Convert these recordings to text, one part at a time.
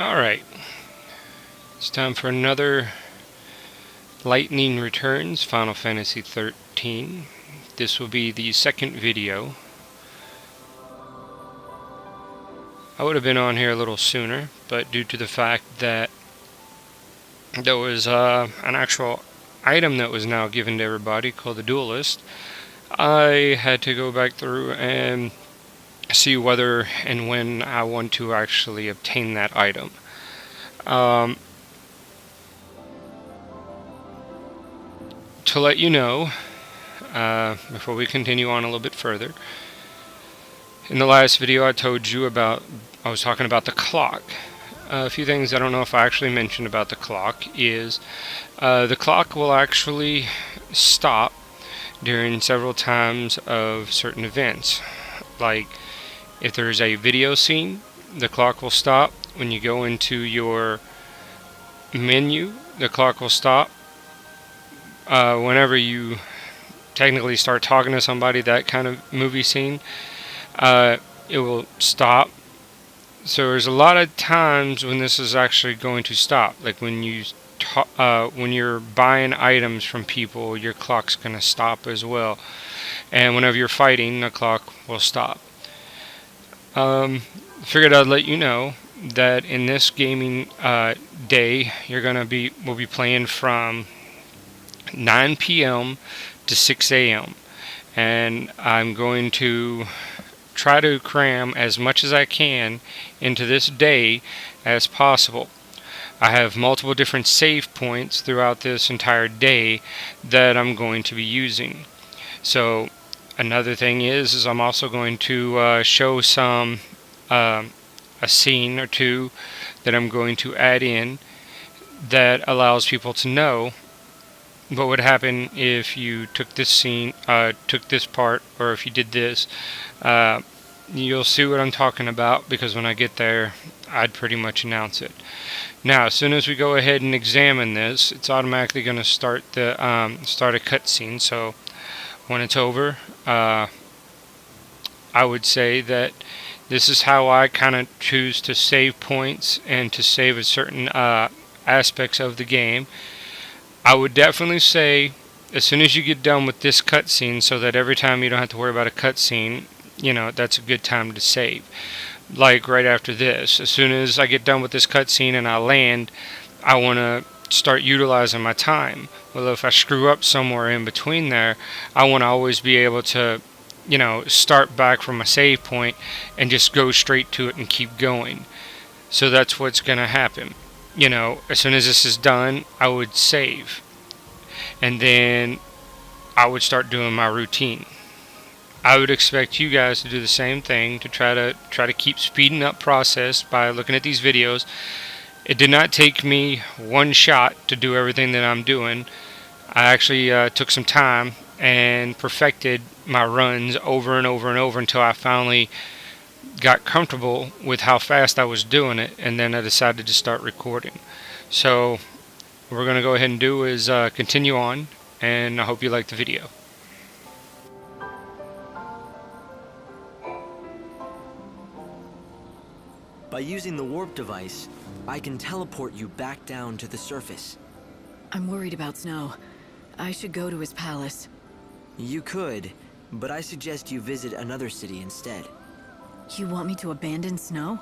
Alright, it's time for another Lightning Returns Final Fantasy XIII. This will be the second video. I would have been on here a little sooner, but due to the fact that there was an actual item that was now given to everybody called the Duelist, I had to go back through and see whether and when I want to actually obtain that item. To let you know, before we continue on a little bit further, in the last video I was talking about the clock. A few things I don't know if I actually mentioned about the clock is the clock will actually stop during several times of certain events. Like if there's a video scene, the clock will stop. When you go into your menu, the clock will stop. Whenever you technically start talking to somebody, that kind of movie scene, it will stop. So there's a lot of times when this is actually going to stop. Like when you're buying items from people, your clock's going to stop as well. And whenever you're fighting, the clock will stop. Figured I'd let you know that in this gaming day, we'll be playing from 9 p.m. to 6 a.m. and I'm going to try to cram as much as I can into this day as possible. I have multiple different save points throughout this entire day that I'm going to be using. So another thing is I'm also going to show some a scene or two that I'm going to add in that allows people to know what would happen if you took this scene, took this part, or if you did this. You'll see what I'm talking about, because when I get there, I'd pretty much announce it. Now, as soon as we go ahead and examine this, it's automatically going to start a cutscene. So when it's over, I would say that this is how I kind of choose to save points and to save a certain aspects of the game. I would definitely say as soon as you get done with this cutscene, so that every time you don't have to worry about a cutscene, that's a good time to save. Like right after this, as soon as I get done with this cutscene and I land, I want to start utilizing my time. Well, if I screw up somewhere in between there, I want to always be able to start back from a save point and just go straight to it and keep going. So that's what's going to happen. As soon as this is done, I would save. And then I would start doing my routine. I would expect you guys to do the same thing, to try to keep speeding up process by looking at these videos. It did not take me one shot to do everything that I'm doing. I actually took some time and perfected my runs over and over and over until I finally got comfortable with how fast I was doing it, and then I decided to start recording. So what we're going to go ahead and do is continue on, and I hope you like the video. By using the warp device, I can teleport you back down to the surface. I'm worried about Snow. I should go to his palace. You could, but I suggest you visit another city instead. You want me to abandon Snow?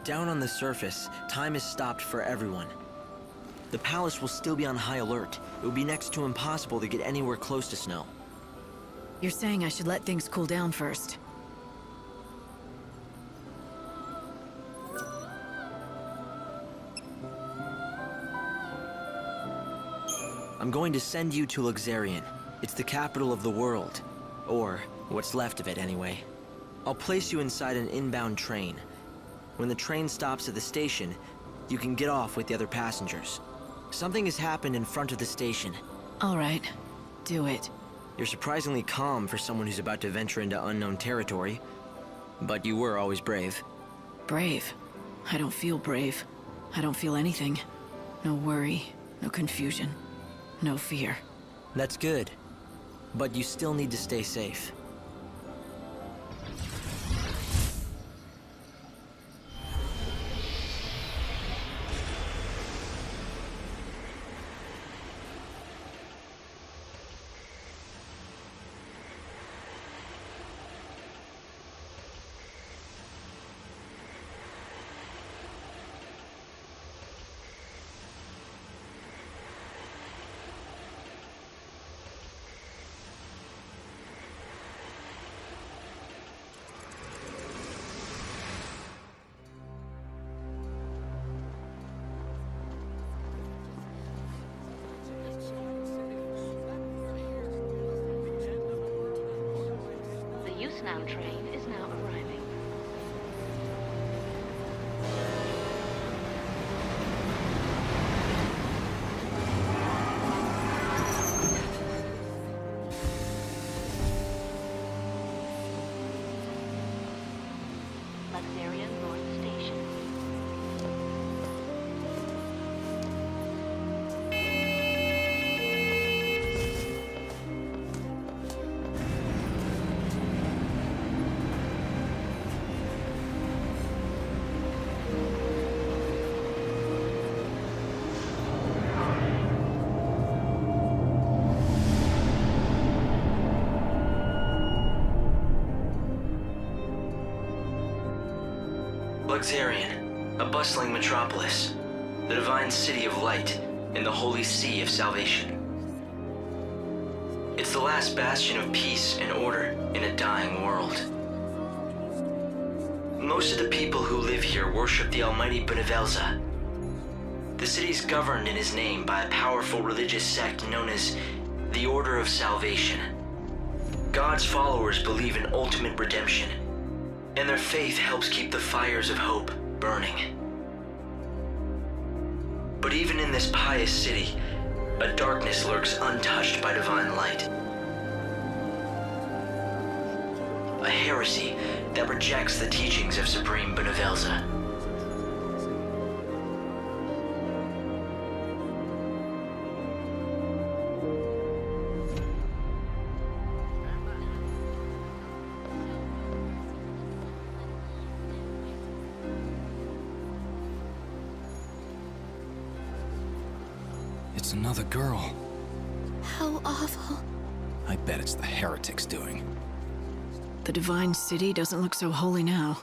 Down on the surface, time is stopped for everyone. The palace will still be on high alert. It will be next to impossible to get anywhere close to Snow. You're saying I should let things cool down first. I'm going to send you to XIII. It's the capital of the world. Or what's left of it, anyway. I'll place you inside an inbound train. When the train stops at the station, you can get off with the other passengers. Something has happened in front of the station. All right, do it. You're surprisingly calm for someone who's about to venture into unknown territory. But you were always brave. Brave? I don't feel brave. I don't feel anything. No worry, no confusion, no fear. That's good. But you still need to stay safe. inbound train is now arriving. Luxurian North Station. Luxarian, a bustling metropolis, the divine city of light in the holy sea of salvation. It's the last bastion of peace and order in a dying world. Most of the people who live here worship the almighty Benevelza. The city's governed in his name by a powerful religious sect known as the Order of Salvation. God's followers believe in ultimate redemption, and their faith helps keep the fires of hope burning. But even in this pious city, a darkness lurks untouched by divine light. A heresy that rejects the teachings of Supreme Benevelza. It's another girl. How awful. I bet it's the heretics doing. The Divine City doesn't look so holy now.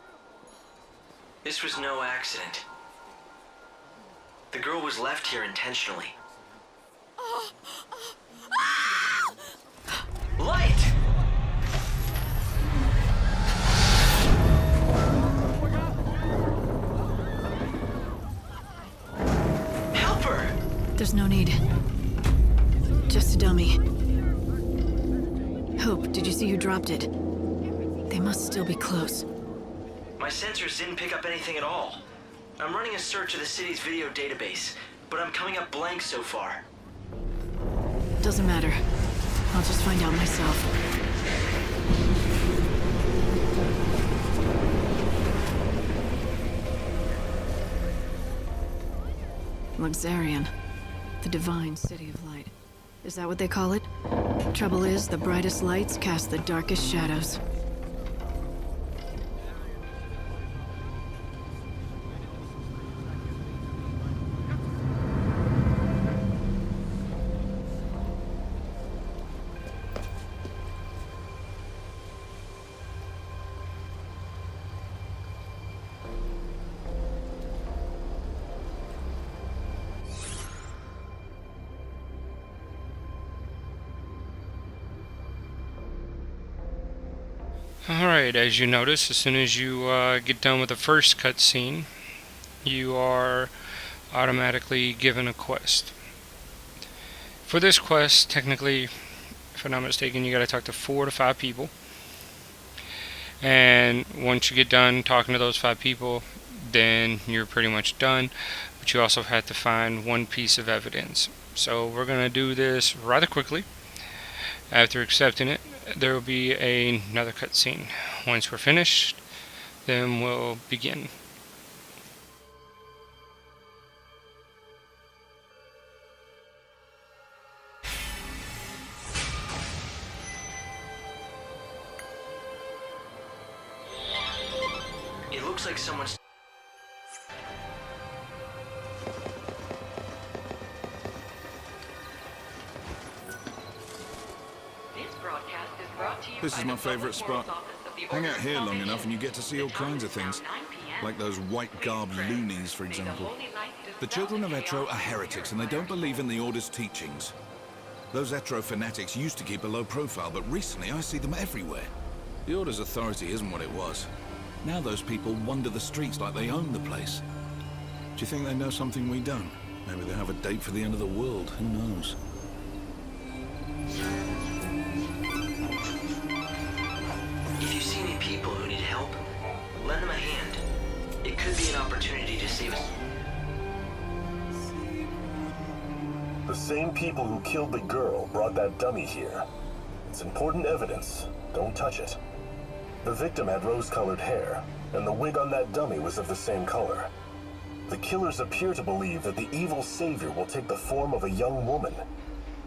This was no accident. The girl was left here intentionally. Light! Help her! There's no need. Just a dummy. Hope, did you see who dropped it? They must still be close. My sensors didn't pick up anything at all. I'm running a search of the city's video database, but I'm coming up blank so far. Doesn't matter. I'll just find out myself. Luxarian. The Divine City of Light. Is that what they call it? Trouble is, the brightest lights cast the darkest shadows. Alright, as you notice, as soon as you get done with the first cutscene, you are automatically given a quest. For this quest, technically, if I'm not mistaken, you gotta talk to 4 to 5 people. And once you get done talking to those 5 people, then you're pretty much done. But you also have to find one piece of evidence. So we're gonna do this rather quickly. After accepting it, there will be another cutscene. Once we're finished, then we'll begin. It looks like someone's... This is my favorite spot. Hang out here long enough and you get to see all kinds of things. Like those white-garbed loonies, for example. The children of Etro are heretics and they don't believe in the Order's teachings. Those Etro fanatics used to keep a low profile, but recently I see them everywhere. The Order's authority isn't what it was. Now those people wander the streets like they own the place. Do you think they know something we don't? Maybe they have a date for the end of the world, who knows? If you see any people who need help. Lend them a hand. It could be an opportunity to save us. The same people who killed the girl brought that dummy here. It's important evidence. Don't touch it. The victim had rose-colored hair, and the wig on that dummy was of the same color. The killers appear to believe that the evil savior will take the form of a young woman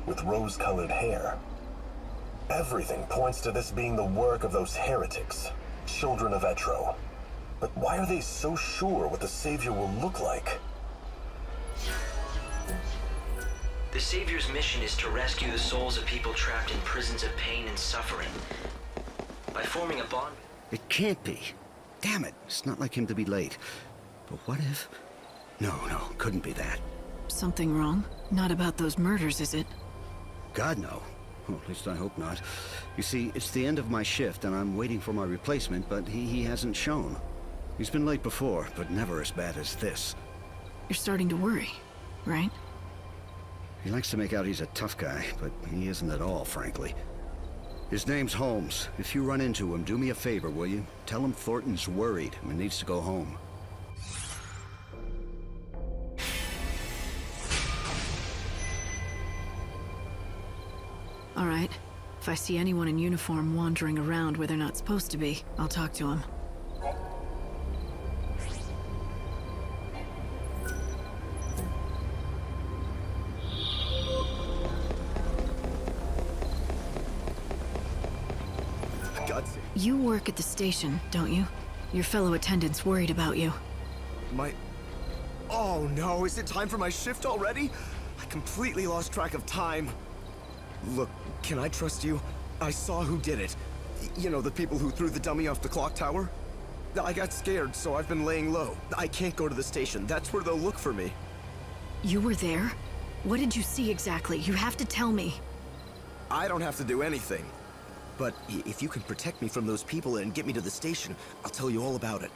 with rose-colored hair. Everything points to this being the work of those heretics, children of Etro. But why are they so sure what the savior will look like? The Savior's mission is to rescue the souls of people trapped in prisons of pain and suffering. By forming a bond... It can't be. Damn it, it's not like him to be late. But what if... No, couldn't be that. Something wrong? Not about those murders, is it? God, no. Well, at least I hope not. You see, it's the end of my shift, and I'm waiting for my replacement, but he hasn't shown. He's been late before, but never as bad as this. You're starting to worry, right? He likes to make out he's a tough guy, but he isn't at all, frankly. His name's Holmes. If you run into him, do me a favor, will you? Tell him Thornton's worried and needs to go home. All right. If I see anyone in uniform wandering around where they're not supposed to be, I'll talk to them. You work at the station, don't you? Your fellow attendants worried about you. Oh no, is it time for my shift already? I completely lost track of time. Look, can I trust you? I saw who did it. You know, the people who threw the dummy off the clock tower? I got scared, so I've been laying low. I can't go to the station. That's where they'll look for me. You were there? What did you see exactly? You have to tell me. I don't have to do anything. But if you can protect me from those people and get me to the station, I'll tell you all about it.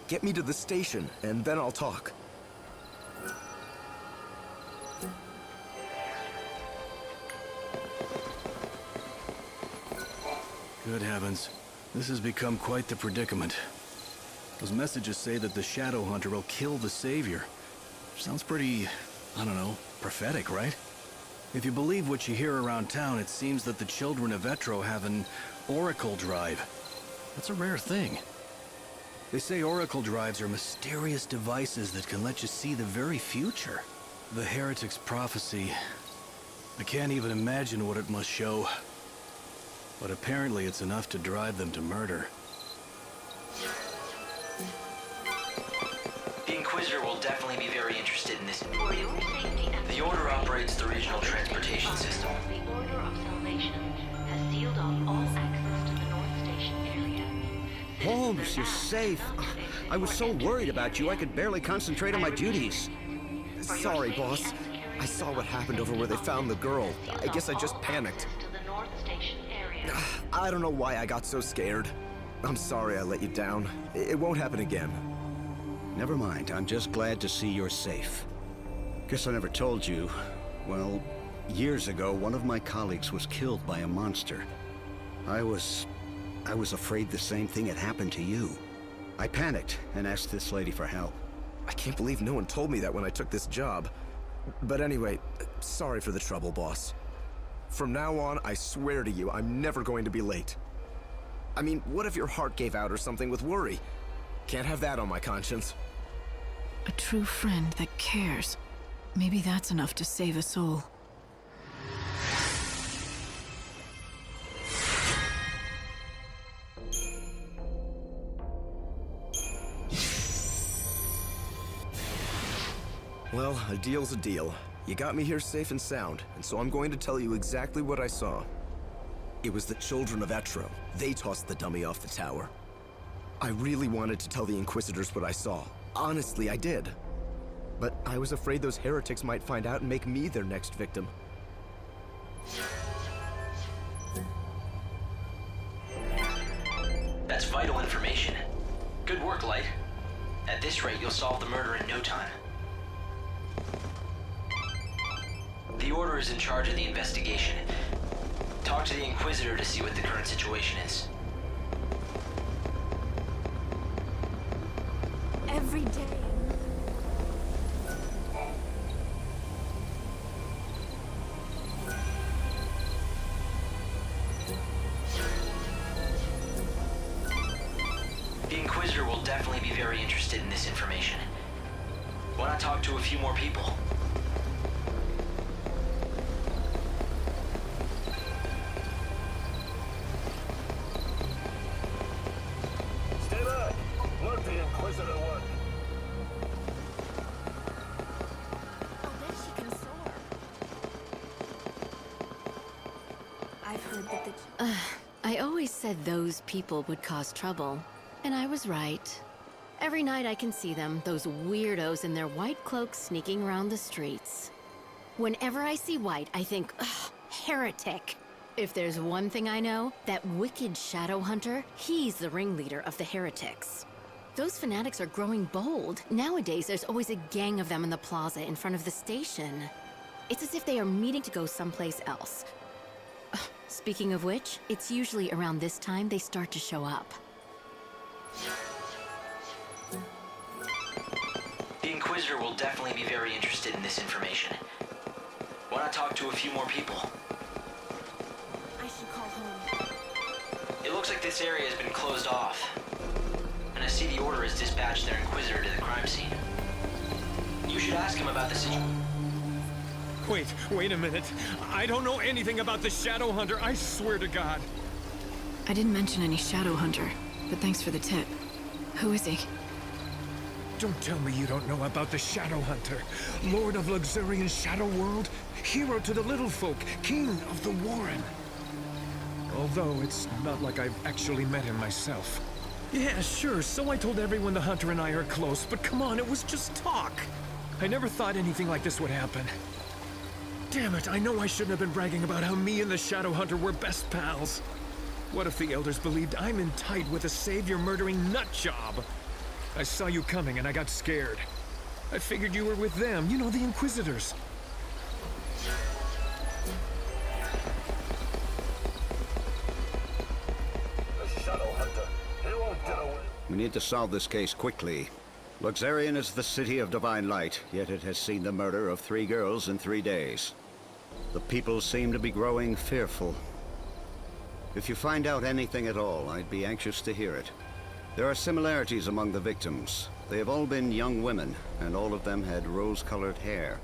Get me to the station, and then I'll talk. Good heavens. This has become quite the predicament. Those messages say that the Shadow Hunter will kill the Savior. Sounds pretty, I don't know, prophetic, right? If you believe what you hear around town, it seems that the children of Etro have an oracle drive. That's a rare thing. They say oracle drives are mysterious devices that can let you see the very future. The heretic's prophecy. I can't even imagine what it must show. But apparently it's enough to drive them to murder. The Inquisitor will definitely be very interested in this. For your safety and The Order operates the regional transportation system. The Order of Salvation has sealed off all access to the North Station area. Holmes, you're safe. I was so worried about you, I could barely concentrate on my duties. Sorry, boss. I saw what happened over where they found the girl. I guess I just panicked. To the North Station area. I don't know why I got so scared. I'm sorry I let you down. It won't happen again. Never mind, I'm just glad to see you're safe. Guess I never told you. Well, years ago, one of my colleagues was killed by a monster. I was afraid the same thing had happened to you. I panicked and asked this lady for help. I can't believe no one told me that when I took this job. But anyway, sorry for the trouble, boss. From now on, I swear to you, I'm never going to be late. I mean, what if your heart gave out or something with worry? Can't have that on my conscience. A true friend that cares. Maybe that's enough to save a soul. Well, a deal's a deal. You got me here safe and sound, and so I'm going to tell you exactly what I saw. It was the children of Etro. They tossed the dummy off the tower. I really wanted to tell the Inquisitors what I saw. Honestly, I did. But I was afraid those heretics might find out and make me their next victim. That's vital information. Good work, Light. At this rate, you'll solve the murder in no time. The Order is in charge of the investigation. Talk to the Inquisitor to see what the current situation is. every day. The Inquisitor will definitely be very interested in this information. Why not talk to a few more people? Stay back! Look, the Inquisitor one. I'll bet she can soar. I've heard that the... I always said those people would cause trouble. And I was right. Every night I can see them, those weirdos in their white cloaks sneaking around the streets. Whenever I see white, I think, ugh, heretic. If there's one thing I know, that wicked shadow hunter, he's the ringleader of the heretics. Those fanatics are growing bold. Nowadays, there's always a gang of them in the plaza in front of the station. It's as if they are meeting to go someplace else. Speaking of which, it's usually around this time they start to show up. The Inquisitor will definitely be very interested in this information. Why not talk to a few more people? I should call home. It looks like this area has been closed off. And I see the Order has dispatched their Inquisitor to the crime scene. You should ask him about the situation. Wait a minute. I don't know anything about the Shadow Hunter, I swear to God. I didn't mention any shadow hunter, but thanks for the tip. Who is he? Don't tell me you don't know about the Shadow Hunter. Lord of Luxurian Shadow World, hero to the little folk, king of the Warren. Although it's not like I've actually met him myself. Yeah, sure, so I told everyone the Hunter and I are close, but come on, it was just talk. I never thought anything like this would happen. Damn it, I know I shouldn't have been bragging about how me and the Shadow Hunter were best pals. What if the Elders believed I'm in tight with a savior-murdering nutjob? I saw you coming and I got scared. I figured you were with them, you know, the Inquisitors. The Shadow Hunter. He won't get away. We need to solve this case quickly. Luxurian is the city of divine light, yet it has seen the murder of 3 girls in 3 days. The people seem to be growing fearful. If you find out anything at all, I'd be anxious to hear it. There are similarities among the victims. They have all been young women, and all of them had rose-colored hair.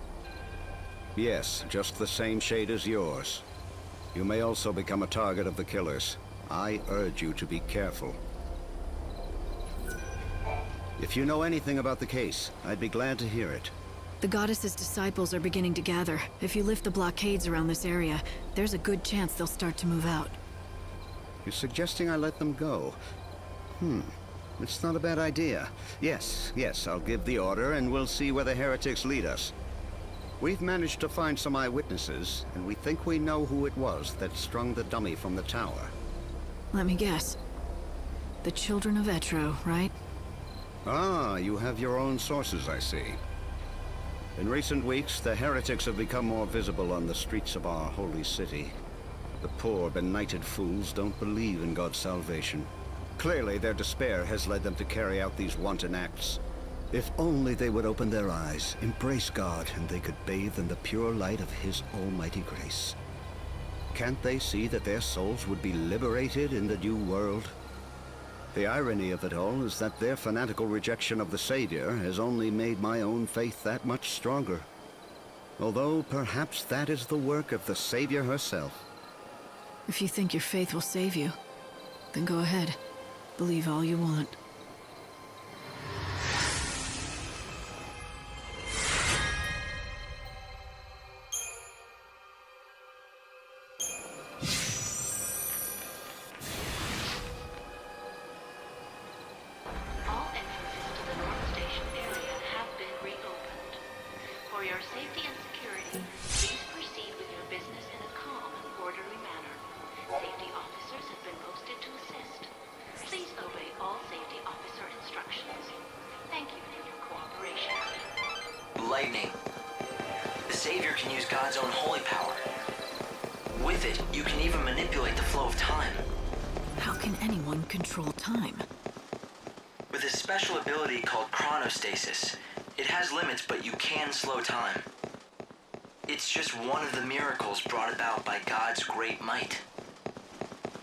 Yes, just the same shade as yours. You may also become a target of the killers. I urge you to be careful. If you know anything about the case, I'd be glad to hear it. The goddess's disciples are beginning to gather. If you lift the blockades around this area, there's a good chance they'll start to move out. You're suggesting I let them go? It's not a bad idea. Yes, I'll give the order and we'll see where the heretics lead us. We've managed to find some eyewitnesses, and we think we know who it was that strung the dummy from the tower. Let me guess. The children of Etro, right? Ah, you have your own sources, I see. In recent weeks, the heretics have become more visible on the streets of our holy city. The poor, benighted fools don't believe in God's salvation. Clearly, their despair has led them to carry out these wanton acts. If only they would open their eyes, embrace God, and they could bathe in the pure light of His almighty grace. Can't they see that their souls would be liberated in the new world? The irony of it all is that their fanatical rejection of the Savior has only made my own faith that much stronger. Although perhaps that is the work of the Savior herself. If you think your faith will save you, then go ahead. Believe all you want. All entrances to the North Station area have been reopened. For your safety and security, please proceed with your business in a calm and orderly manner. Safety officers have been posted to assist. Please obey all safety officer instructions. Thank you for your cooperation. Lightning. The Savior can use God's own holy power. With it, you can even manipulate the flow of time. How can anyone control time? With this special ability called chronostasis. It has limits, but you can slow time. It's just one of the miracles brought about by God's great might.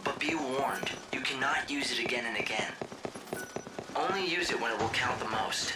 But be warned, you cannot use it again and again. Only use it when it will count the most.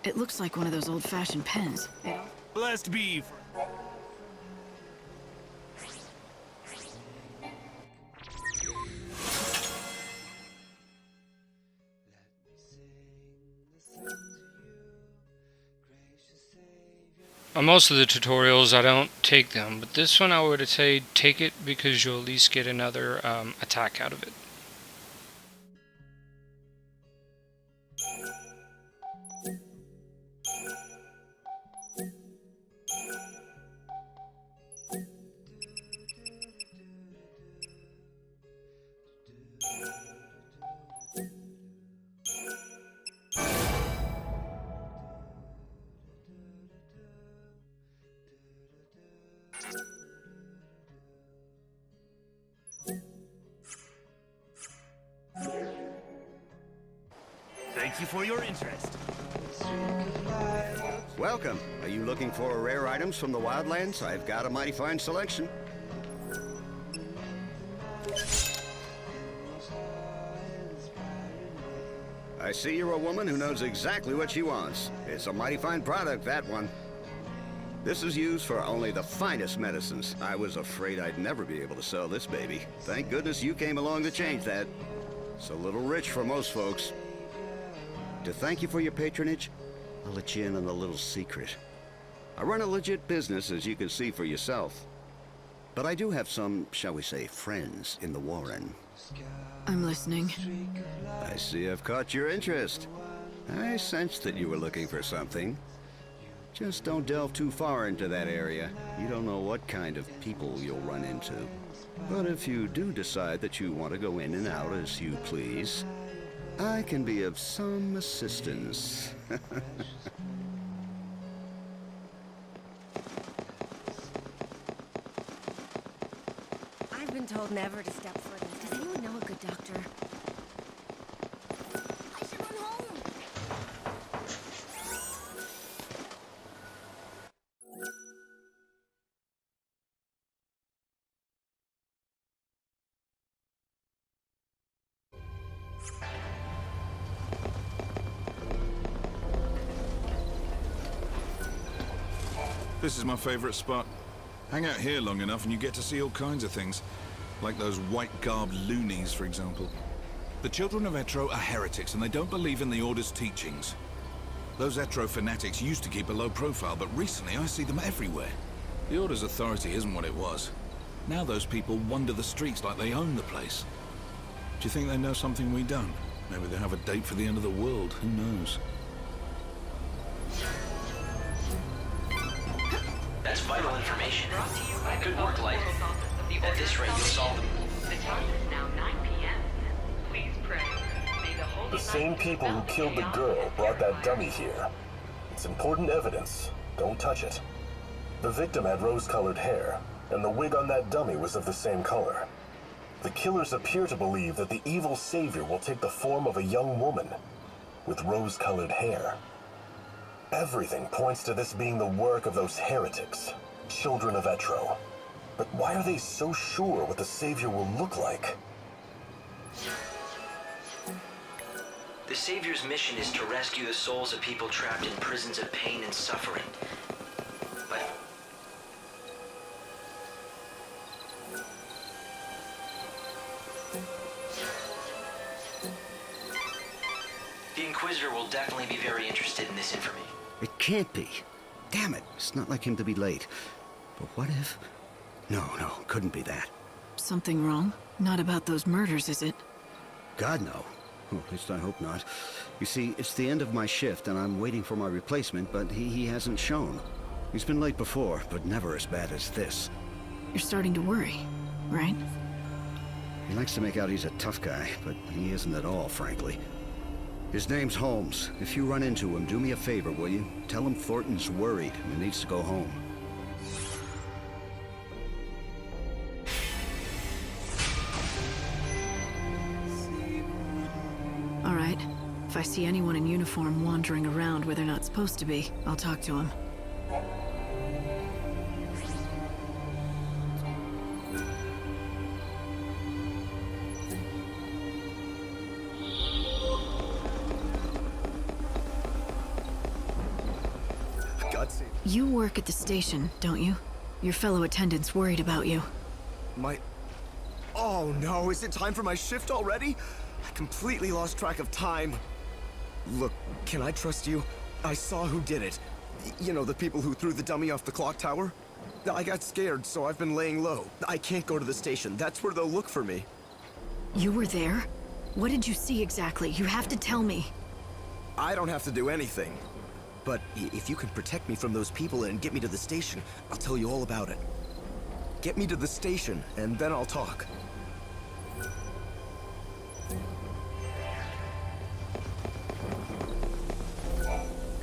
It looks like one of those old-fashioned pens. Blessed be. On most of the tutorials, I don't take them, but this one I would say take it because you'll at least get another attack out of it. Thank you for your interest. Welcome. Are you looking for rare items from the wildlands? I've got a mighty fine selection. I see you're a woman who knows exactly what she wants. It's a mighty fine product, that one. This is used for only the finest medicines. I was afraid I'd never be able to sell this baby. Thank goodness you came along to change that. It's a little rich for most folks. To thank you for your patronage, I'll let you in on a little secret. I run a legit business, as you can see for yourself. But I do have some, shall we say, friends in the Warren. I'm listening. I see I've caught your interest. I sensed that you were looking for something. Just don't delve too far into that area. You don't know what kind of people you'll run into. But if you do decide that you want to go in and out as you please, I can be of some assistance. I've been told never to step further. Does anyone know a good doctor? I should run home! This is my favorite spot. Hang out here long enough and you get to see all kinds of things. Like those white-garbed loonies, for example. The children of XIII are heretics and they don't believe in the Order's teachings. Those XIII fanatics used to keep a low profile, but recently I see them everywhere. The Order's authority isn't what it was. Now those people wander the streets like they own the place. Do you think they know something we don't? Maybe they have a date for the end of the world, who knows? That's vital information. Good work, Light. At this rate, you'll solve them. The time is now 9 p.m. Please pray. May the Holy The same people who killed the girl brought that dummy here. It's important evidence. Don't touch it. The victim had rose-colored hair, and the wig on that dummy was of the same color. The killers appear to believe that the evil savior will take the form of a young woman with rose-colored hair. Everything points to this being the work of those heretics, children of XIII. But why are they so sure what the savior will look like? The savior's mission is to rescue the souls of people trapped in prisons of pain and suffering. But the Inquisitor will definitely be very interested in this information. It can't be. Damn it, it's not like him to be late. But what if... No, couldn't be that. Something wrong? Not about those murders, is it? God, no. Well, at least I hope not. You see, it's the end of my shift, and I'm waiting for my replacement, but he hasn't shown. He's been late before, but never as bad as this. You're starting to worry, right? He likes to make out he's a tough guy, but he isn't at all, frankly. His name's Holmes. If you run into him, do me a favor, will you? Tell him Thornton's worried and needs to go home. All right. If I see anyone in uniform wandering around where they're not supposed to be, I'll talk to them. You work at the station, don't you? Your fellow attendants worried about you. Oh no, is it time for my shift already? I completely lost track of time. Look, can I trust you? I saw who did it. You know, the people who threw the dummy off the clock tower? I got scared, so I've been laying low. I can't go to the station. That's where they'll look for me. You were there? What did you see exactly? You have to tell me. I don't have to do anything. But if you can protect me from those people and get me to the station, I'll tell you all about it. Get me to the station, and then I'll talk.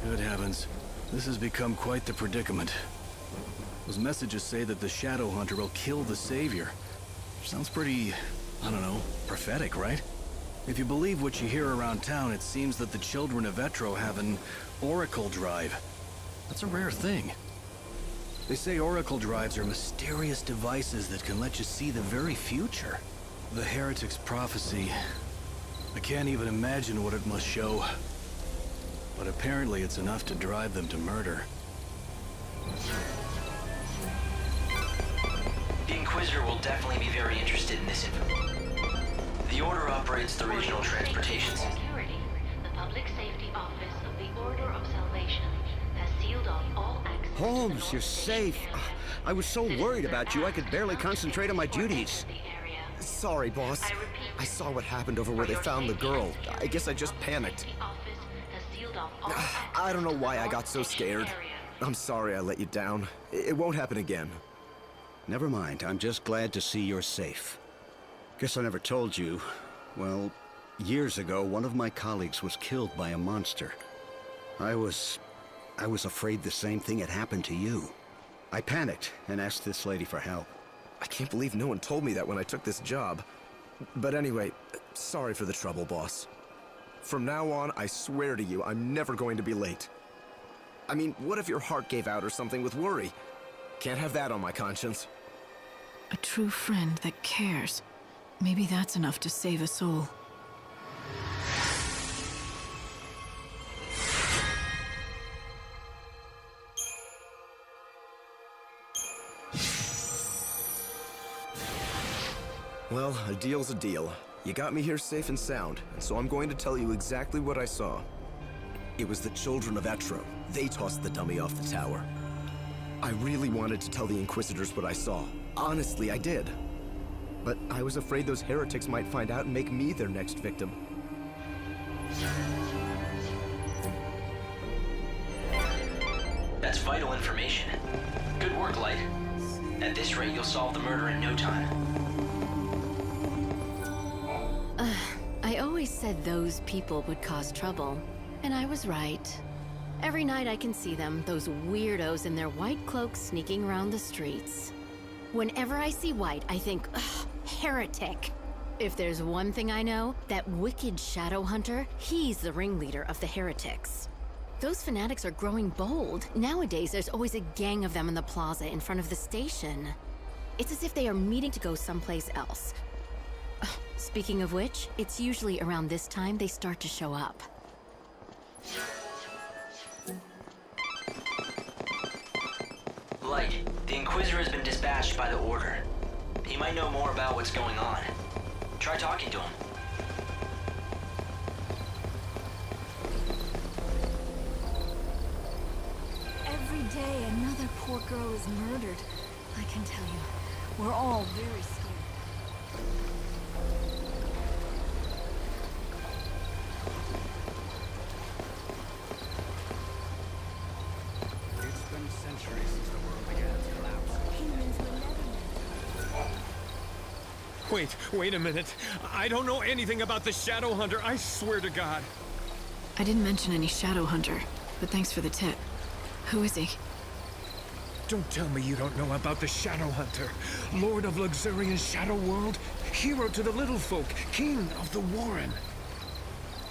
Good heavens. This has become quite the predicament. Those messages say that the Shadow Hunter will kill the Savior. Sounds pretty, I don't know, prophetic, right? If you believe what you hear around town, it seems that the children of Etro have an Oracle Drive. That's a rare thing. They say Oracle Drives are mysterious devices that can let you see the very future. The Heretic's prophecy. I can't even imagine what it must show. But apparently it's enough to drive them to murder. The Inquisitor will definitely be very interested in this info. The Order operates the regional transportation system. Security, the Public Safety Office of the Order of Salvation has sealed off all access to the Holmes, North you're Station safe. area. I was so worried about you, I could barely concentrate on my duties. Sorry, boss. I saw what happened over where they found the girl. I guess I just panicked. I don't know why I got so scared. I'm sorry I let you down. It won't happen again. Never mind, I'm just glad to see you're safe. Guess I never told you. Well, years ago, one of my colleagues was killed by a monster. I was afraid the same thing had happened to you. I panicked and asked this lady for help. I can't believe no one told me that when I took this job. But anyway, sorry for the trouble, boss. From now on, I swear to you, I'm never going to be late. I mean, what if your heart gave out or something with worry? Can't have that on my conscience. A true friend that cares. Maybe that's enough to save a soul. Well, a deal's a deal. You got me here safe and sound, and so I'm going to tell you exactly what I saw. It was the children of Etro. They tossed the dummy off the tower. I really wanted to tell the Inquisitors what I saw. Honestly, I did. But I was afraid those heretics might find out and make me their next victim. That's vital information. Good work, Light. At this rate, you'll solve the murder in no time. I always said those people would cause trouble, and I was right. Every night I can see them, those weirdos in their white cloaks sneaking around the streets. Whenever I see white, I think, ugh, heretic. If there's one thing I know, that wicked shadow hunter, he's the ringleader of the heretics. Those fanatics are growing bold. Nowadays, there's always a gang of them in the plaza in front of the station. It's as if they are meeting to go someplace else. Speaking of which, it's usually around this time they start to show up. Light, the Inquisitor has been dispatched by the Order. He might know more about what's going on. Try talking to him. Every day, another poor girl is murdered. I can tell you, we're all very scared. It's been centuries Wait a minute. I don't know anything about the Shadow Hunter, I swear to God. I didn't mention any Shadow Hunter, but thanks for the tip. Who is he? Don't tell me you don't know about the Shadow Hunter. Lord of Luxurian's Shadow World, hero to the little folk, king of the Warren.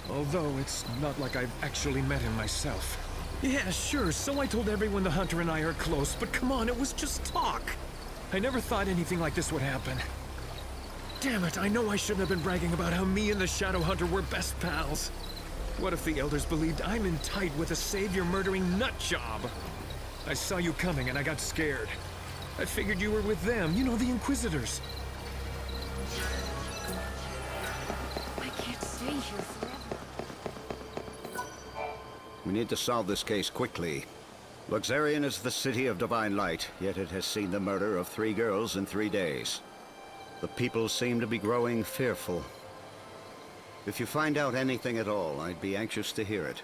Although it's not like I've actually met him myself. Yeah, sure, so I told everyone the Hunter and I are close, but come on, it was just talk. I never thought anything like this would happen. Damn it, I know I shouldn't have been bragging about how me and the Shadow Hunter were best pals. What if the Elders believed I'm in tight with a savior-murdering nutjob? I saw you coming and I got scared. I figured you were with them, you know, the Inquisitors. I can't stay here forever. We need to solve this case quickly. Luxurian is the city of divine light, yet it has seen the murder of 3 girls in 3 days. The people seem to be growing fearful. If you find out anything at all, I'd be anxious to hear it.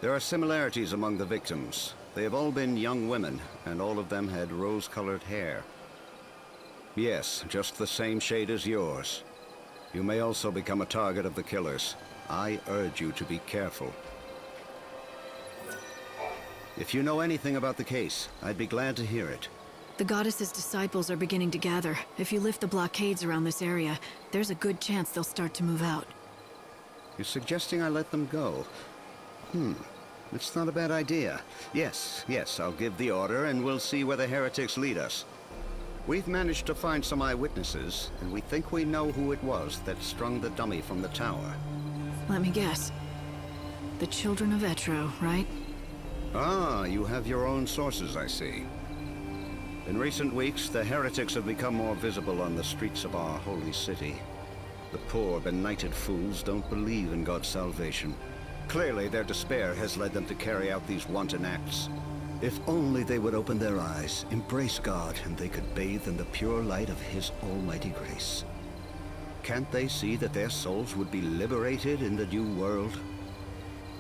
There are similarities among the victims. They have all been young women, and all of them had rose-colored hair. Yes, just the same shade as yours. You may also become a target of the killers. I urge you to be careful. If you know anything about the case, I'd be glad to hear it. The goddess's disciples are beginning to gather. If you lift the blockades around this area, there's a good chance they'll start to move out. You're suggesting I let them go? It's not a bad idea. Yes, I'll give the order, and we'll see where the heretics lead us. We've managed to find some eyewitnesses, and we think we know who it was that strung the dummy from the tower. Let me guess. The children of Etro, right? Ah, you have your own sources, I see. In recent weeks, the heretics have become more visible on the streets of our holy city. The poor, benighted fools don't believe in God's salvation. Clearly, their despair has led them to carry out these wanton acts. If only they would open their eyes, embrace God, and they could bathe in the pure light of His almighty grace. Can't they see that their souls would be liberated in the new world?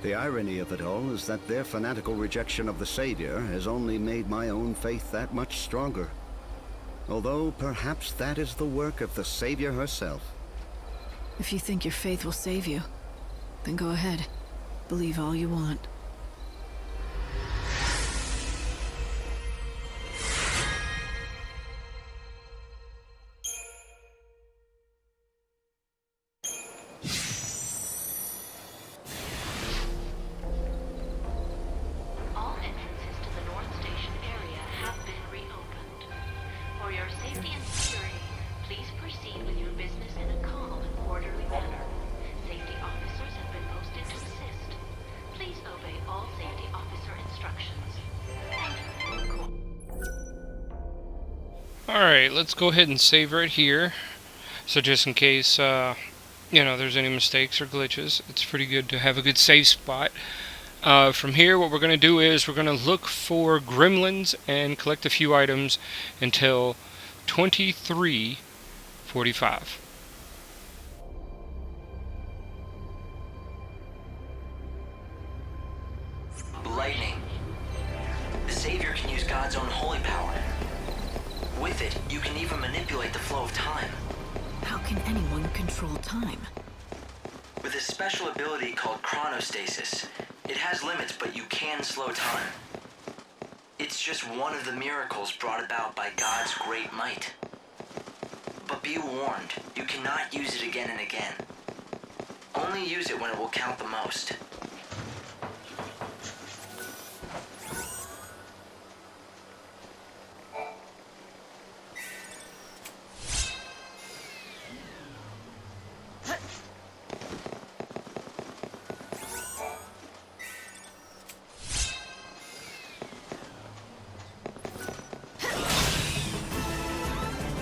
The irony of it all is that their fanatical rejection of the Savior has only made my own faith that much stronger. Although perhaps that is the work of the Savior herself. If you think your faith will save you, then go ahead. Believe all you want. All entrances to the North Station area have been reopened. For your safety and security, please proceed with your business in a calm and orderly manner. Safety officers have been posted to assist. Please obey all safety officer instructions. Thank you. Alright, let's go ahead and save right here. So just in case, there's any mistakes or glitches, it's pretty good to have a good save spot. From here, what we're going to do is we're going to look for gremlins and collect a few items until 23:45. Lightning. The Savior can use God's own holy power. With it, you can even manipulate the flow of time. How can anyone control time? With a special ability called chronostasis. It has limits, but you can slow time. It's just one of the miracles brought about by God's great might. But be warned, you cannot use it again and again. Only use it when it will count the most.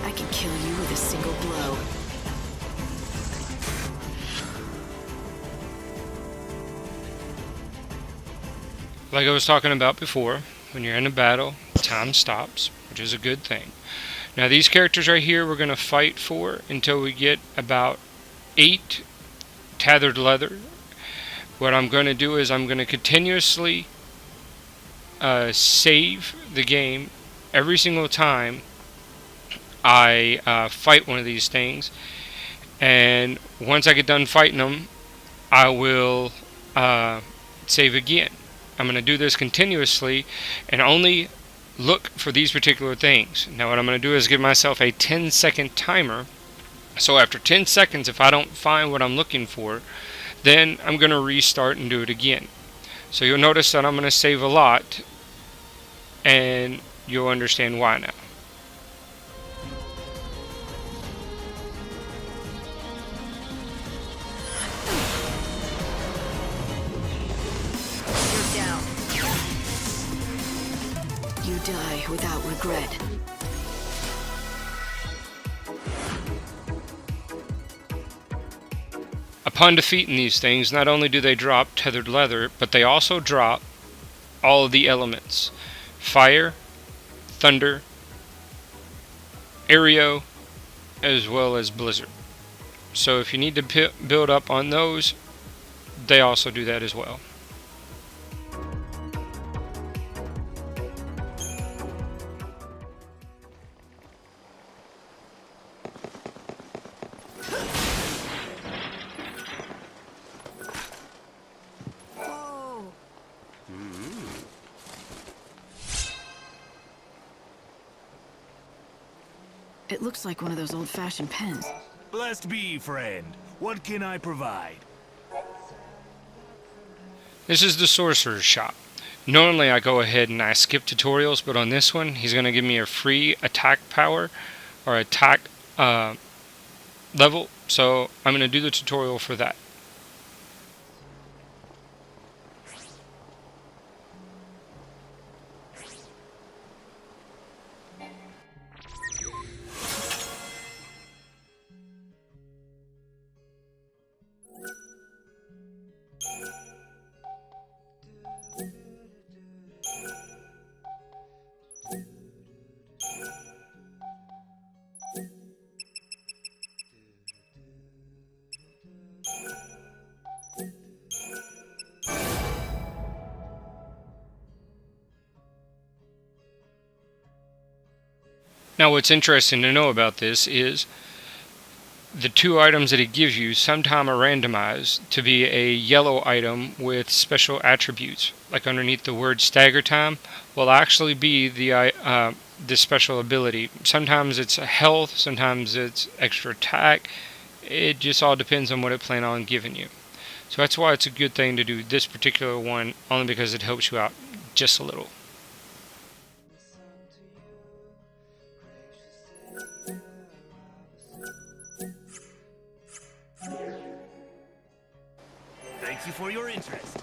I can kill you with a single blow. Like I was talking about before, when you're in a battle, time stops, which is a good thing. Now these characters right here we're going to fight for until we get about 8 tethered leather. What I'm going to do is I'm going to continuously save the game every single time I fight one of these things, and once I get done fighting them, I will save again. I'm going to do this continuously and only look for these particular things. Now what I'm going to do is give myself a 10-second timer. So after 10 seconds, if I don't find what I'm looking for, then I'm going to restart and do it again. So you'll notice that I'm going to save a lot, and you'll understand why now. You die without regret. Upon defeating these things, not only do they drop tethered leather, but they also drop all of the elements. Fire, thunder, aereo, as well as blizzard. So if you need to build up on those, they also do that as well. It looks like one of those old-fashioned pens. Blessed be, friend. What can I provide? This is the sorcerer's shop. Normally I go ahead and I skip tutorials, but on this one he's going to give me a free attack power or attack level, so I'm going to do the tutorial for that. Now what's interesting to know about this is the two items that it gives you sometime are randomized to be a yellow item with special attributes. Like underneath the word stagger time will actually be the special ability. Sometimes it's health, sometimes it's extra attack. It just all depends on what it plans on giving you. So that's why it's a good thing to do this particular one, only because it helps you out just a little. Thank you for your interest.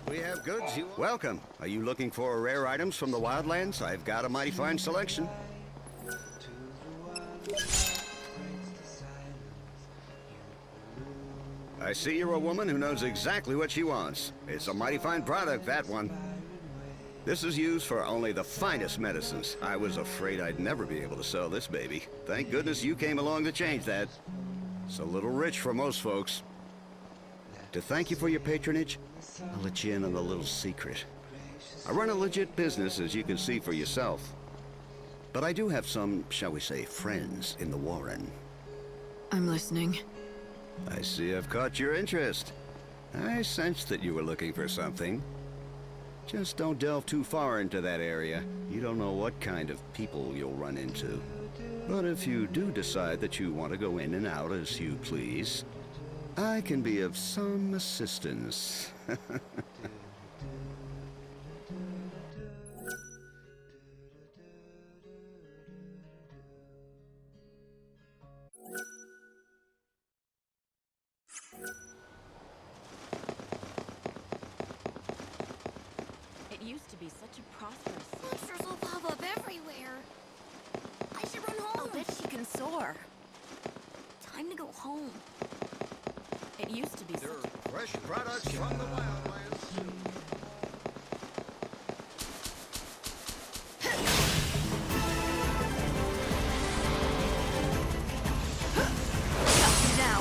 We have goods you... Welcome. Are you looking for rare items from the wildlands? I've got a mighty fine selection. I see you're a woman who knows exactly what she wants. It's a mighty fine product, that one. This is used for only the finest medicines. I was afraid I'd never be able to sell this baby. Thank goodness you came along to change that. It's a little rich for most folks. To thank you for your patronage, I'll let you in on a little secret. I run a legit business, as you can see for yourself. But I do have some, shall we say, friends in the Warren. I'm listening. I see I've caught your interest. I sensed that you were looking for something. Just don't delve too far into that area. You don't know what kind of people you'll run into. But if you do decide that you want to go in and out as you please, I can be of some assistance. It used to be such a prosperous... Monsters will pop up everywhere. I should run home. I'll bet she can soar. Time to go home. It used to be such a... Fresh products from the wildlands. Now.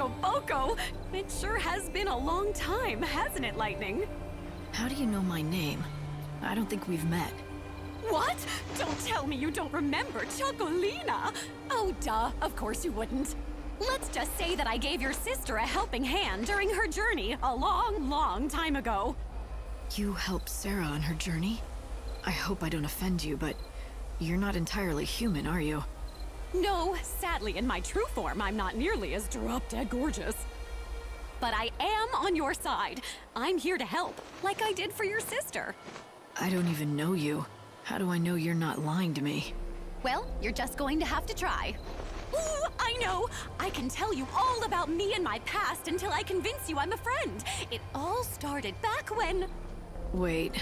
Choco Boco! It sure has been a long time, hasn't it, Lightning? How do you know my name? I don't think we've met. What? Don't tell me you don't remember Chocolina! Oh, duh, of course you wouldn't. Let's just say that I gave your sister a helping hand during her journey a long, long time ago. You helped Sarah on her journey? I hope I don't offend you, but you're not entirely human, are you? No, sadly, in my true form, I'm not nearly as drop-dead gorgeous. But I am on your side. I'm here to help, like I did for your sister. I don't even know you. How do I know you're not lying to me? Well, you're just going to have to try. Ooh, I know! I can tell you all about me and my past until I convince you I'm a friend. It all started back when... Wait,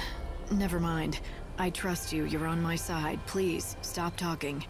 never mind. I trust you. You're on my side. Please, stop talking.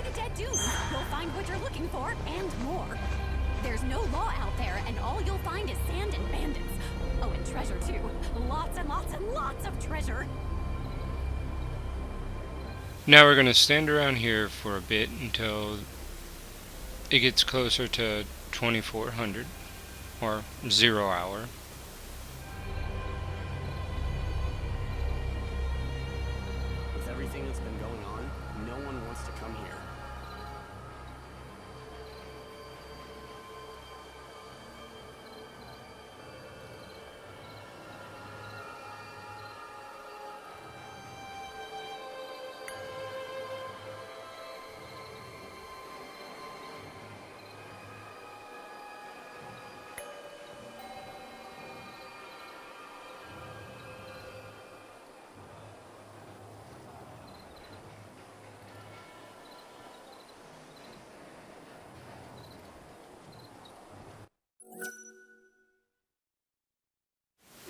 The dead dunes, you'll find what you're looking for, and more. There's no law out there, and all you'll find is sand and bandits. Oh, and treasure, too. Lots and lots and lots of treasure. Now we're going to stand around here for a bit until it gets closer to 2400, or 0 hour. With everything that's been going on, no one wants to come here.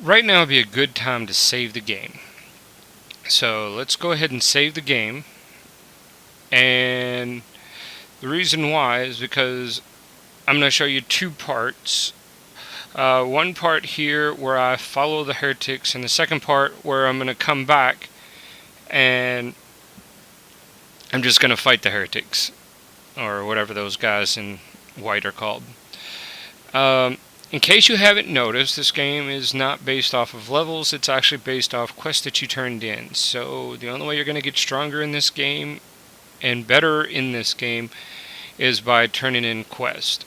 Right now would be a good time to save the game. So let's go ahead and save the game. And the reason why is because I'm going to show you two parts. One part here where I follow the heretics, and the second part where I'm going to come back and I'm just going to fight the heretics, or whatever those guys in white are called. In case you haven't noticed, this game is not based off of levels, it's actually based off quests that you turned in. So the only way you're going to get stronger in this game and better in this game is by turning in quests.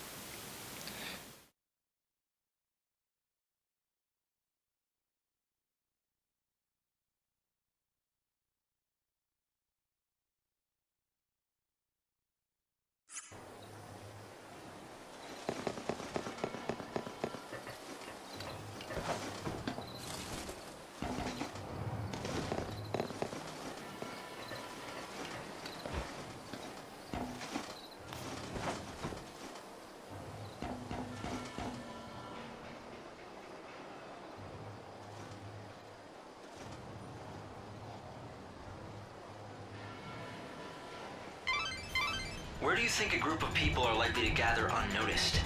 Where do you think a group of people are likely to gather unnoticed?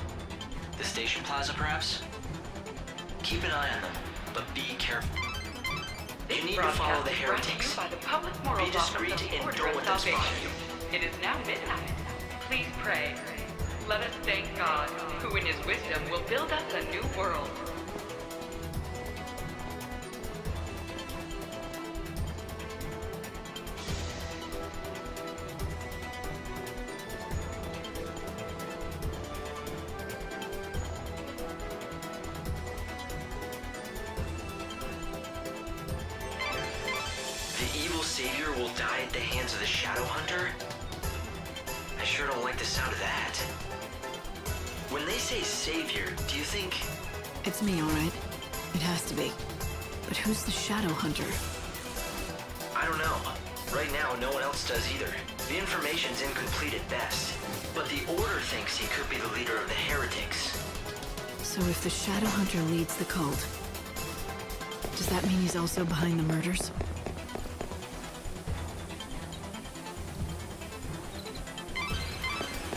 The station plaza, perhaps? Keep an eye on them, but be careful. You need to follow the heretics. Be discreet and don't let them spot you. It is now midnight. Please pray. Let us thank God, who in his wisdom will build us a new world. The evil savior will die at the hands of the Shadow Hunter? I sure don't like the sound of that. When they say savior, do you think... It's me, alright. It has to be. But who's the Shadow Hunter? I don't know. Right now, no one else does either. The information's incomplete at best. But the Order thinks he could be the leader of the heretics. So if the Shadow Hunter leads the cult, does that mean he's also behind the murders?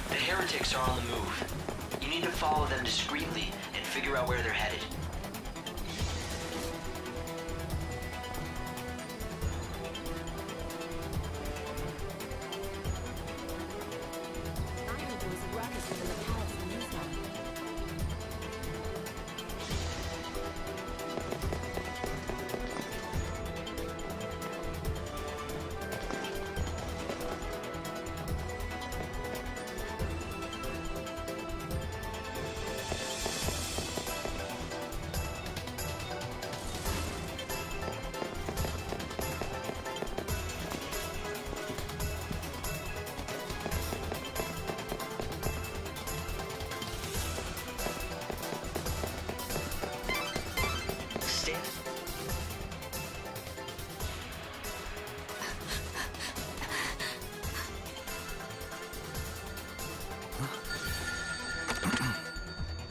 The heretics are on the move. You need to follow them discreetly and figure out where they're headed.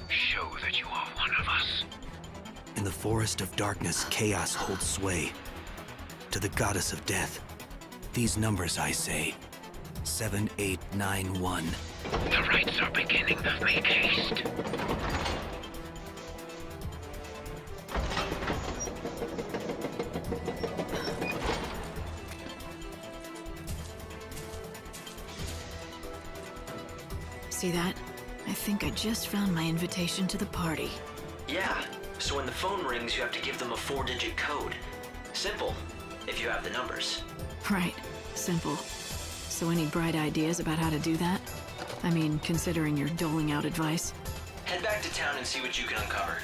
Show that you are one of us. In the forest of darkness, chaos holds sway. To the goddess of death, these numbers I say. 7891. The rites are beginning. Make haste. See that? I think I just found my invitation to the party. Yeah, so when the phone rings, you have to give them a 4-digit code. Simple, if you have the numbers. Right. Simple. So any bright ideas about how to do that? I mean, considering you're doling out advice. Head back to town and see what you can uncover.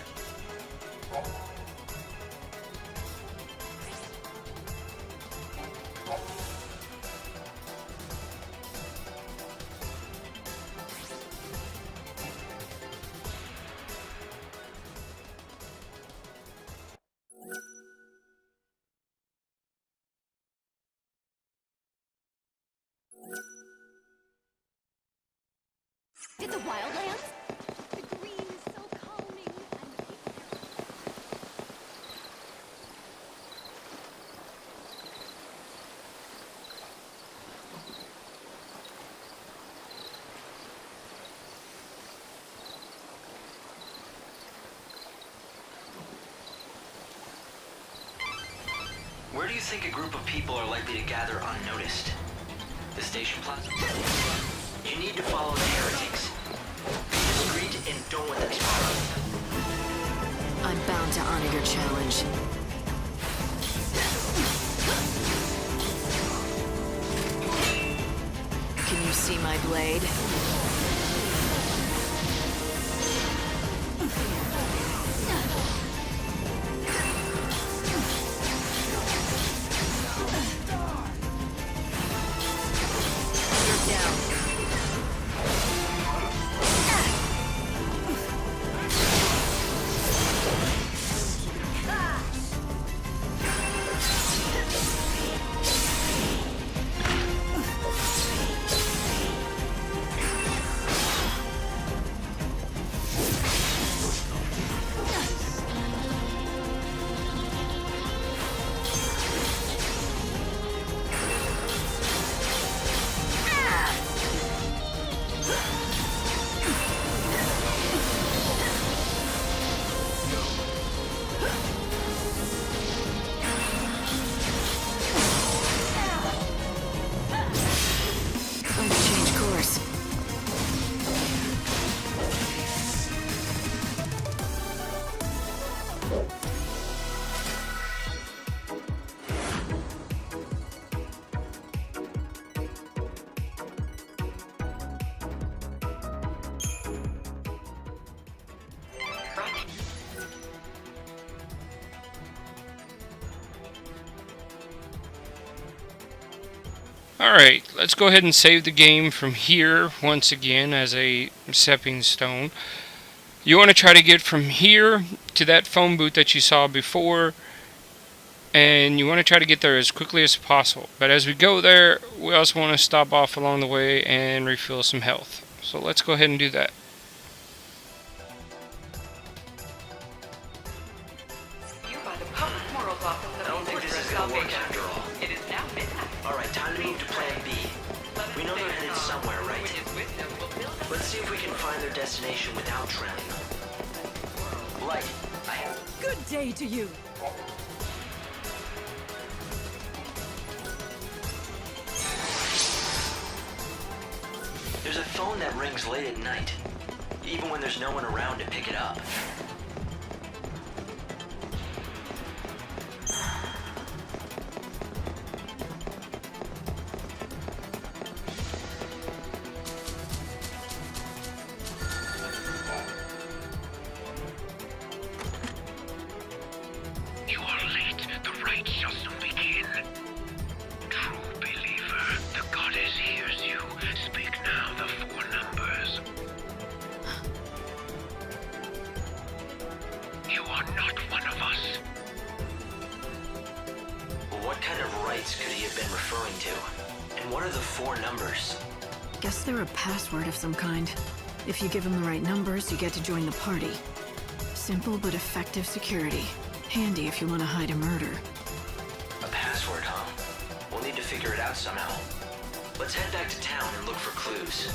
Did the Wildlands? The green is so calming. Where do you think a group of people are likely to gather unnoticed? The station plaza? You need to follow the heretics. Be discreet and don't let them spot you. I'm bound to honor your challenge. Can you see my blade? Alright, let's go ahead and save the game from here once again as a stepping stone. You want to try to get from here to that phone booth that you saw before and you want to try to get there as quickly as possible. But as we go there, we also want to stop off along the way and refill some health. So let's go ahead and do that. You by the Public Morals Office of I don't think this is gonna work after all. It is now midnight. Alright, time to move to plan B. We know they're headed somewhere, right? Let's see if we can find their destination without drowning them. Light, I have... Good day to you. There's a phone that rings late at night, even when there's no one around to pick it up. You are late. The rite shall soon begin. True believer, the goddess hears you. Speak now the 4 numbers. You are not one of us. What kind of rights could he have been referring to? And what are the 4 numbers? Guess they're a password of some kind. If you give them the right numbers, you get to join the party. Simple but effective security. Handy if you want to hide a murder. A password, huh? We'll need to figure it out somehow. Let's head back to town and look for clues.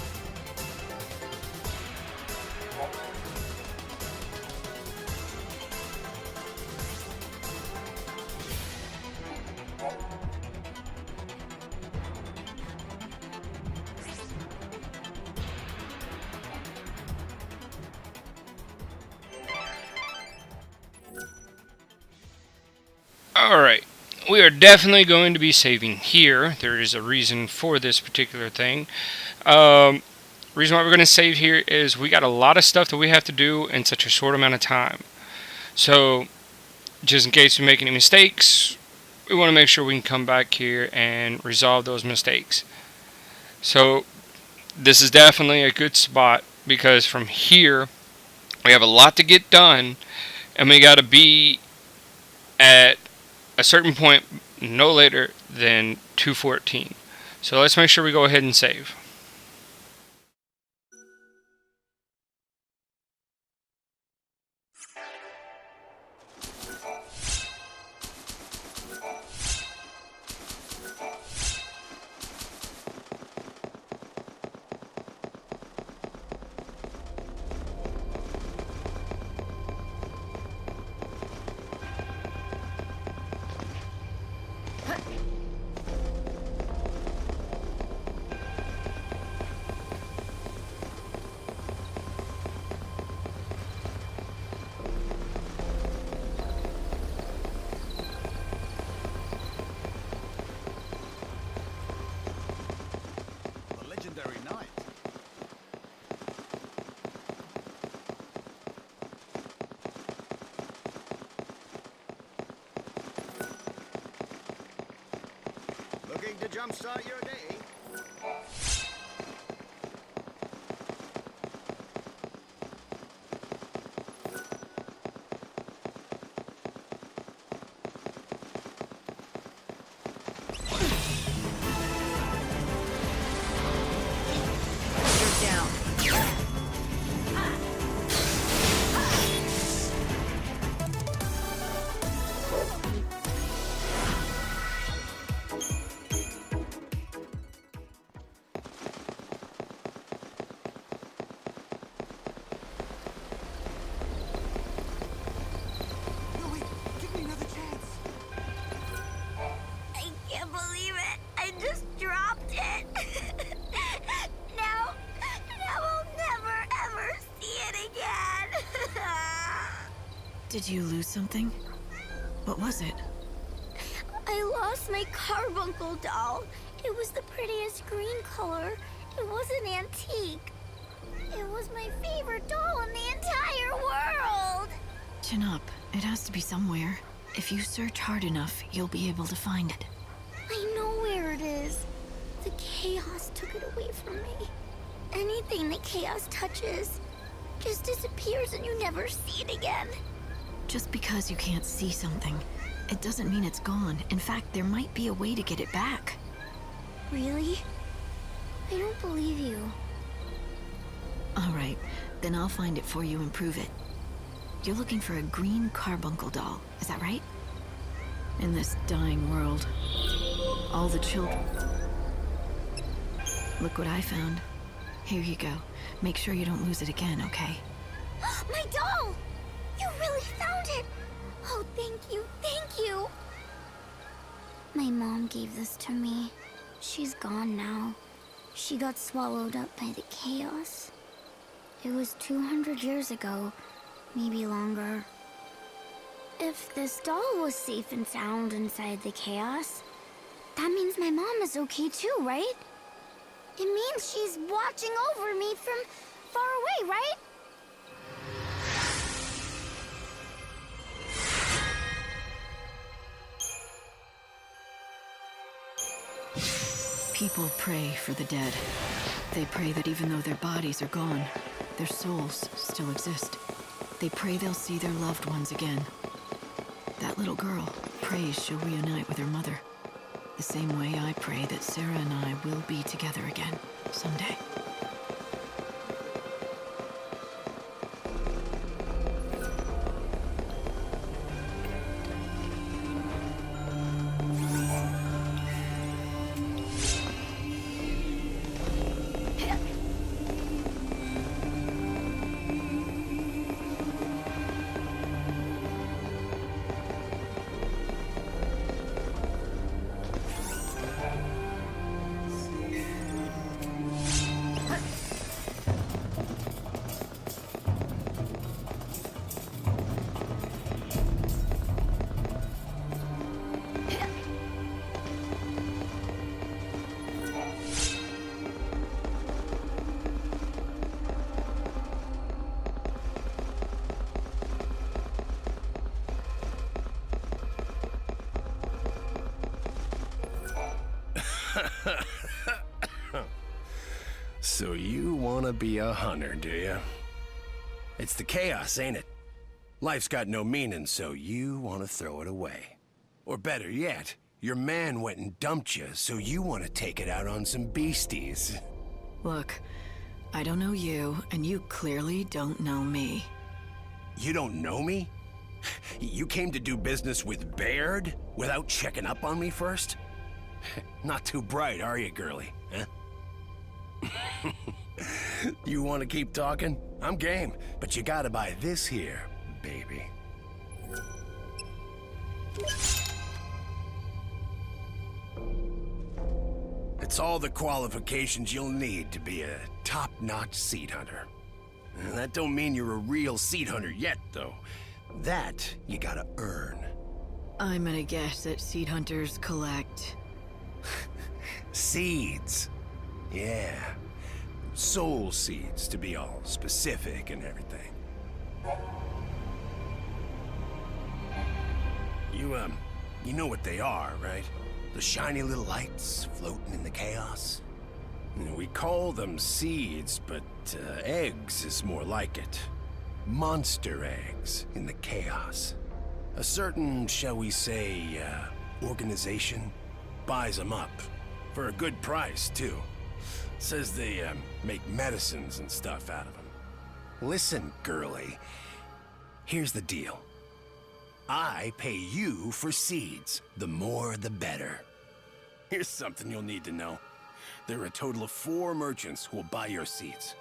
Alright, we are definitely going to be saving here. There is a reason for this particular thing. Reason why we're going to save here is we got a lot of stuff that we have to do in such a short amount of time. So, just in case we make any mistakes, we want to make sure we can come back here and resolve those mistakes. So, this is definitely a good spot because from here, we have a lot to get done, and we got to be at a certain point no later than 2:14. So let's make sure we go ahead and save. The legendary knight. Looking to jumpstart your day? You're down. I can't believe it. I just dropped it. now I'll never ever see it again. Did you lose something? What was it? I lost my carbuncle doll. It was the prettiest green color. It was an antique. It was my favorite doll in the entire world. Chin up. It has to be somewhere. If you search hard enough, you'll be able to find it. I know where it is. The chaos took it away from me. Anything that chaos touches just disappears and you never see it again. Just because you can't see something, it doesn't mean it's gone. In fact, there might be a way to get it back. Really? I don't believe you. All right, then I'll find it for you and prove it. You're looking for a green carbuncle doll, is that right? In this dying world, all the children... Look what I found. Here you go. Make sure you don't lose it again, okay? My doll! You really found it! Oh, thank you, thank you! My mom gave this to me. She's gone now. She got swallowed up by the chaos. It was 200 years ago, maybe longer. If this doll was safe and sound inside the chaos, that means my mom is okay too, right? It means she's watching over me from far away, right? People pray for the dead. They pray that even though their bodies are gone, their souls still exist. They pray they'll see their loved ones again. That little girl prays she'll reunite with her mother. The same way I pray that Sarah and I will be together again someday. So you want to be a hunter, do you? It's the chaos, ain't it? Life's got no meaning, so you want to throw it away. Or better yet, your man went and dumped you, so you want to take it out on some beasties. Look, I don't know you, and you clearly don't know me. You don't know me? You came to do business with Baird without checking up on me first? Not too bright, are you, girlie? Huh? You want to keep talking? I'm game, but you gotta buy this here, baby. It's all the qualifications you'll need to be a top-notch seed hunter. And that don't mean you're a real seed hunter yet, though. That you gotta earn. I'm gonna guess that seed hunters collect... Seeds. Yeah. Soul seeds, to be all specific and everything. You know what they are, right? The shiny little lights floating in the chaos? We call them seeds, but eggs is more like it. Monster eggs in the chaos. A certain, shall we say, organization buys them up. For a good price, too. Says they make medicines and stuff out of them. Listen, girlie. Here's the deal. I pay you for seeds. The more, the better. Here's something you'll need to know. There are a total of 4 merchants who will buy your seeds.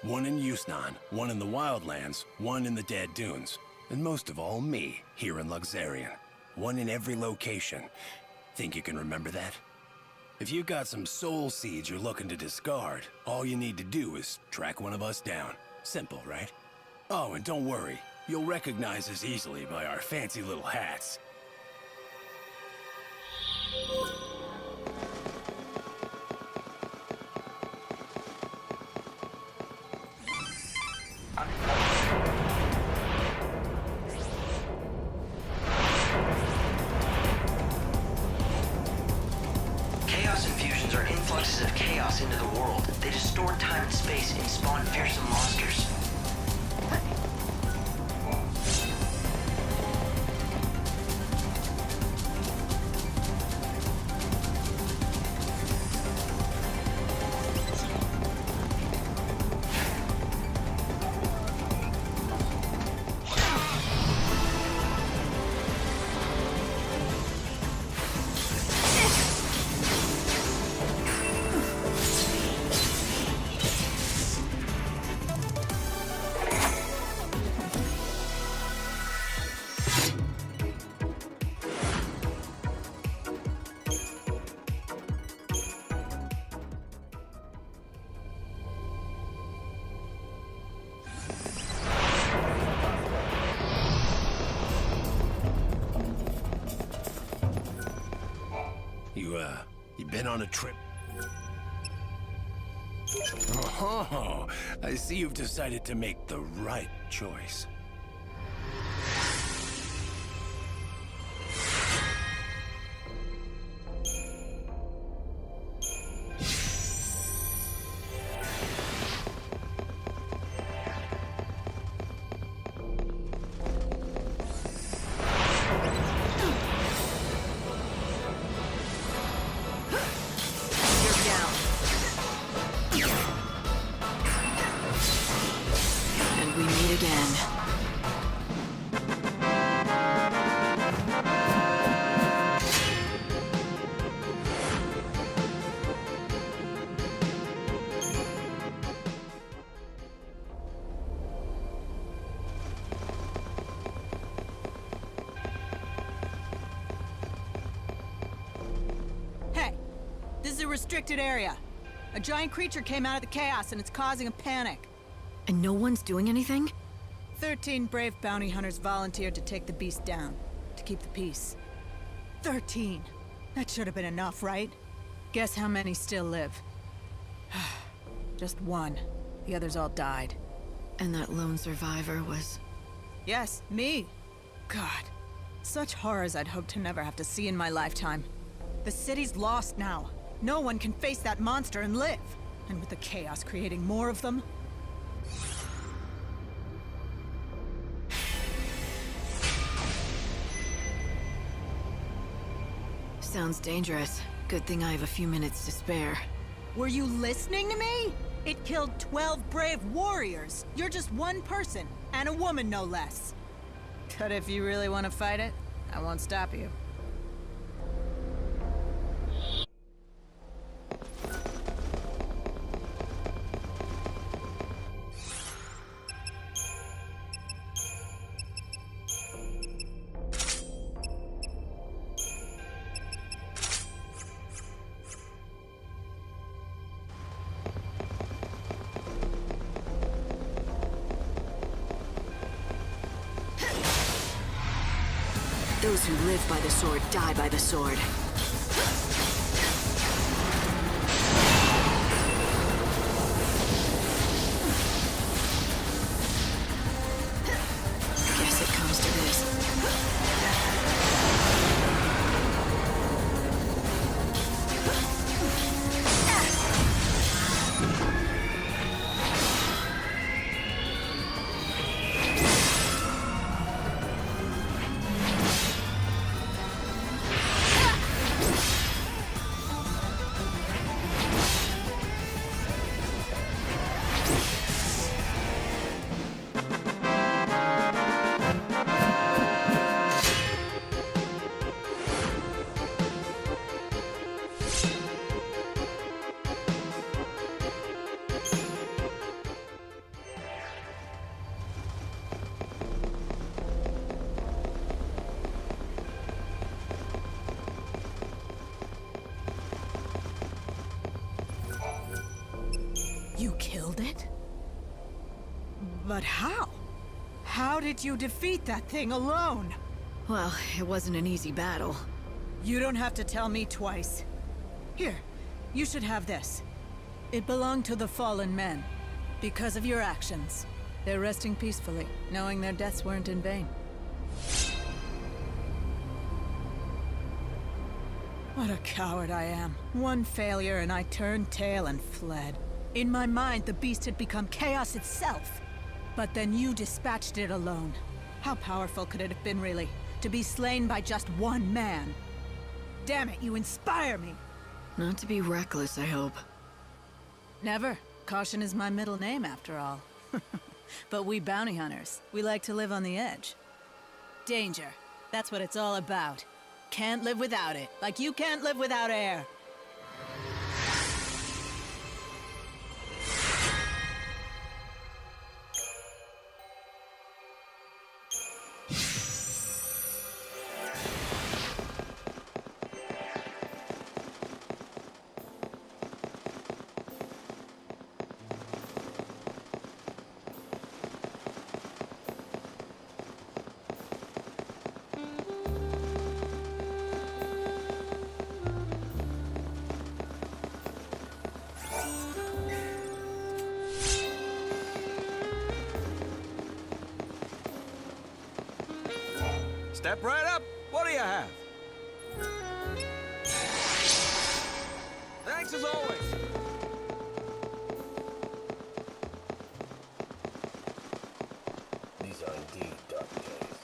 1 in Yusnan, 1 in the Wildlands, 1 in the Dead Dunes. And most of all, me, here in Luxarian. 1 in every location. Think you can remember that? If you've got some soul seeds you're looking to discard, all you need to do is track one of us down. Simple, right? Oh, and don't worry. You'll recognize us easily by our fancy little hats. Chaos infusions are influxes of chaos into the world. They distort time and space and spawn fearsome monsters. Been on a trip? Oh, I see you've decided to make the right choice. And we meet again. Hey, this is a restricted area. A giant creature came out of the chaos and it's causing a panic. And no one's doing anything? 13 brave bounty hunters volunteered to take the beast down, to keep the peace. 13! That should have been enough, right? Guess how many still live? Just one. The others all died. And that lone survivor was... Yes, me. God. Such horrors I'd hoped to never have to see in my lifetime. The city's lost now. No one can face that monster and live. And with the chaos creating more of them... Sounds dangerous. Good thing I have a few minutes to spare. Were you listening to me? It killed 12 brave warriors. You're just one person, and a woman no less. But if you really want to fight it, I won't stop you. Those who live by the sword die by the sword. Guess it comes to this. You killed it? But how? How did you defeat that thing alone? Well, it wasn't an easy battle. You don't have to tell me twice. Here, you should have this. It belonged to the fallen men. Because of your actions, they're resting peacefully, knowing their deaths weren't in vain. What a coward I am. One failure and I turned tail and fled. In my mind, the beast had become chaos itself. But then you dispatched it alone. How powerful could it have been, really? To be slain by just one man? Damn it, you inspire me! Not to be reckless, I hope. Never. Caution is my middle name, after all. But we bounty hunters, we like to live on the edge. Danger. That's what it's all about. Can't live without it, like you can't live without air. Step right up. What do you have? Thanks as always. These are indeed dark days.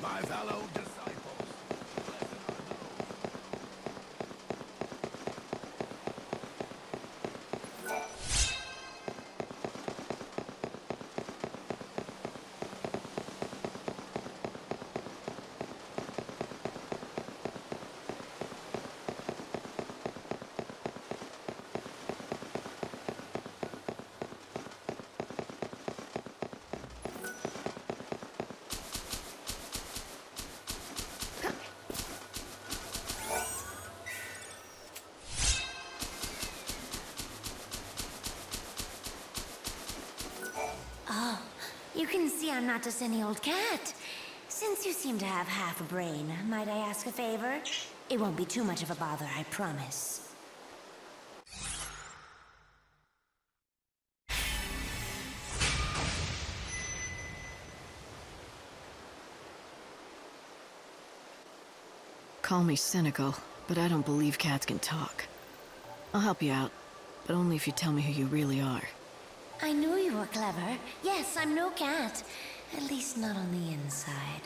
My fellow disciples, Oh, you can see I'm not just any old cat. Since you seem to have half a brain, might I ask a favor? It won't be too much of a bother, I promise. Call me cynical, but I don't believe cats can talk. I'll help you out, but only if you tell me who you really are. I knew you were clever. Yes, I'm no cat. At least not on the inside.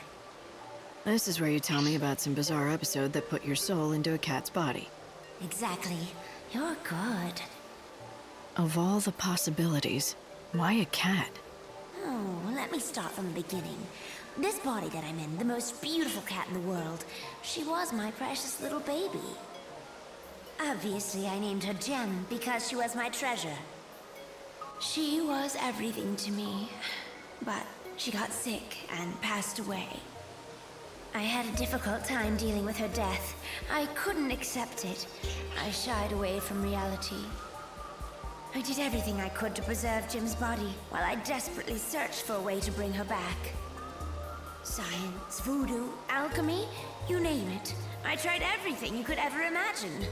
This is where you tell me about some bizarre episode that put your soul into a cat's body. Exactly. You're good. Of all the possibilities, why a cat? Oh, let me start from the beginning. This body that I'm in, the most beautiful cat in the world, she was my precious little baby. Obviously, I named her Gem because she was my treasure. She was everything to me, but she got sick and passed away. I had a difficult time dealing with her death. I couldn't accept it. I shied away from reality. I did everything I could to preserve Jim's body, while I desperately searched for a way to bring her back. Science, voodoo, alchemy, you name it. I tried everything you could ever imagine.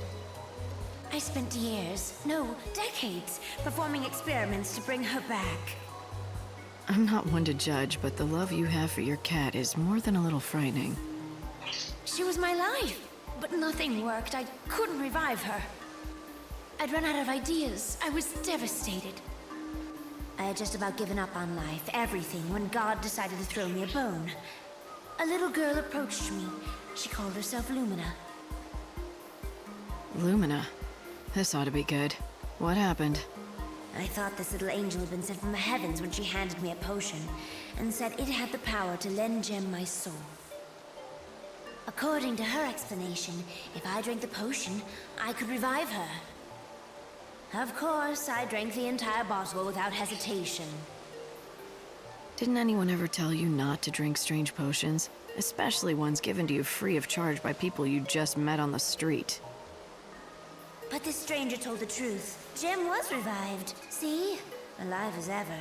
I spent years, no, decades, performing experiments to bring her back. I'm not one to judge, but the love you have for your cat is more than a little frightening. She was my life, but nothing worked. I couldn't revive her. I'd run out of ideas. I was devastated. I had just about given up on life, everything, when God decided to throw me a bone. A little girl approached me. She called herself Lumina. Lumina? This ought to be good. What happened? I thought this little angel had been sent from the heavens when she handed me a potion, and said it had the power to lend Gem my soul. According to her explanation, if I drank the potion, I could revive her. Of course, I drank the entire bottle without hesitation. Didn't anyone ever tell you not to drink strange potions? Especially ones given to you free of charge by people you just met on the street. But this stranger told the truth. Gem was revived. See? Alive as ever.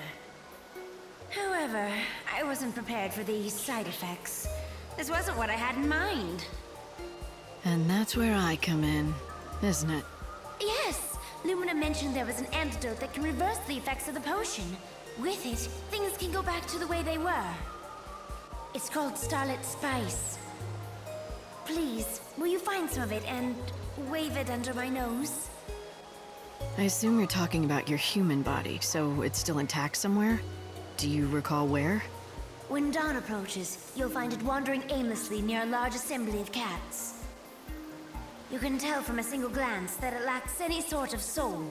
However, I wasn't prepared for these side effects. This wasn't what I had in mind. And that's where I come in, isn't it? Yes! Lumina mentioned there was an antidote that can reverse the effects of the potion. With it, things can go back to the way they were. It's called Starlit Spice. Please, will you find some of it and wave it under my nose? I assume you're talking about your human body, so it's still intact somewhere? Do you recall where? When dawn approaches, you'll find it wandering aimlessly near a large assembly of cats. You can tell from a single glance that it lacks any sort of soul.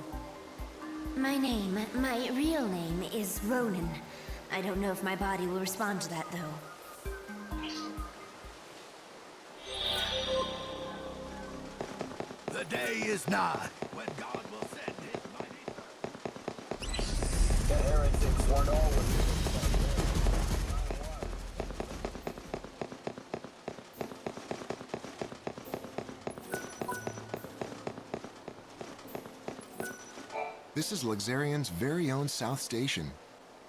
My real name is Ronan. I don't know if my body will respond to that, though. the day is nigh when God will send his mighty... The heretics weren't always... This is Luxarian's very own South Station.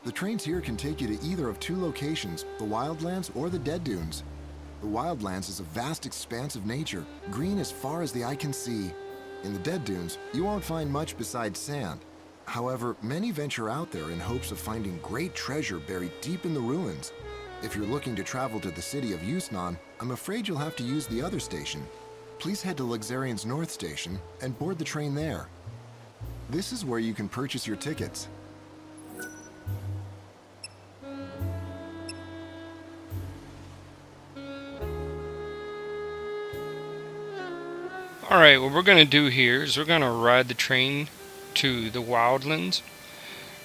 The trains here can take you to either of two locations, the Wildlands or the Dead Dunes. The Wildlands is a vast expanse of nature, green as far as the eye can see. In the Dead Dunes, you won't find much besides sand. However, many venture out there in hopes of finding great treasure buried deep in the ruins. If you're looking to travel to the city of Yusnan, I'm afraid you'll have to use the other station. Please head to Luxarian's North Station and board the train there. This is where you can purchase your tickets. Alright, what we're going to do here is we're going to ride the train to the Wildlands.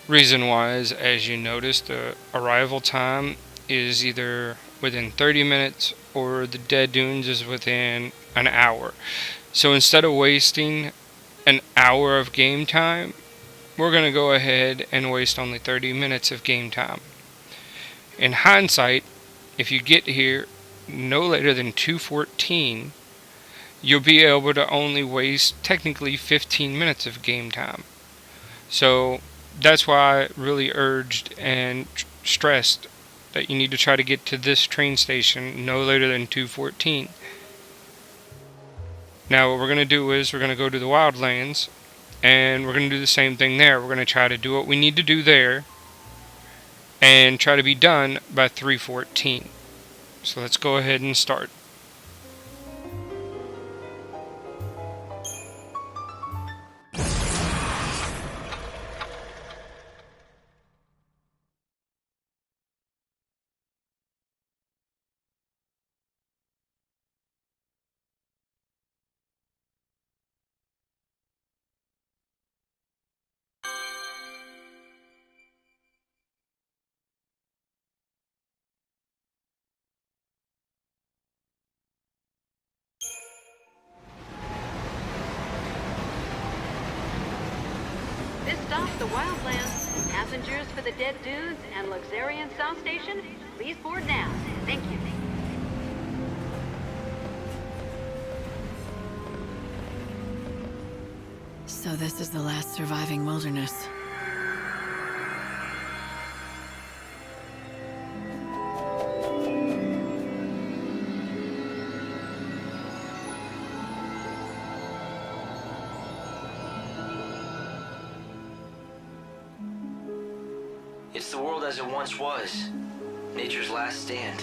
Reason why is, as you notice, the arrival time is either within 30 minutes or the Dead Dunes is within an hour. So instead of wasting an hour of game time, we're going to go ahead and waste only 30 minutes of game time. In hindsight, if you get here no later than 2:14, you'll be able to only waste technically 15 minutes of game time. So that's why I really urged and stressed that you need to try to get to this train station no later than 2:14. Now what we're going to do is we're going to go to the Wildlands and we're going to do the same thing there. We're going to try to do what we need to do there and try to be done by 3:14. So let's go ahead and start. This stops the Wildlands. Passengers for the Dead Dunes and Luxarian South Station, please board now. Thank you. So this is the last surviving wilderness. It's the world as it once was. Nature's last stand.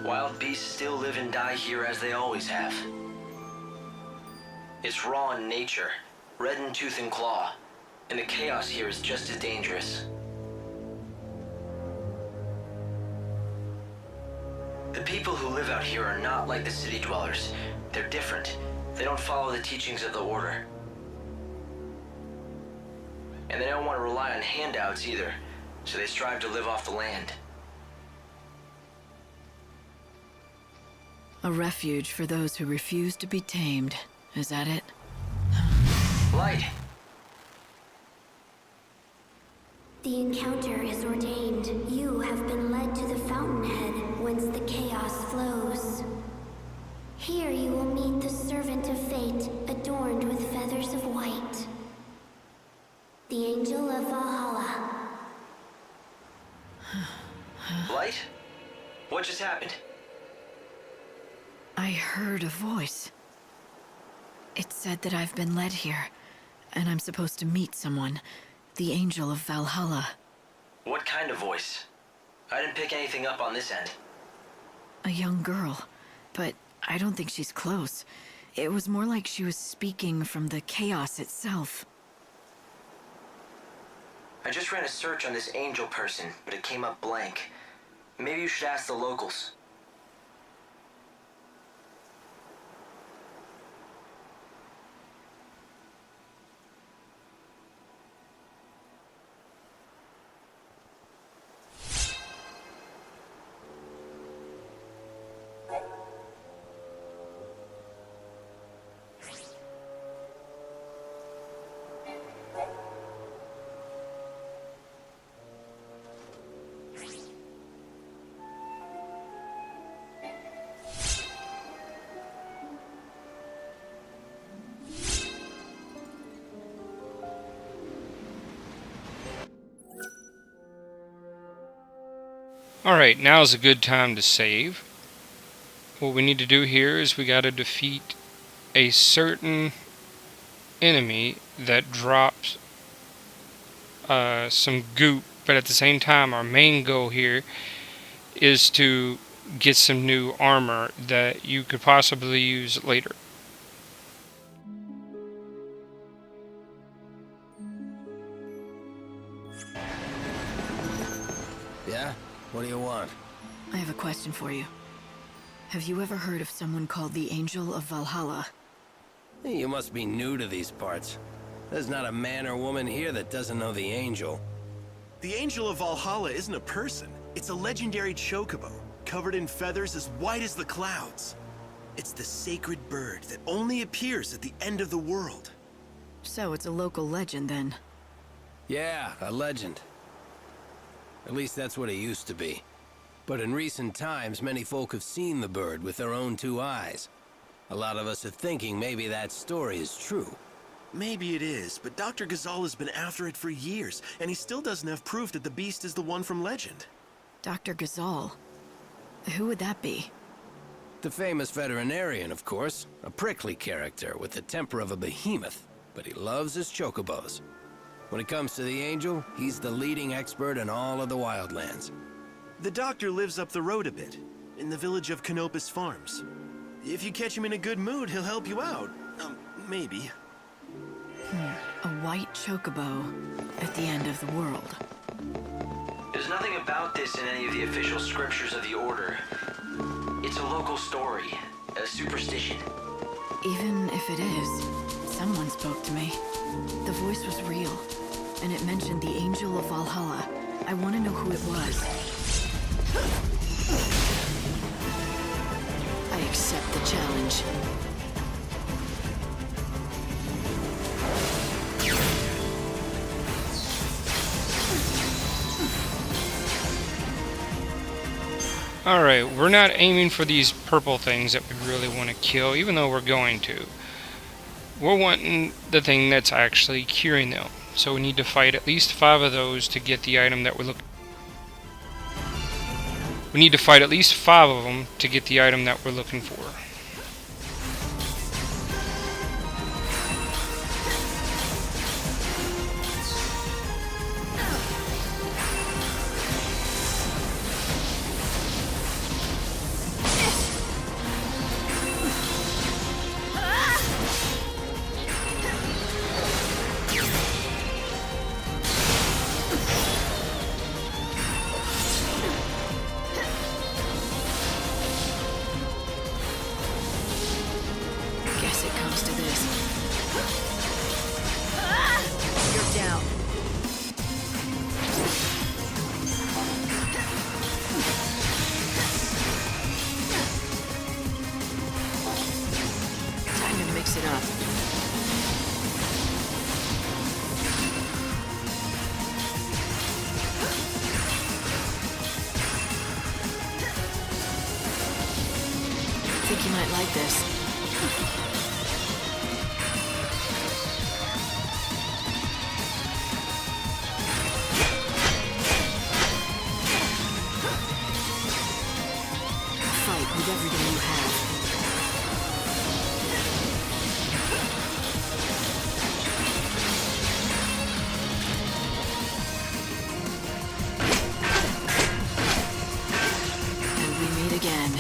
Wild beasts still live and die here as they always have. It's raw in nature, red in tooth and claw, and the chaos here is just as dangerous. The people who live out here are not like the city dwellers. They're different. They don't follow the teachings of the Order. And they don't want to rely on handouts either, so they strive to live off the land. A refuge for those who refuse to be tamed. Is that it? Light! The encounter is ordained. You have been led to the fountainhead, whence the chaos flows. Here you will meet the servant of fate, adorned with feathers of white. The Angel of Valhalla. Light? What just happened? I heard a voice. It said that I've been led here, and I'm supposed to meet someone. The Angel of Valhalla. What kind of voice? I didn't pick anything up on this end. A young girl, but I don't think she's close. It was more like she was speaking from the chaos itself. I just ran a search on this angel person, but it came up blank. Maybe you should ask the locals. Alright, now's a good time to save. What we need to do here is we gotta defeat a certain enemy that drops some goop, but at the same time our main goal here is to get some new armor that you could possibly use later. Yeah? What do you want? I have a question for you. Have you ever heard of someone called the Angel of Valhalla? You must be new to these parts. There's not a man or woman here that doesn't know the Angel. The Angel of Valhalla isn't a person. It's a legendary chocobo, covered in feathers as white as the clouds. It's the sacred bird that only appears at the end of the world. So it's a local legend then? Yeah, a legend. At least that's what it used to be. But in recent times, many folk have seen the bird with their own two eyes. A lot of us are thinking maybe that story is true. Maybe it is, but Dr. Ghazal has been after it for years, and he still doesn't have proof that the beast is the one from legend. Dr. Ghazal? Who would that be? The famous veterinarian, of course. A prickly character with the temper of a behemoth, but he loves his chocobos. When it comes to the Angel, he's the leading expert in all of the wildlands. The doctor lives up the road a bit, in the village of Canopus Farms. If you catch him in a good mood, he'll help you out. Maybe. A white chocobo at the end of the world. There's nothing about this in any of the official scriptures of the Order. It's a local story, a superstition. Even if it is, someone spoke to me. The voice was real, and it mentioned the Angel of Valhalla. I want to know who it was. I accept the challenge. Alright, we're not aiming for these purple things that we really want to kill, even though we're going to. We're wanting the thing that's actually curing them. So we need to fight at least 5 of those to get the item that we're looking for. We need to fight at least 5 of them to get the item that we're looking for. Guess it comes to this. You're down. Time to mix it up. Think you might like this. Fight with everything you have. And we meet again.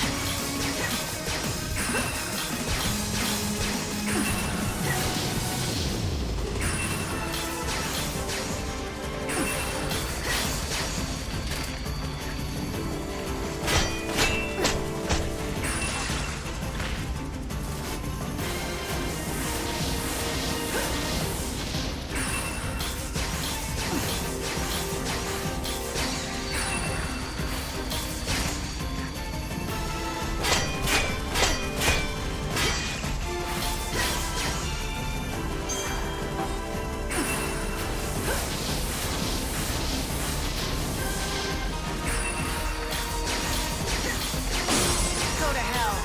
Go to hell.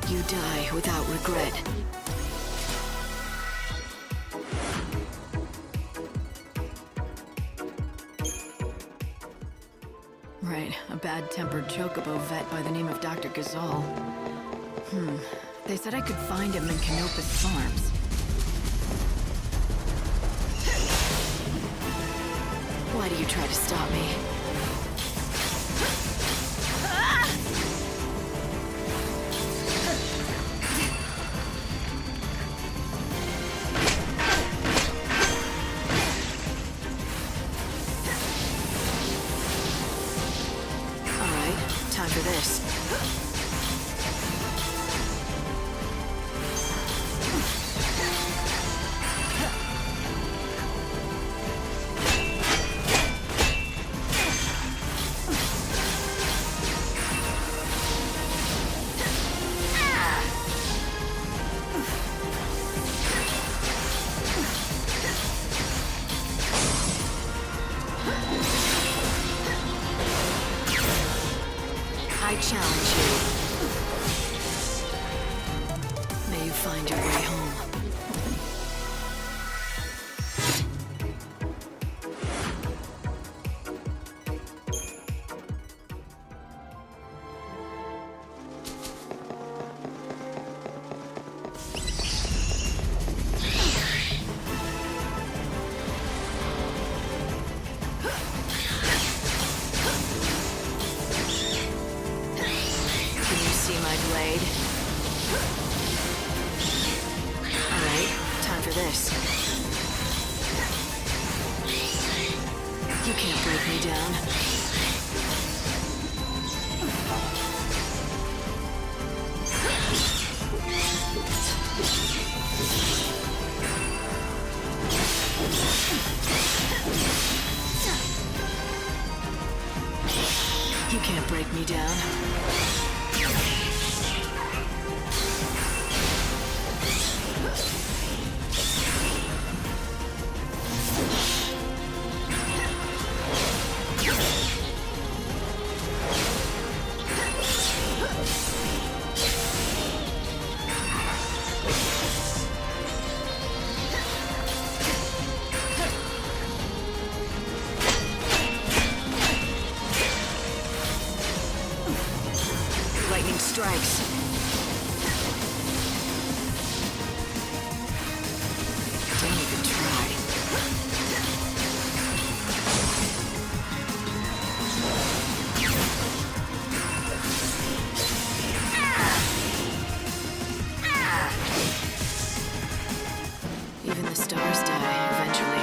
You die without regret. Right, a bad-tempered chocobo vet by the name of Dr. Gazal. They said I could find him in Canopus Farms. Why do you try to stop me? Time for this. I challenge you. May you find your way home. See my blade? Alright, time for this. You can't break me down. You can't break me down. Lightning strikes. Don't even try. Even the stars die eventually.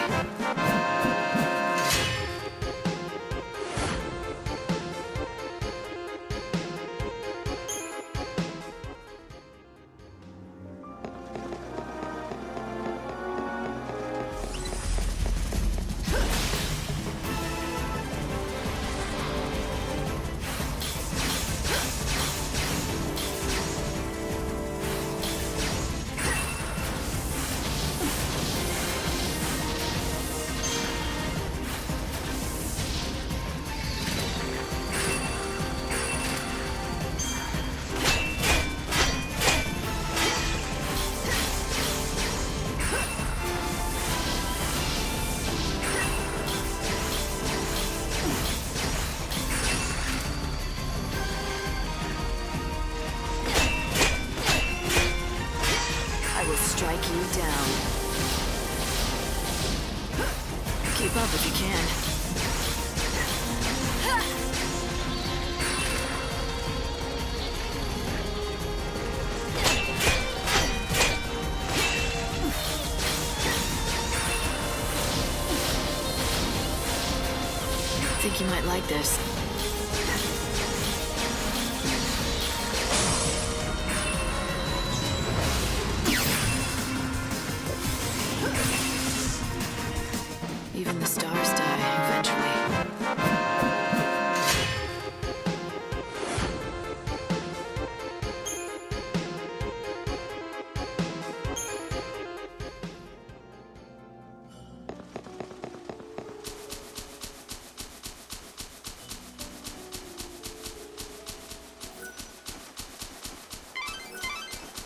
Strike you down. Keep up if you can. Think you might like this. Even the stars die eventually.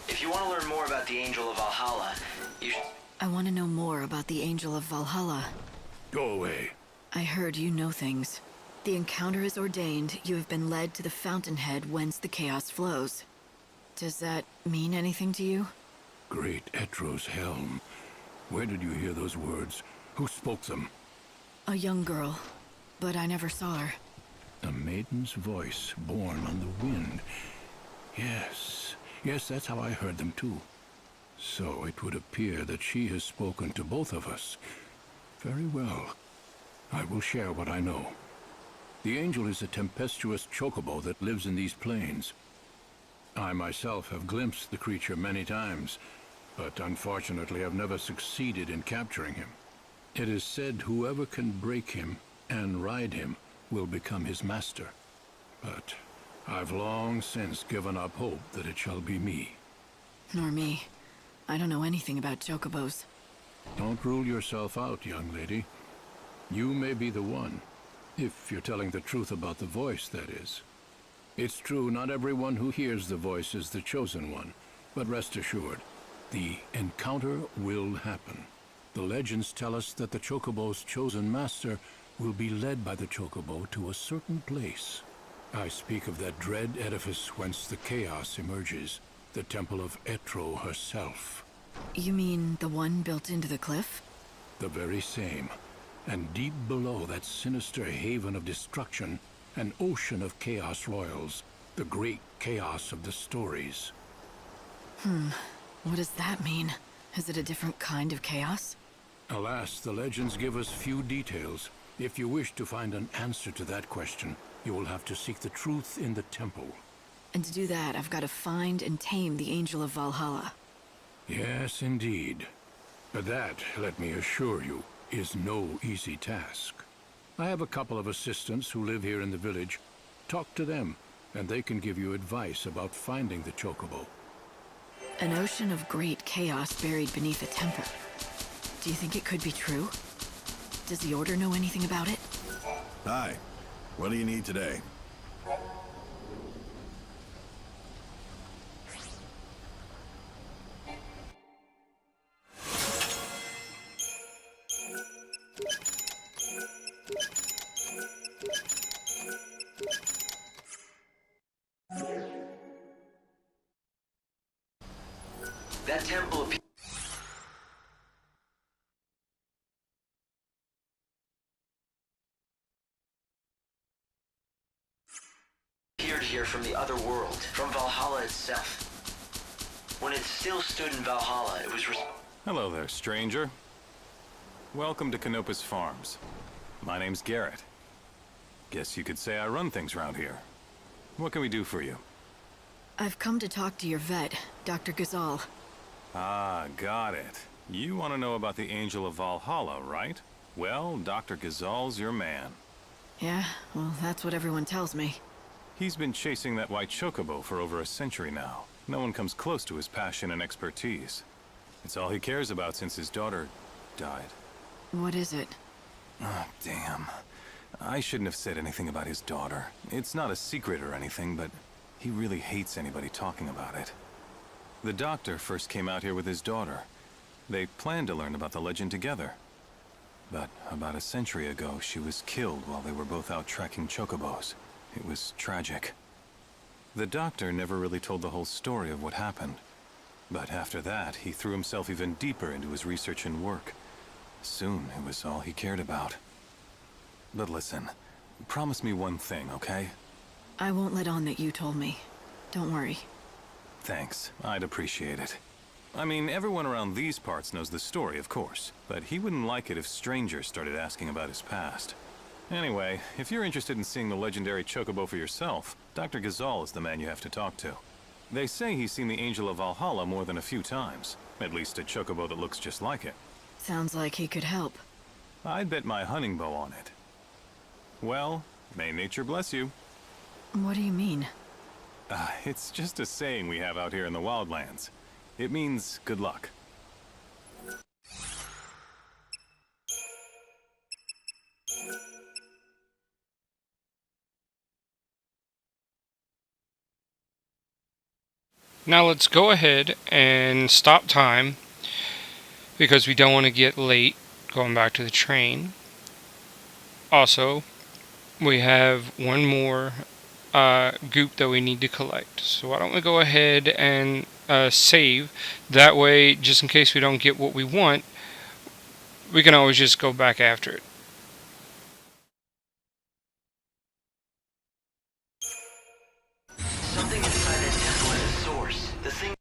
If you want to learn more about the Angel of Valhalla, you should... I want to know more about the Angel of Valhalla. Go away. I heard you know things. The encounter is ordained. You have been led to the fountainhead whence the chaos flows. Does that mean anything to you? Great Etro's helm. Where did you hear those words? Who spoke them? A young girl, but I never saw her. A maiden's voice born on the wind. Yes, that's how I heard them too. So it would appear that she has spoken to both of us. Very well. I will share what I know. The angel is a tempestuous chocobo that lives in these plains. I myself have glimpsed the creature many times, but unfortunately have never succeeded in capturing him. It is said whoever can break him and ride him will become his master. But I've long since given up hope that it shall be me. Nor me. I don't know anything about chocobos. Don't rule yourself out, young lady. You may be the one. If you're telling the truth about the voice, that is. It's true, not everyone who hears the voice is the chosen one. But rest assured, the encounter will happen. The legends tell us that the chocobo's chosen master will be led by the chocobo to a certain place. I speak of that dread edifice whence the chaos emerges, the temple of Etro herself. You mean the one built into the cliff? The very same. And deep below that sinister haven of destruction, an ocean of chaos roils, the great chaos of the stories. What does that mean? Is it a different kind of chaos? Alas, the legends give us few details. If you wish to find an answer to that question, you will have to seek the truth in the temple. And to do that, I've got to find and tame the Angel of Valhalla. Yes, indeed. But that, let me assure you, is no easy task. I have a couple of assistants who live here in the village. Talk to them, and they can give you advice about finding the chocobo. An ocean of great chaos buried beneath a temple. Do you think it could be true? Does the Order know anything about it? Hi. What do you need today? That temple appeared here from the other world, from Valhalla itself. When it still stood in Valhalla, it was Hello there, stranger. Welcome to Canopus Farms. My name's Garrett. Guess you could say I run things around here. What can we do for you? I've come to talk to your vet, Dr. Ghazal. Ah, got it. You want to know about the Angel of Valhalla, right? Well, Dr. Ghazal's your man. Yeah, well, that's what everyone tells me. He's been chasing that white chocobo for over a century now. No one comes close to his passion and expertise. It's all he cares about since his daughter died. What is it? Ah, damn. I shouldn't have said anything about his daughter. It's not a secret or anything, but he really hates anybody talking about it. The doctor first came out here with his daughter. They planned to learn about the legend together. But about a century ago, she was killed while they were both out tracking chocobos. It was tragic. The doctor never really told the whole story of what happened. But after that, he threw himself even deeper into his research and work. Soon, it was all he cared about. But listen, promise me one thing, okay? I won't let on that you told me. Don't worry. Thanks, I'd appreciate it. I mean, everyone around these parts knows the story, of course, but he wouldn't like it if strangers started asking about his past. Anyway, if you're interested in seeing the legendary chocobo for yourself, Dr. Ghazal is the man you have to talk to. They say he's seen the Angel of Valhalla more than a few times. At least a chocobo that looks just like it. Sounds like he could help. I'd bet my hunting bow on it. Well, may nature bless you. What do you mean? It's just a saying we have out here in the wildlands. It means good luck. Now let's go ahead and stop time because we don't want to get late going back to the train. Also, we have one more goop that we need to collect. So why don't we go ahead and save. That way, just in case we don't get what we want, we can always just go back after it. Something inside that temple is a source. The thing.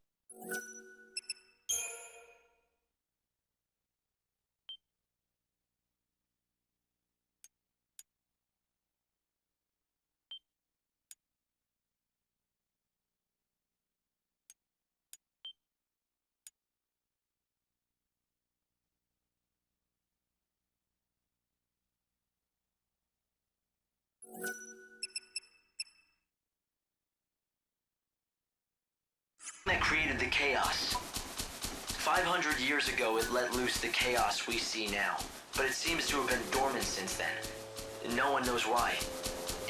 That created the chaos. 500 years ago, it let loose the chaos we see now. But it seems to have been dormant since then. No one knows why.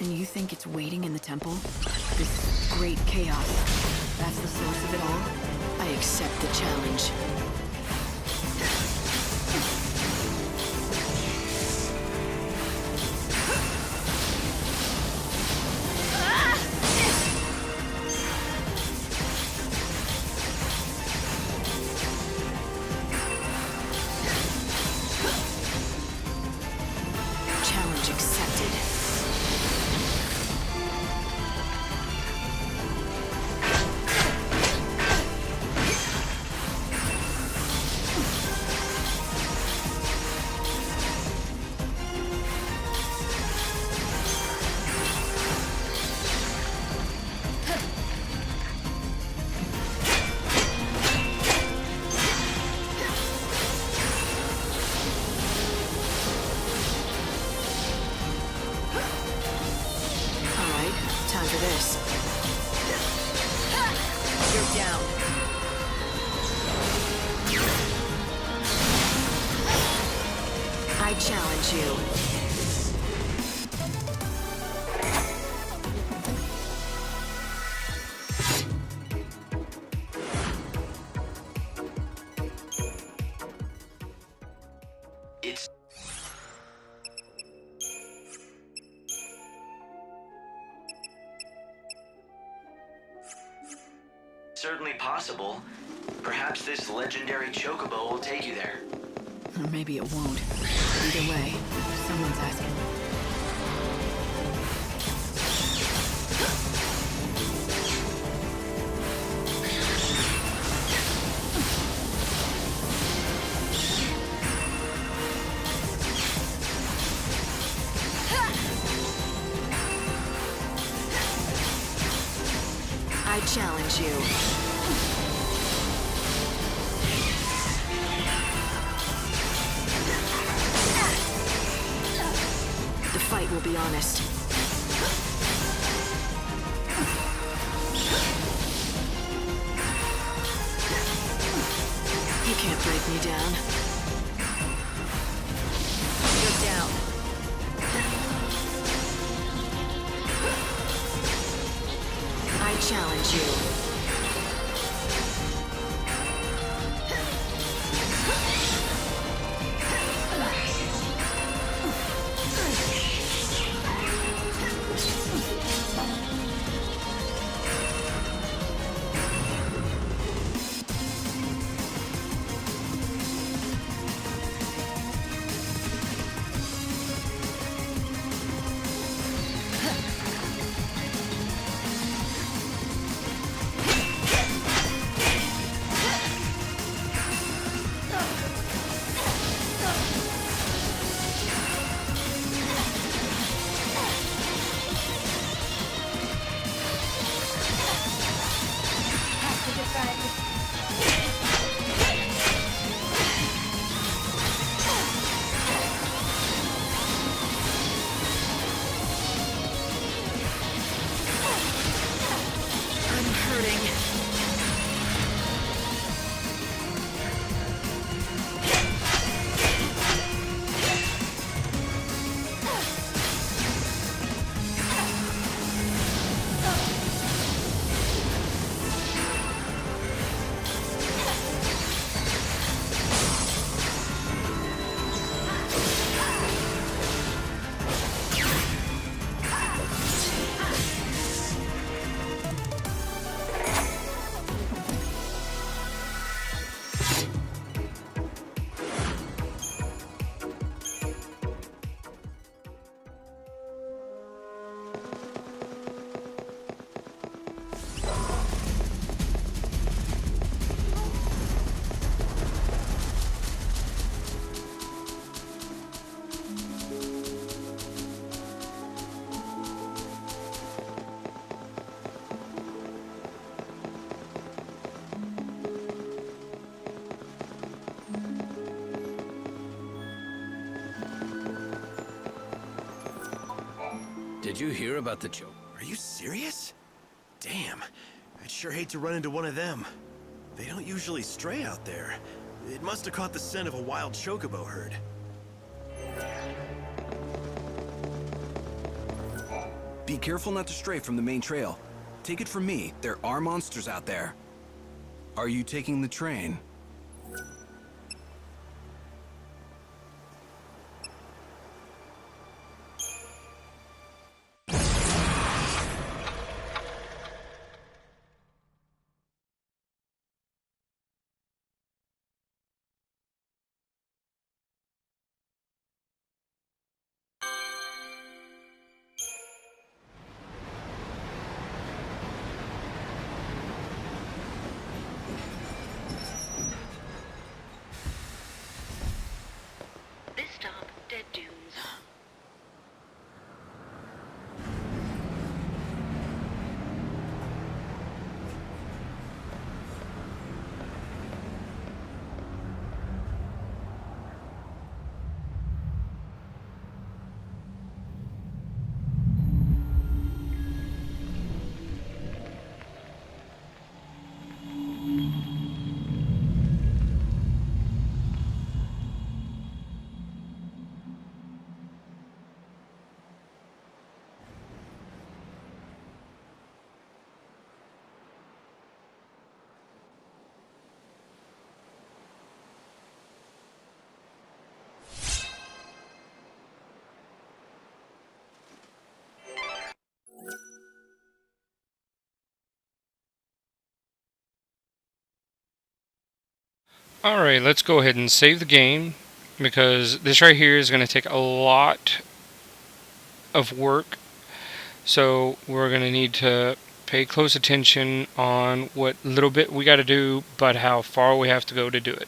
And you think it's waiting in the temple? This great chaos. That's the source of it all? I accept the challenge. Challenge accepted. Alright, time for this. You're down. I challenge you. It's certainly possible. Perhaps this legendary chocobo will take you there. Or maybe it won't. Either way, someone's asking. I challenge you. The fight will be honest. You can't break me down. You're down. I challenge you. Did you hear about the choke? Are you serious? Damn, I'd sure hate to run into one of them. They don't usually stray out there. It must have caught the scent of a wild chocobo herd. Be careful not to stray from the main trail. Take it from me, there are monsters out there. Are you taking the train? This stop, Dead Dunes. Alright, let's go ahead and save the game, because this right here is going to take a lot of work. So we're going to need to pay close attention on what little bit we got to do, but how far we have to go to do it.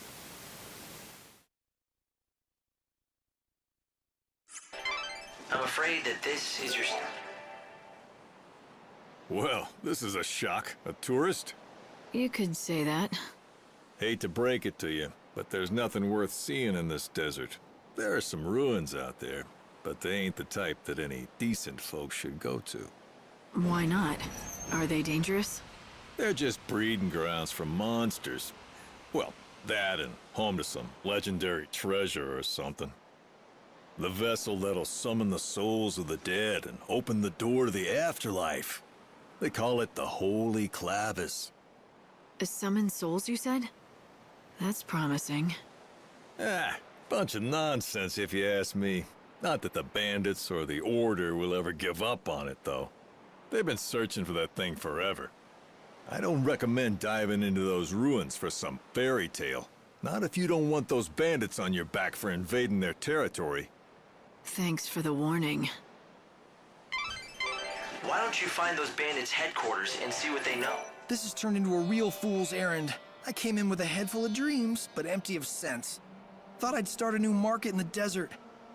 I'm afraid that this is your... Well, this is a shock. A tourist? You could say that. Hate to break it to you, but there's nothing worth seeing in this desert. There are some ruins out there, but they ain't the type that any decent folks should go to. Why not? Are they dangerous? They're just breeding grounds for monsters. Well, that and home to some legendary treasure or something. The vessel that'll summon the souls of the dead and open the door to the afterlife. They call it the Holy Clavis. Summon souls, you said? That's promising. Bunch of nonsense if you ask me. Not that the bandits or the Order will ever give up on it, though. They've been searching for that thing forever. I don't recommend diving into those ruins for some fairy tale. Not if you don't want those bandits on your back for invading their territory. Thanks for the warning. Why don't you find those bandits' headquarters and see what they know? This has turned into a real fool's errand. I came in with a head full of dreams, but empty of sense. Thought I'd start a new market in the desert.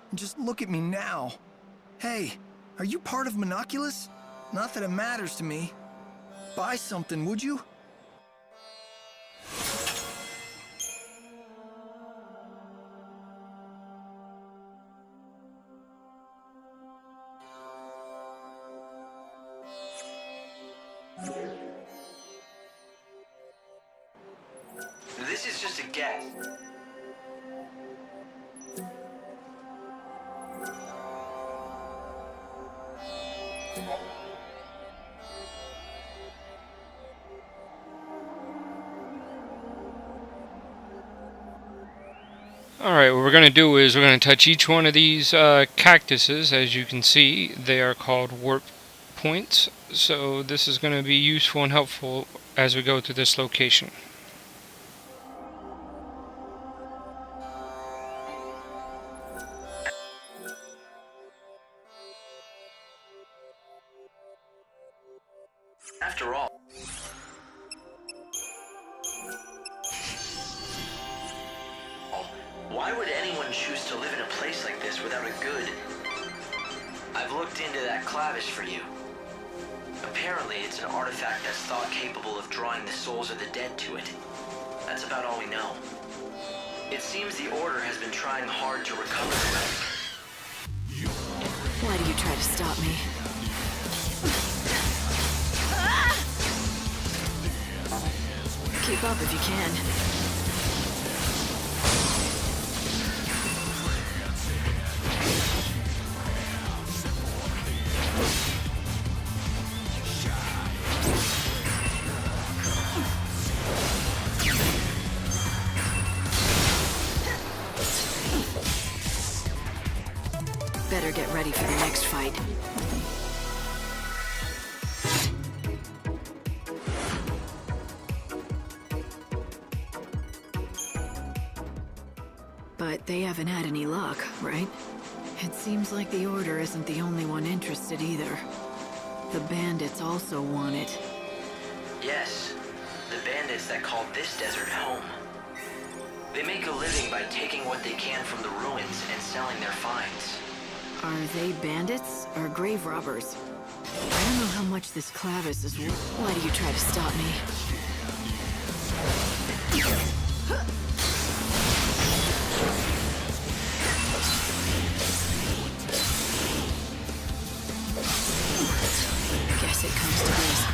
And just look at me now. Hey, are you part of Monoculus? Not that it matters to me. Buy something, would you? This is just a guess. Alright, what we're going to do is we're going to touch each one of these cactuses. As you can see, they are called warp points. So this is going to be useful and helpful as we go to this location. After all, why would anyone choose to live in a place like this without a good? I've looked into that clavis for you. Apparently, it's an artifact that's thought capable of drawing the souls of the dead to it. That's about all we know. It seems the Order has been trying hard to recover the relic. Why do you try to stop me. Keep up if you can. Better get ready for the next fight. But they haven't had any luck, right? It seems like the Order isn't the only one interested either. The bandits also want it. Yes, the bandits that call this desert home. They make a living by taking what they can from the ruins and selling their finds. Are they bandits or grave robbers? I don't know how much this Clavis is worth. Why do you try to stop me? Guess it comes to this.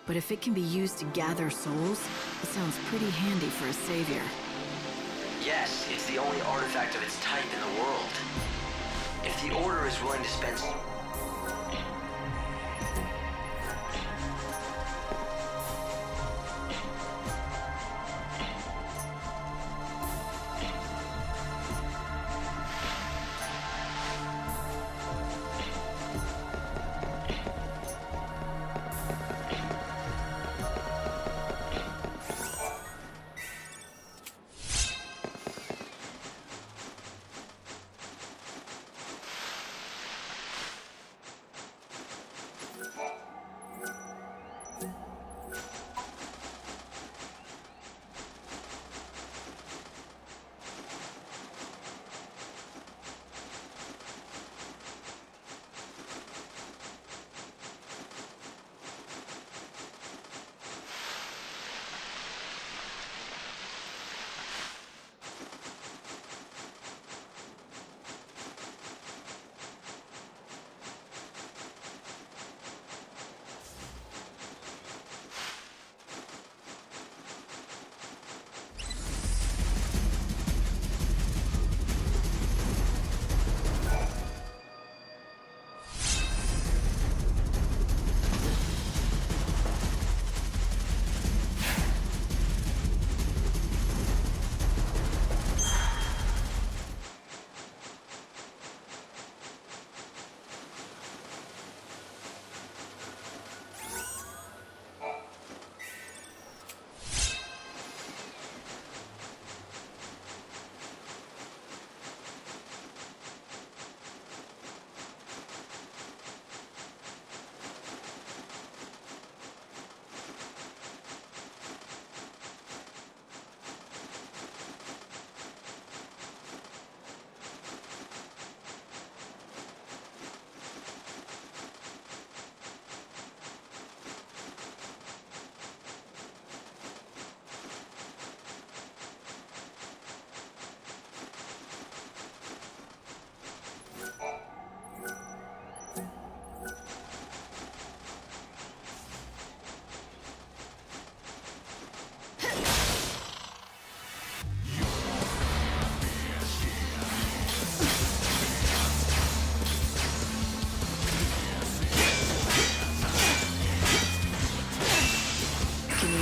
But if it can be used to gather souls, it sounds pretty handy for a savior. Yes, it's the only artifact of its type in the world. If the Order is willing to spend...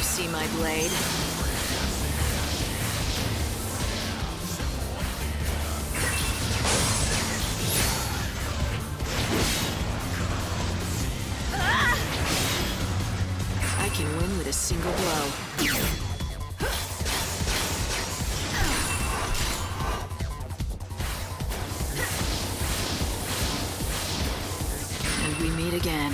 See my blade? I can win with a single blow. And we meet again.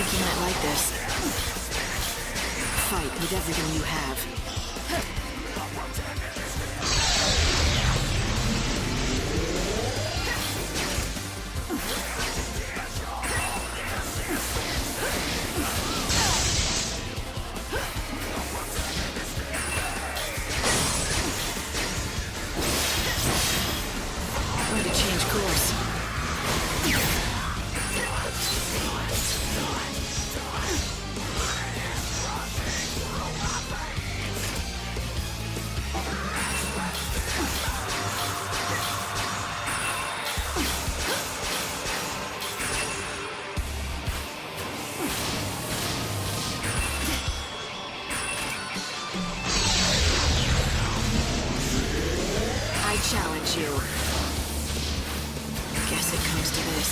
think you might like this. Fight with everything you have. Going to change course. I challenge you. Guess it comes to this.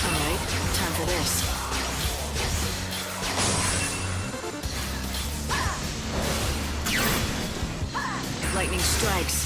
Alright, time for this. Lightning strikes.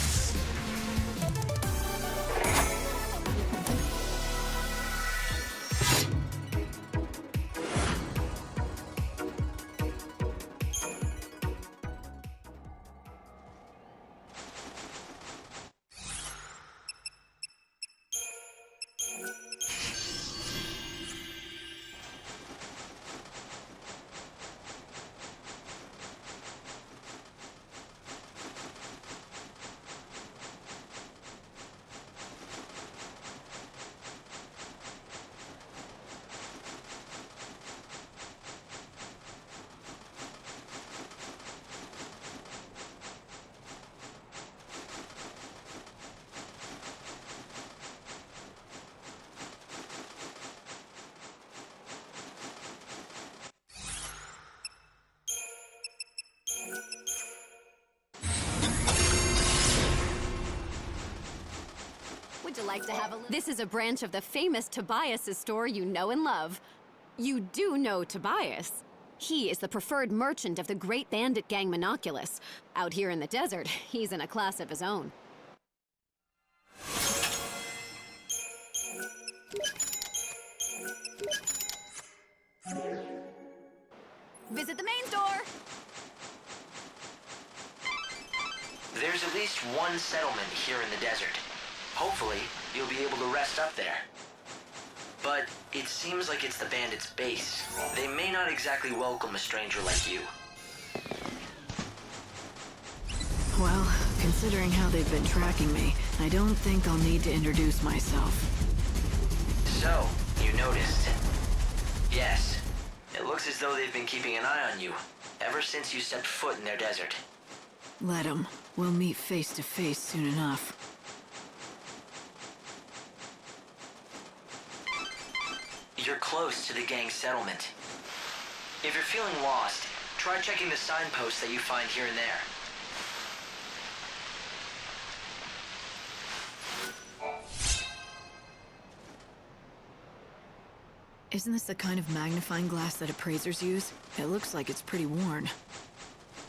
Would you like to have a look? This is a branch of the famous Tobias' store you know and love. You do know Tobias. He is the preferred merchant of the great bandit gang Monoculus. Out here in the desert, he's in a class of his own. Visit the main store! There's at least one settlement here in the desert. Hopefully, you'll be able to rest up there. But it seems like it's the bandits' base. They may not exactly welcome a stranger like you. Well, considering how they've been tracking me, I don't think I'll need to introduce myself. So, you noticed? Yes. It looks as though they've been keeping an eye on you, ever since you stepped foot in their desert. Let 'em. We'll meet face to face soon enough. You're close to the gang settlement. If you're feeling lost, try checking the signposts that you find here and there. Isn't this the kind of magnifying glass that appraisers use? It looks like it's pretty worn.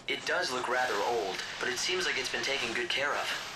It does look rather old, but it seems like it's been taken good care of.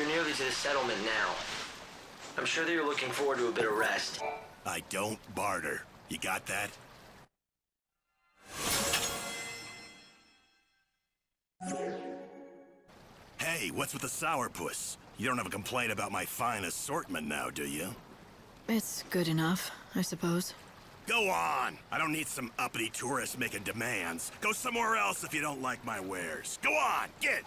nearly to the settlement now. I'm sure that you're looking forward to a bit of rest. I don't barter. You got that? Hey, what's with the sourpuss? You don't have a complaint about my fine assortment now, do you? It's good enough, I suppose. Go on! I don't need some uppity tourists making demands. Go somewhere else if you don't like my wares. Go on, get!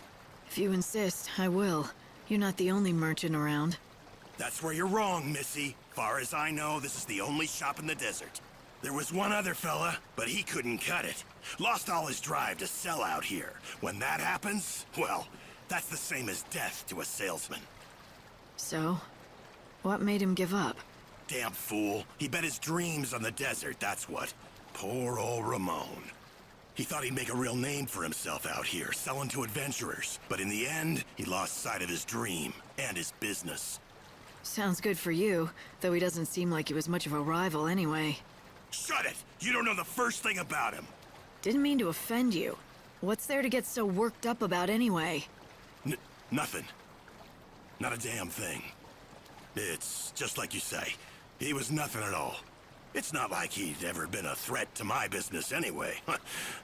If you insist, I will. You're not the only merchant around. That's where you're wrong, Missy. Far as I know, this is the only shop in the desert. There was one other fella, but he couldn't cut it. Lost all his drive to sell out here. When that happens, well, that's the same as death to a salesman. So? What made him give up? Damn fool. He bet his dreams on the desert, that's what. Poor old Ramon. He thought he'd make a real name for himself out here, selling to adventurers. But in the end, he lost sight of his dream and his business. Sounds good for you, though he doesn't seem like he was much of a rival anyway. Shut it! You don't know the first thing about him! Didn't mean to offend you. What's there to get so worked up about anyway? Nothing. Not a damn thing. It's just like you say. He was nothing at all. It's not like he'd ever been a threat to my business anyway.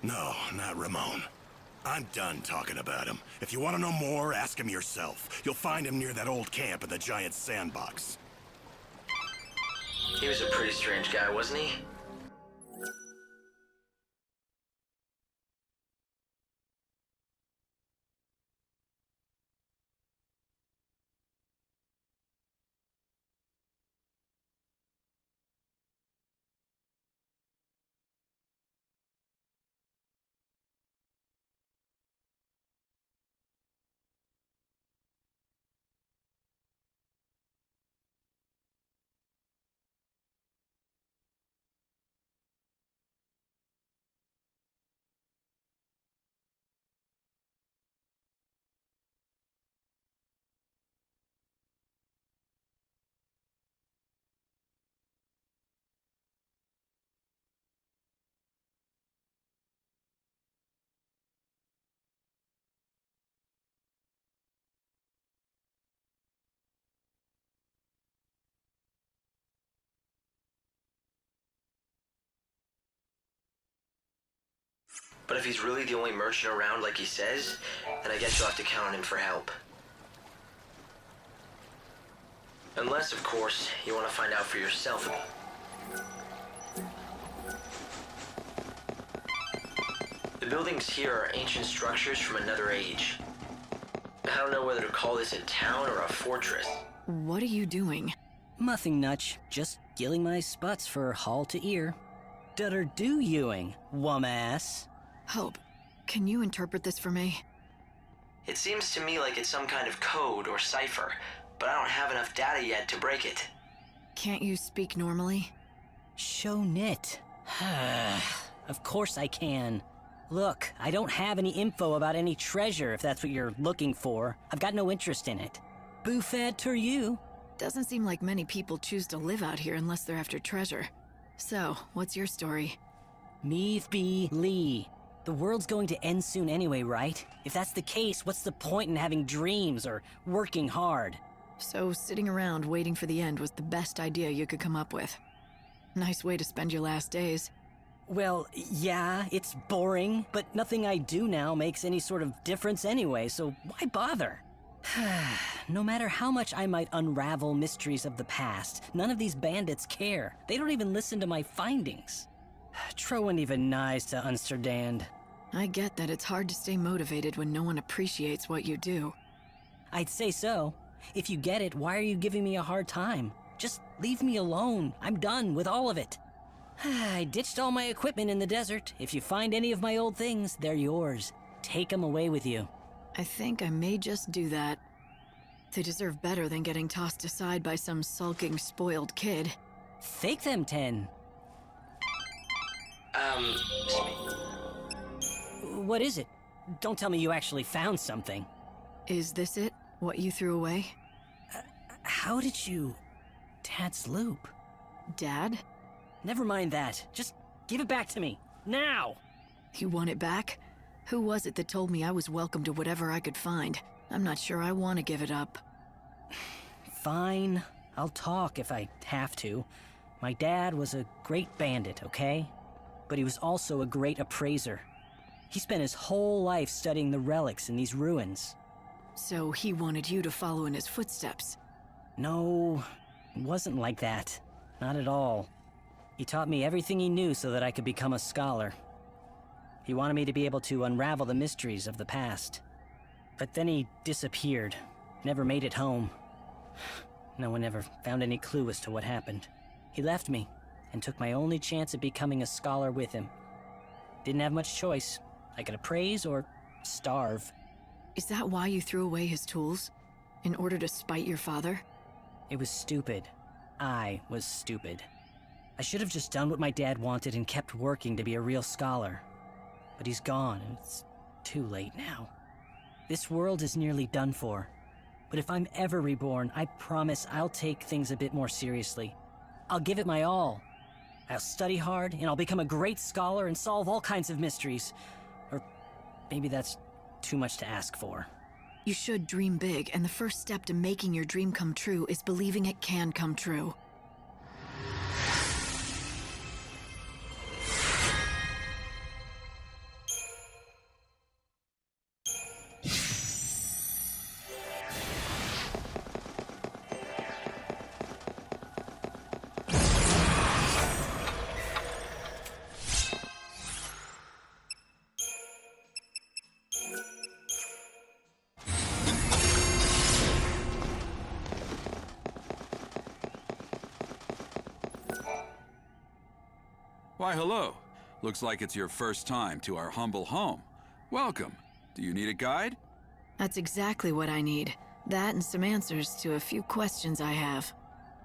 No, not Ramon. I'm done talking about him. If you want to know more, ask him yourself. You'll find him near that old camp in the giant sandbox. He was a pretty strange guy, wasn't he? But if he's really the only merchant around like he says, then I guess you'll have to count on him for help. Unless, of course, you want to find out for yourself. The buildings here are ancient structures from another age. I don't know whether to call this a town or a fortress. What are you doing? Nothing much. Just gilling my sputs for haul to ear. Dutter do youing, wum-ass. Hope, can you interpret this for me? It seems to me like it's some kind of code or cipher, but I don't have enough data yet to break it. Can't you speak normally? Show nit. Of course I can. Look, I don't have any info about any treasure if that's what you're looking for. I've got no interest in it. Buffet to you. Doesn't seem like many people choose to live out here unless they're after treasure. So, what's your story? Meave be Lee. The world's going to end soon anyway, right? If that's the case, what's the point in having dreams or working hard? So sitting around waiting for the end was the best idea you could come up with. Nice way to spend your last days. Well, yeah, it's boring, but nothing I do now makes any sort of difference anyway, so why bother? No matter how much I might unravel mysteries of the past, none of these bandits care. They don't even listen to my findings. Trowan even nice to understand. I get that it's hard to stay motivated when no one appreciates what you do. I'd say so. If you get it, why are you giving me a hard time? Just leave me alone. I'm done with all of it. I ditched all my equipment in the desert. If you find any of my old things, they're yours. Take them away with you. I think I may just do that. They deserve better than getting tossed aside by some sulking, spoiled kid. Fake them, 10. What is it? Don't tell me you actually found something. Is this it? What you threw away? How did you... Dad's loop. Dad? Never mind that. Just give it back to me. Now! You want it back? Who was it that told me I was welcome to whatever I could find? I'm not sure I want to give it up. Fine. I'll talk if I have to. My dad was a great bandit, okay? But he was also a great appraiser. He spent his whole life studying the relics in these ruins. So he wanted you to follow in his footsteps? No, it wasn't like that. Not at all. He taught me everything he knew so that I could become a scholar. He wanted me to be able to unravel the mysteries of the past. But then he disappeared. Never made it home. No one ever found any clue as to what happened. He left me, and took my only chance at becoming a scholar with him. Didn't have much choice. I could appraise or starve. Is that why you threw away his tools? In order to spite your father? It was stupid. I was stupid. I should have just done what my dad wanted and kept working to be a real scholar. But he's gone, and it's too late now. This world is nearly done for. But if I'm ever reborn, I promise I'll take things a bit more seriously. I'll give it my all. I'll study hard, and I'll become a great scholar and solve all kinds of mysteries. Or maybe that's too much to ask for. You should dream big, and the first step to making your dream come true is believing it can come true. Why, hello. Looks like it's your first time to our humble home. Welcome. Do you need a guide? That's exactly what I need. That and some answers to a few questions I have.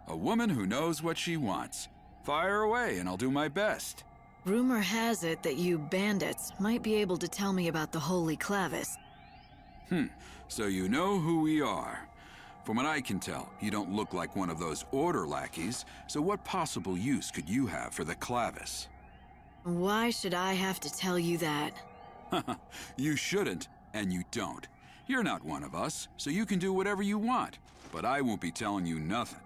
A woman who knows what she wants. Fire away and I'll do my best. Rumor has it that you bandits might be able to tell me about the Holy Clavis. So you know who we are. From what I can tell, you don't look like one of those order lackeys, so what possible use could you have for the Clavis? Why should I have to tell you that? You shouldn't, and you don't. You're not one of us, so you can do whatever you want, but I won't be telling you nothing.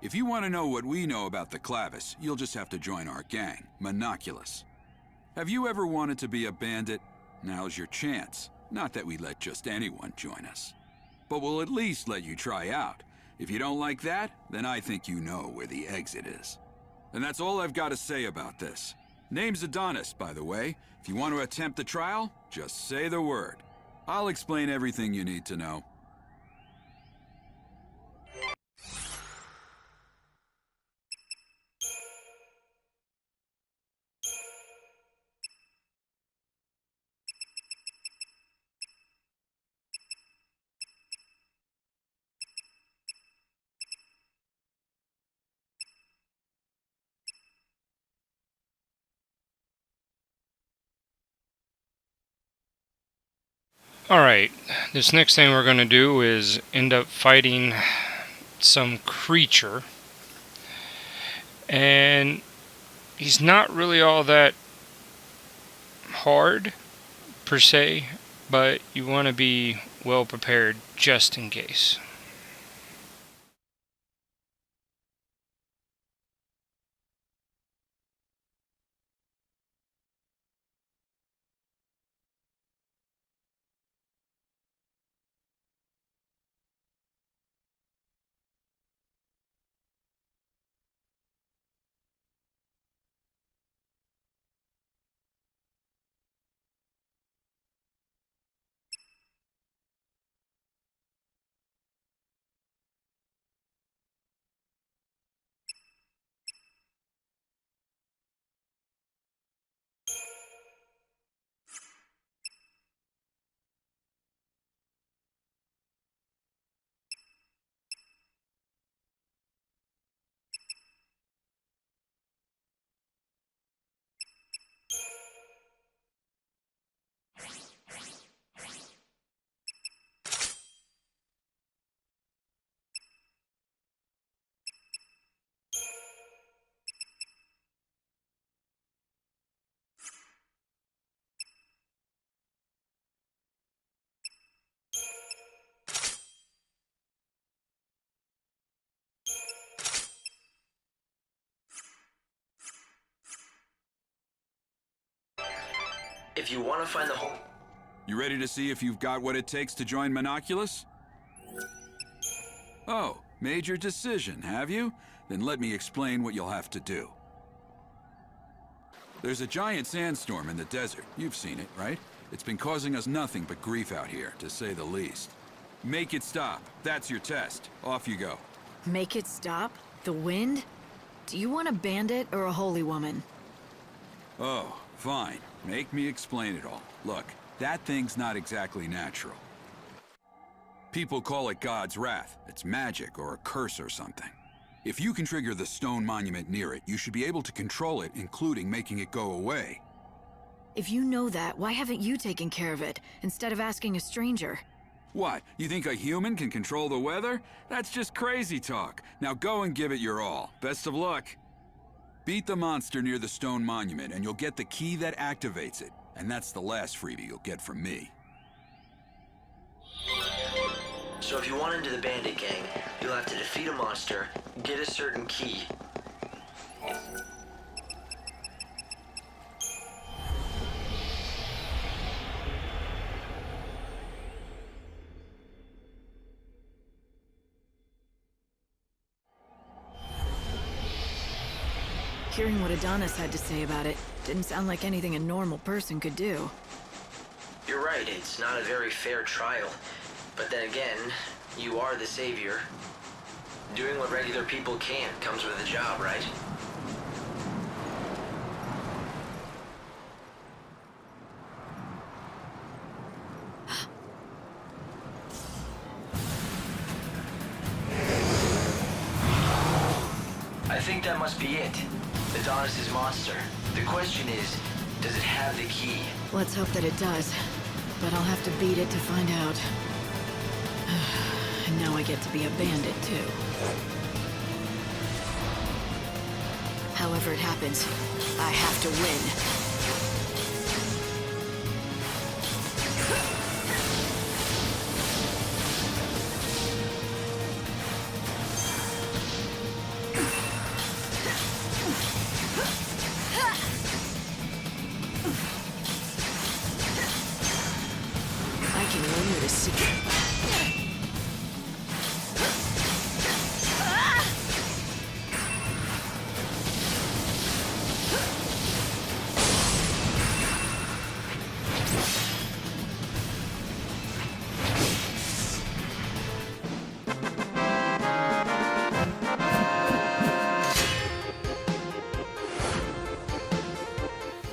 If you want to know what we know about the Clavis, you'll just have to join our gang, Monoculus. Have you ever wanted to be a bandit? Now's your chance. Not that we let just anyone join us. But we'll at least let you try out. If you don't like that, then I think you know where the exit is. And that's all I've got to say about this. Name's Adonis, by the way. If you want to attempt the trial, just say the word. I'll explain everything you need to know. Alright, this next thing we're going to do is end up fighting some creature. And he's not really all that hard, per se, but you want to be well prepared just in case. If you want to find the whole... You ready to see if you've got what it takes to join Monoculus? Oh, made your decision, have you? Then let me explain what you'll have to do. There's a giant sandstorm in the desert. You've seen it, right? It's been causing us nothing but grief out here, to say the least. Make it stop. That's your test. Off you go. Make it stop? The wind? Do you want a bandit or a holy woman? Oh, fine. Make me explain it all. Look, that thing's not exactly natural. People call it God's wrath. It's magic or a curse or something. If you can trigger the stone monument near it, you should be able to control it, including making it go away. If you know that, why haven't you taken care of it, instead of asking a stranger? What, you think a human can control the weather? That's just crazy talk. Now go and give it your all. Best of luck. Beat the monster near the stone monument, and you'll get the key that activates it. And that's the last freebie you'll get from me. So if you want into the bandit gang, you'll have to defeat a monster, get a certain key. Hearing what Adonis had to say about it didn't sound like anything a normal person could do. You're right, it's not a very fair trial. But then again, you are the savior. Doing what regular people can't comes with a job, right? I think that must be it. Adonis's monster. The question is, does it have the key? Let's hope that it does. But I'll have to beat it to find out. And now I get to be a bandit, too. However it happens, I have to win. I can win with a secret.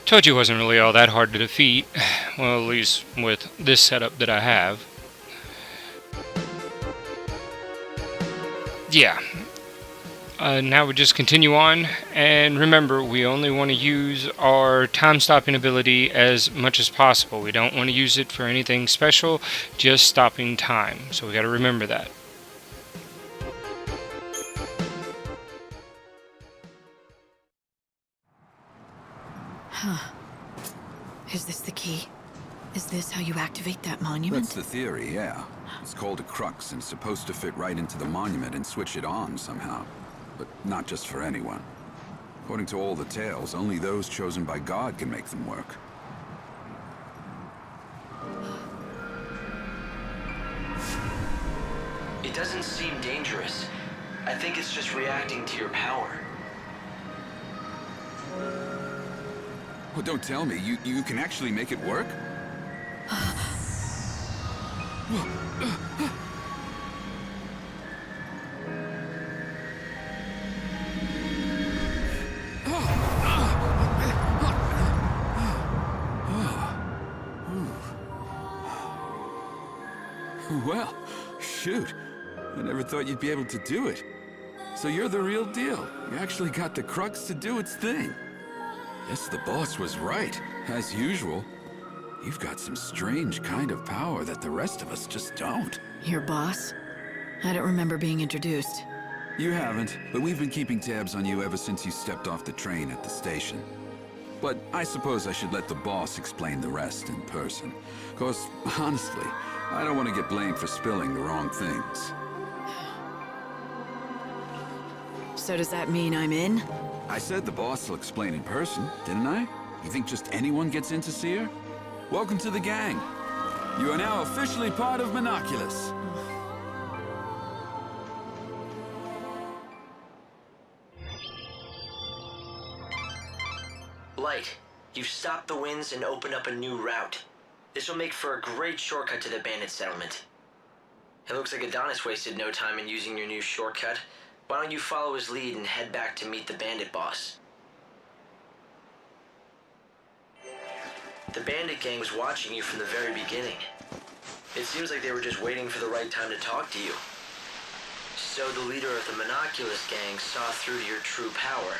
Told you it wasn't really all that hard to defeat. Well, at least with this setup that I have. Yeah. Now we just continue on, and remember, we only want to use our time stopping ability as much as possible. We don't want to use it for anything special, just stopping time. So we got to remember that. Huh. Is this the key? Is this how you activate that monument? That's the theory, yeah. It's called a crux and supposed to fit right into the monument and switch it on somehow. But not just for anyone. According to all the tales, only those chosen by God can make them work. It doesn't seem dangerous. I think it's just reacting to your power. Well, don't tell me. You can actually make it work? Well, shoot. I never thought you'd be able to do it. So you're the real deal. You actually got the crux to do its thing. Guess the boss was right, as usual. You've got some strange kind of power that the rest of us just don't. Your boss? I don't remember being introduced. You haven't, but we've been keeping tabs on you ever since you stepped off the train at the station. But I suppose I should let the boss explain the rest in person. 'Cause, honestly, I don't want to get blamed for spilling the wrong things. So does that mean I'm in? I said the boss will explain in person, didn't I? You think just anyone gets in to see her? Welcome to the gang. You are now officially part of Monoculus. Light, you've stopped the winds and opened up a new route. This will make for a great shortcut to the bandit settlement. It looks like Adonis wasted no time in using your new shortcut. Why don't you follow his lead and head back to meet the bandit boss? The bandit gang was watching you from the very beginning. It seems like they were just waiting for the right time to talk to you. So the leader of the Monoculus gang saw through to your true power.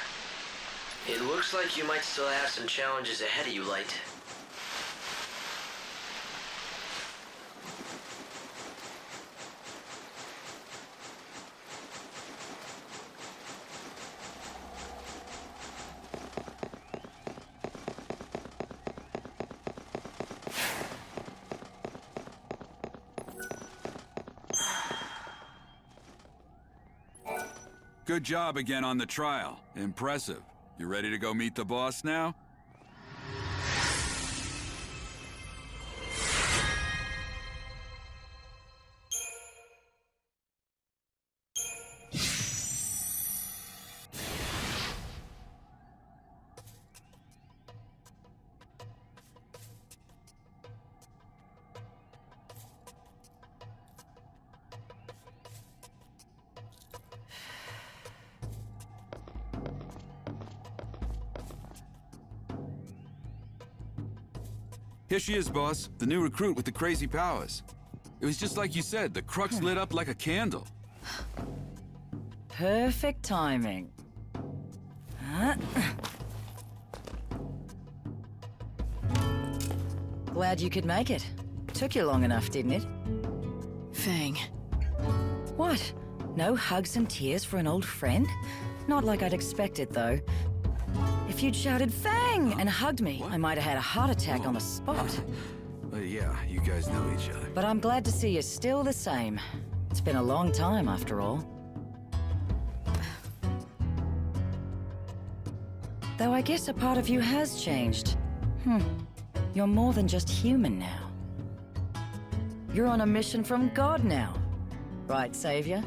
It looks like you might still have some challenges ahead of you, Light. Good job again on the trial. Impressive. You ready to go meet the boss now? Here she is, boss. The new recruit with the crazy powers. It was just like you said, the crux lit up like a candle. Perfect timing. Glad you could make it. Took you long enough, didn't it? Fang. What? No hugs and tears for an old friend? Not like I'd expected, though. If you'd shouted Fang and hugged me, I might have had a heart attack on the spot. Yeah, you guys know each other. But I'm glad to see you're still the same. It's been a long time, after all. Though I guess a part of you has changed. You're more than just human now. You're on a mission from God now. Right, Savior?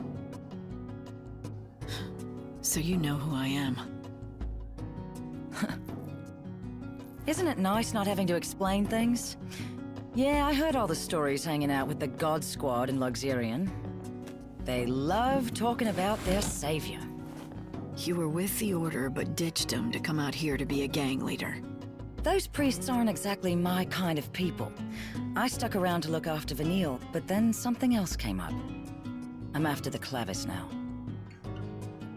So you know who I am. Isn't it nice not having to explain things? Yeah, I heard all the stories hanging out with the God Squad in XIII. They love talking about their savior. You were with the Order, but ditched them to come out here to be a gang leader. Those priests aren't exactly my kind of people. I stuck around to look after Vanille, but then something else came up. I'm after the Clavis now.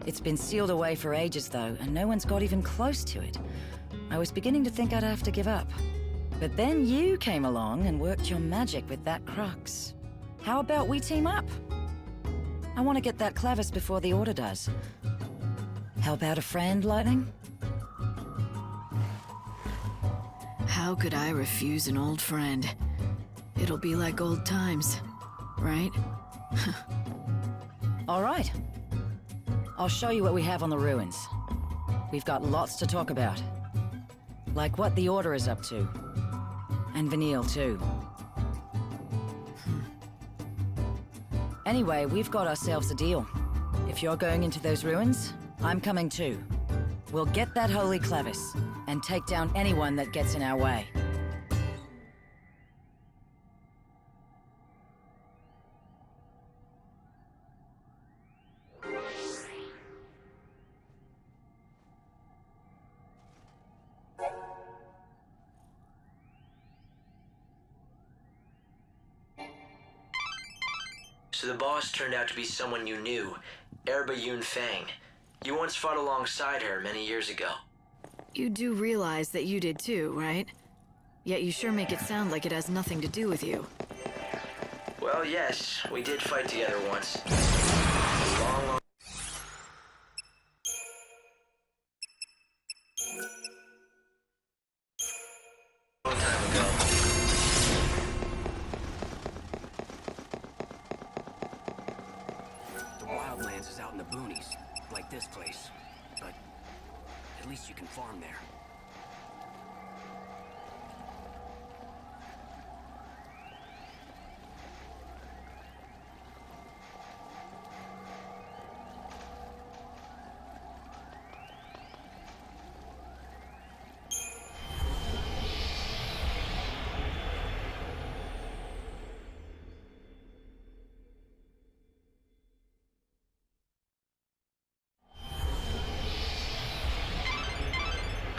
It's been sealed away for ages, though, and no one's got even close to it. I was beginning to think I'd have to give up. But then you came along and worked your magic with that crux. How about we team up? I want to get that Clavis before the Order does. Help out a friend, Lightning? How could I refuse an old friend? It'll be like old times, right? All right. I'll show you what we have on the ruins. We've got lots to talk about. Like what the Order is up to. And Vanille, too. Anyway, we've got ourselves a deal. If you're going into those ruins, I'm coming too. We'll get that holy Clavis, and take down anyone that gets in our way. So the boss turned out to be someone you knew, Erba Yun Fang. You once fought alongside her many years ago. You do realize that you did too, right? Yet you sure make it sound like it has nothing to do with you. Well, yes, we did fight together once. Long time ago. The Wildlands is out in the boonies, like this place. But at least you can farm there.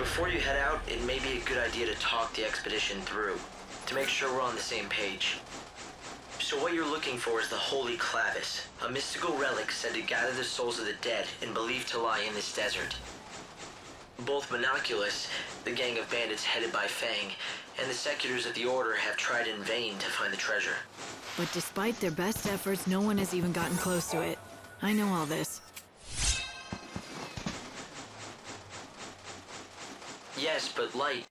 Before you head out, it may be a good idea to talk the expedition through, to make sure we're on the same page. So what you're looking for is the Holy Clavis, a mystical relic said to gather the souls of the dead and believed to lie in this desert. Both Monoculus, the gang of bandits headed by Fang, and the Seculars of the Order have tried in vain to find the treasure. But despite their best efforts, no one has even gotten close to it. I know all this. Yes, but Light...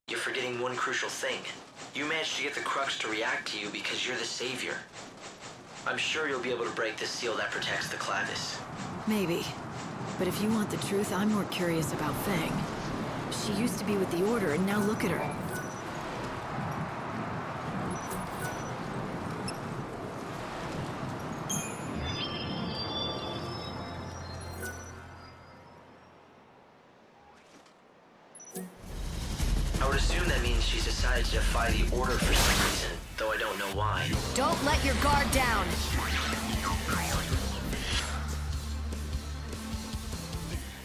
You're forgetting one crucial thing. You managed to get the Crux to react to you because you're the Savior. I'm sure you'll be able to break the seal that protects the Clavis. Maybe. But if you want the truth, I'm more curious about Fang. She used to be with the Order, and now look at her. I would assume that means she's decided to defy the Order for some reason, though I don't know why. Don't let your guard down.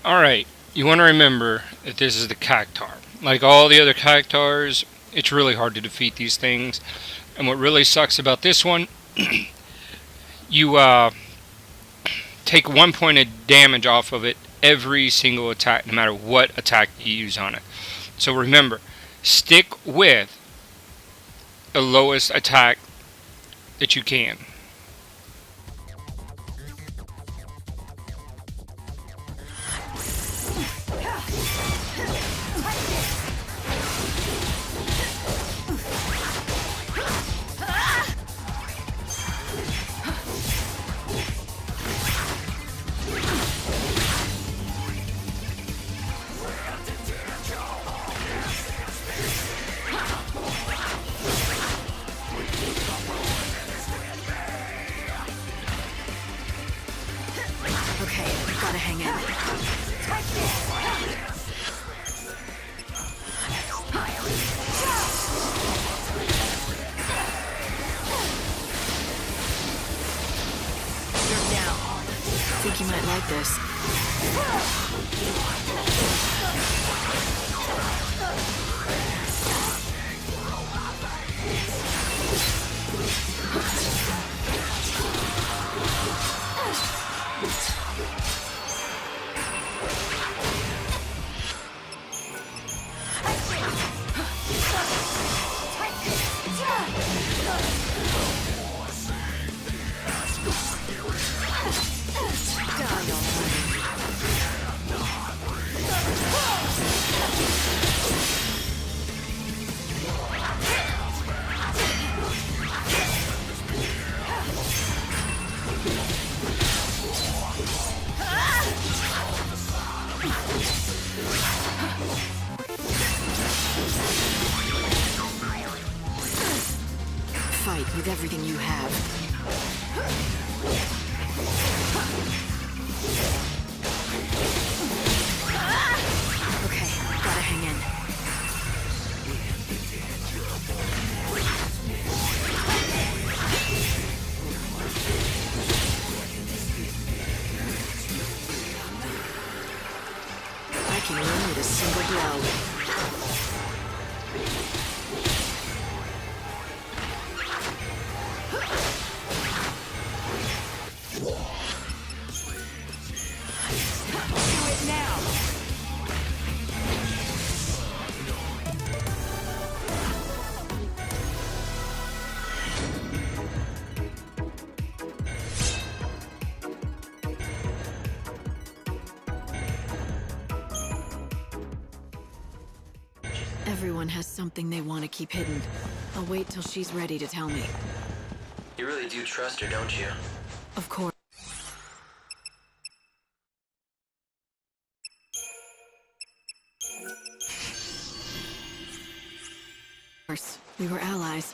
Alright, you want to remember that this is the Cactar. Like all the other Cactars, it's really hard to defeat these things. And what really sucks about this one, you take 1 point of damage off of it every single attack, no matter what attack you use on it. So remember, stick with the lowest attack that you can. Okay, gotta hang in. You're down. Think you might like this. Fight with everything you have. Okay, gotta hang in. I can win with a single blow. Everyone has something they want to keep hidden. I'll wait till she's ready to tell me. You really do trust her, don't you? Of course. We were allies.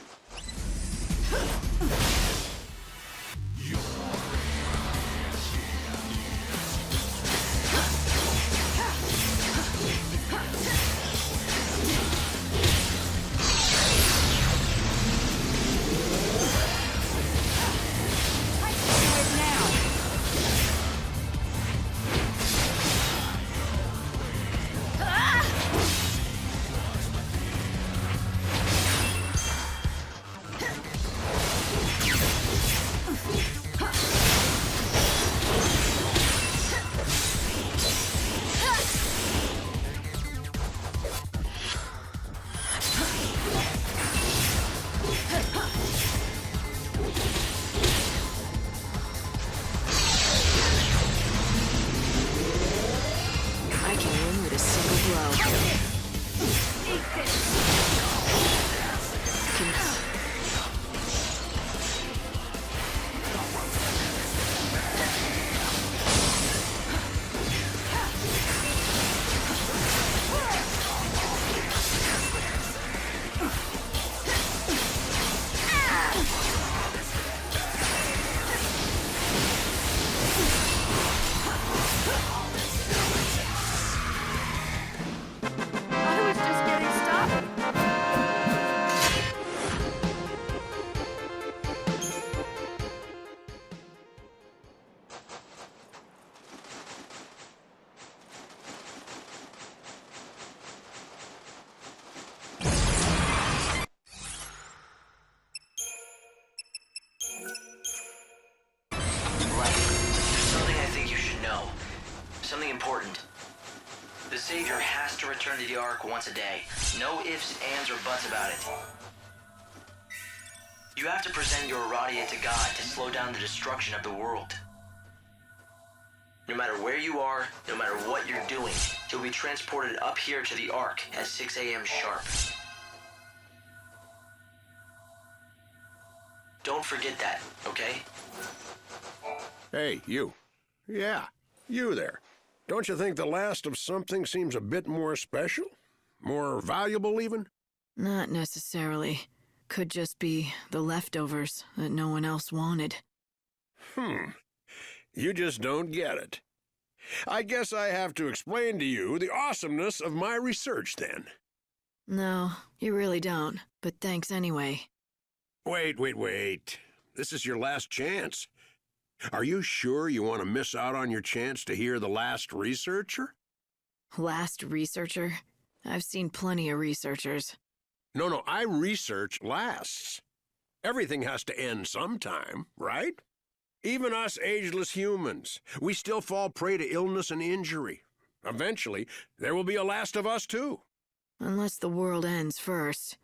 Something important. The Savior has to return to the Ark once a day. No ifs, ands, or buts about it. You have to present your Aradia to God to slow down the destruction of the world. No matter where you are, no matter what you're doing, you'll be transported up here to the Ark at 6 a.m. sharp. Don't forget that, okay? Hey, you. Yeah, you there. Don't you think the last of something seems a bit more special? More valuable, even? Not necessarily. Could just be the leftovers that no one else wanted. You just don't get it. I guess I have to explain to you the awesomeness of my research, then. No, you really don't. But thanks anyway. Wait. This is your last chance. Are you sure you want to miss out on your chance to hear the last researcher? Last researcher? I've seen plenty of researchers. No, I research lasts. Everything has to end sometime, right? Even us ageless humans, we still fall prey to illness and injury. Eventually, there will be a last of us, too. Unless the world ends first.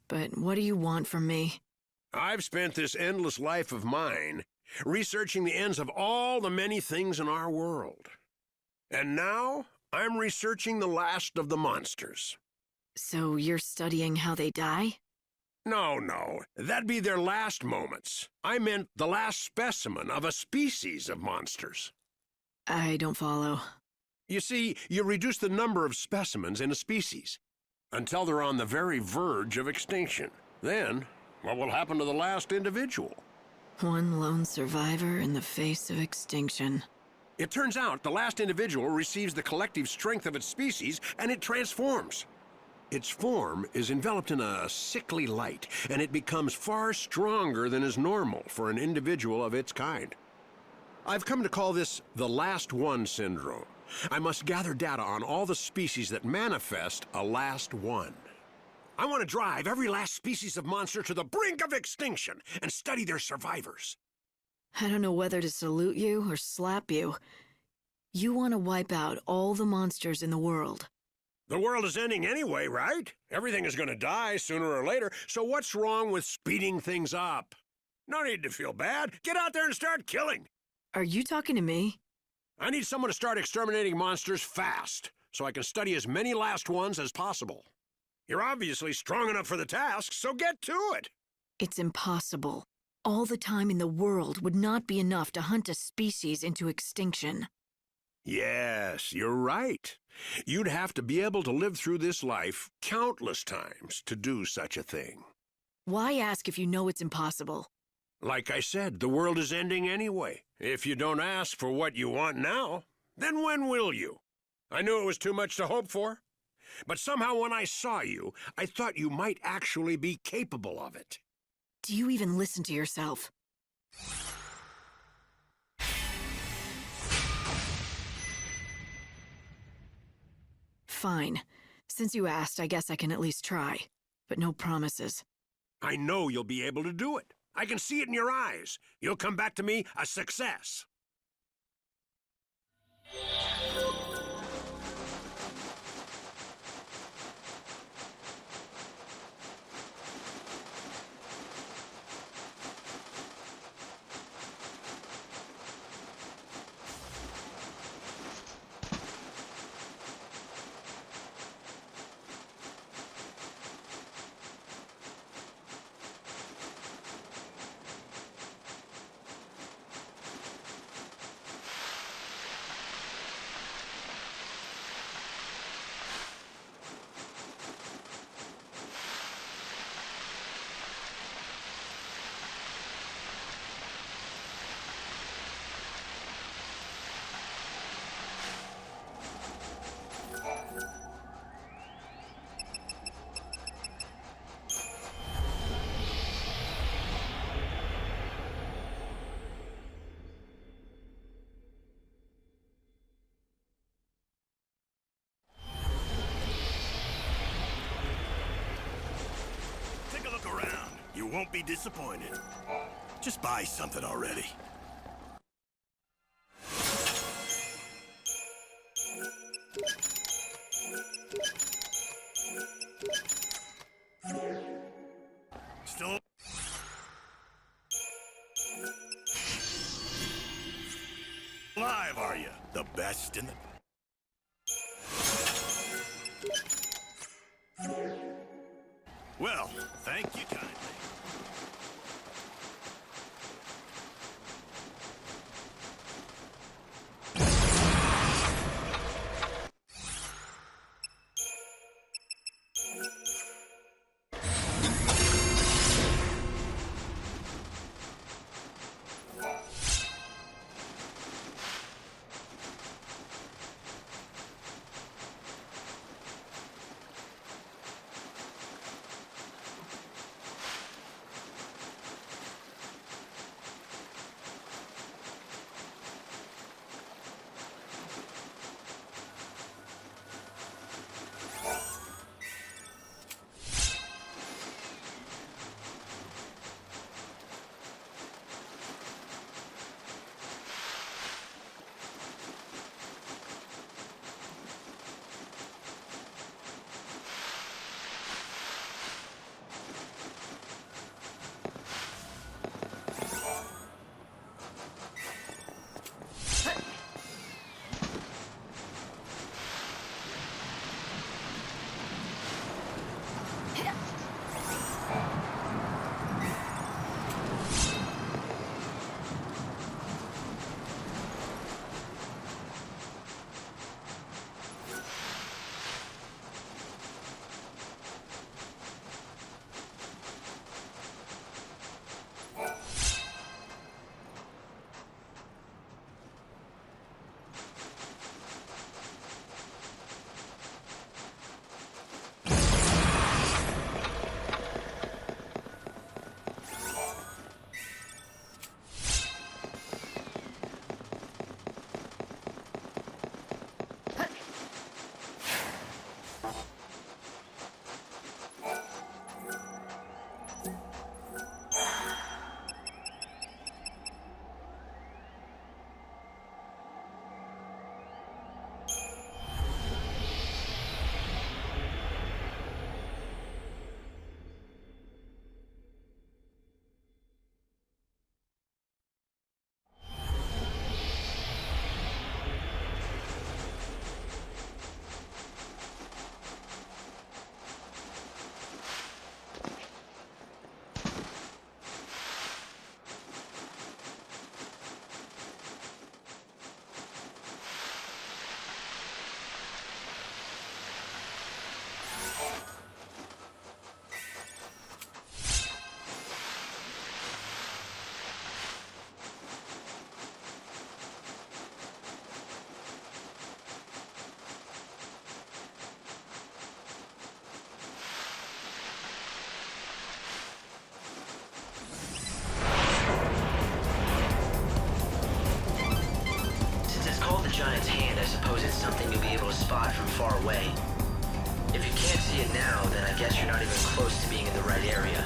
But what do you want from me? I've spent this endless life of mine researching the ends of all the many things in our world. And now, I'm researching the last of the monsters. So you're studying how they die? No. That'd be their last moments. I meant the last specimen of a species of monsters. I don't follow. You see, you reduce the number of specimens in a species until they're on the very verge of extinction. Then, what will happen to the last individual? One lone survivor in the face of extinction. It turns out the last individual receives the collective strength of its species, and it transforms. Its form is enveloped in a sickly light, and it becomes far stronger than is normal for an individual of its kind. I've come to call this the Last One syndrome. I must gather data on all the species that manifest a last one. I want to drive every last species of monster to the brink of extinction and study their survivors. I don't know whether to salute you or slap you. You want to wipe out all the monsters in the world. The world is ending anyway, right? Everything is going to die sooner or later, so what's wrong with speeding things up? No need to feel bad. Get out there and start killing. Are you talking to me? I need someone to start exterminating monsters fast, so I can study as many last ones as possible. You're obviously strong enough for the task, so get to it! It's impossible. All the time in the world would not be enough to hunt a species into extinction. Yes, you're right. You'd have to be able to live through this life countless times to do such a thing. Why ask if you know it's impossible? Like I said, the world is ending anyway. If you don't ask for what you want now, then when will you? I knew it was too much to hope for. But somehow when I saw you, I thought you might actually be capable of it. Do you even listen to yourself? Fine. Since you asked, I guess I can at least try. But no promises. I know you'll be able to do it. I can see it in your eyes. You'll come back to me a success. Take a look around. You won't be disappointed. Just buy something already. Still alive, are you? The best in the... Well, thank you kindly. giant's hand, I suppose it's something you'll be able to spot from far away. If you can't see it now, then I guess you're not even close to being in the right area.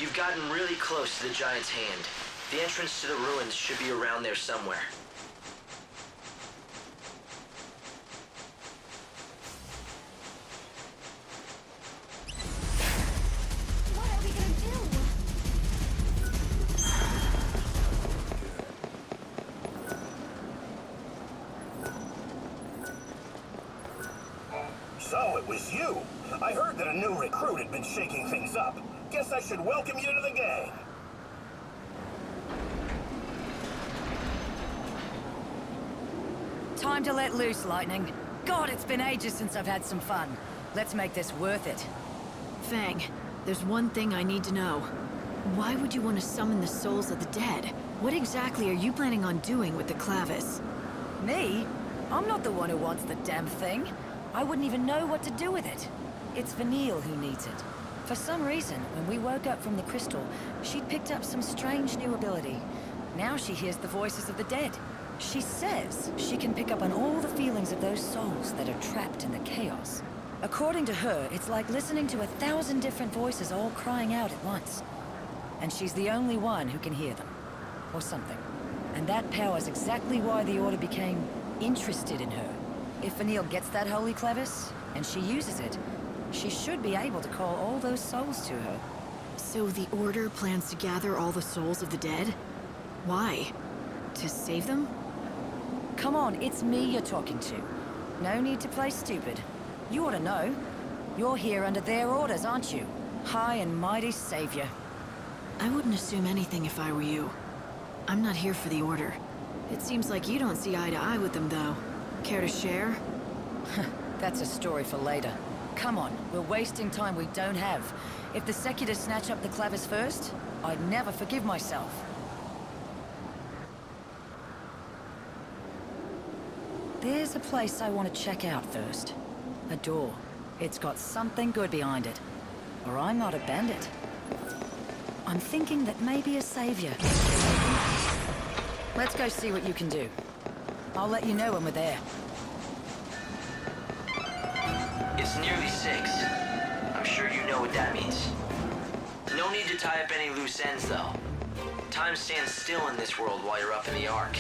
You've gotten really close to the giant's hand. The entrance to the ruins should be around there somewhere. What are we gonna So it was you. I heard that a new recruit had been shaking things up. Guess I should welcome you to the gang. Time to let loose, Lightning. God, it's been ages since I've had some fun. Let's make this worth it. Fang, there's one thing I need to know. Why would you want to summon the souls of the dead? What exactly are you planning on doing with the Clavis? Me? I'm not the one who wants the damn thing. I wouldn't even know what to do with it. It's Vanille who needs it. For some reason, when we woke up from the crystal, she'd picked up some strange new ability. Now she hears the voices of the dead. She says she can pick up on all the feelings of those souls that are trapped in the chaos. According to her, it's like listening to 1,000 different voices all crying out at once. And she's the only one who can hear them. Or something. And that power's exactly why the Order became interested in her. If Vanille gets that holy Clavis, and she uses it, she should be able to call all those souls to her. So the Order plans to gather all the souls of the dead? Why? To save them? Come on, it's me you're talking to. No need to play stupid. You ought to know. You're here under their orders, aren't you? High and mighty savior. I wouldn't assume anything if I were you. I'm not here for the Order. It seems like you don't see eye to eye with them, though. Care to share? That's a story for later. Come on, we're wasting time we don't have. If the Secular snatch up the Clavis first, I'd never forgive myself. There's a place I want to check out first. A door. It's got something good behind it. Or I'm not a bandit. I'm thinking that maybe a savior. Let's go see what you can do. I'll let you know when we're there. It's nearly 6. I'm sure you know what that means. No need to tie up any loose ends, though. Time stands still in this world while you're up in the Ark.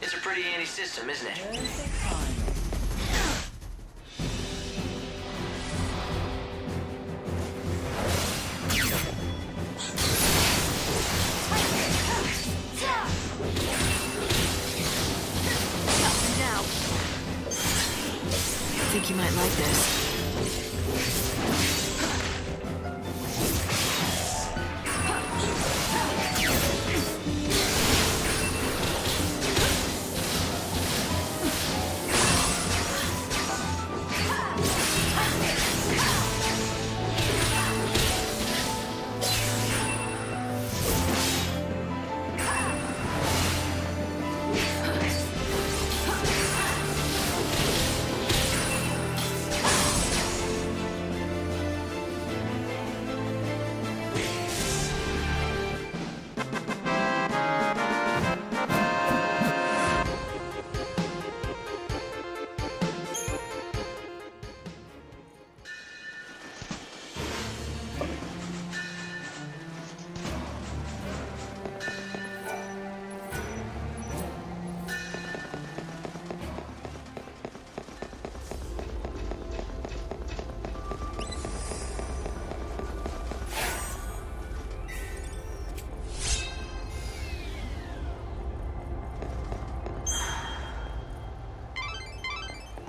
It's a pretty handy system, isn't it? Now. I think you might like this.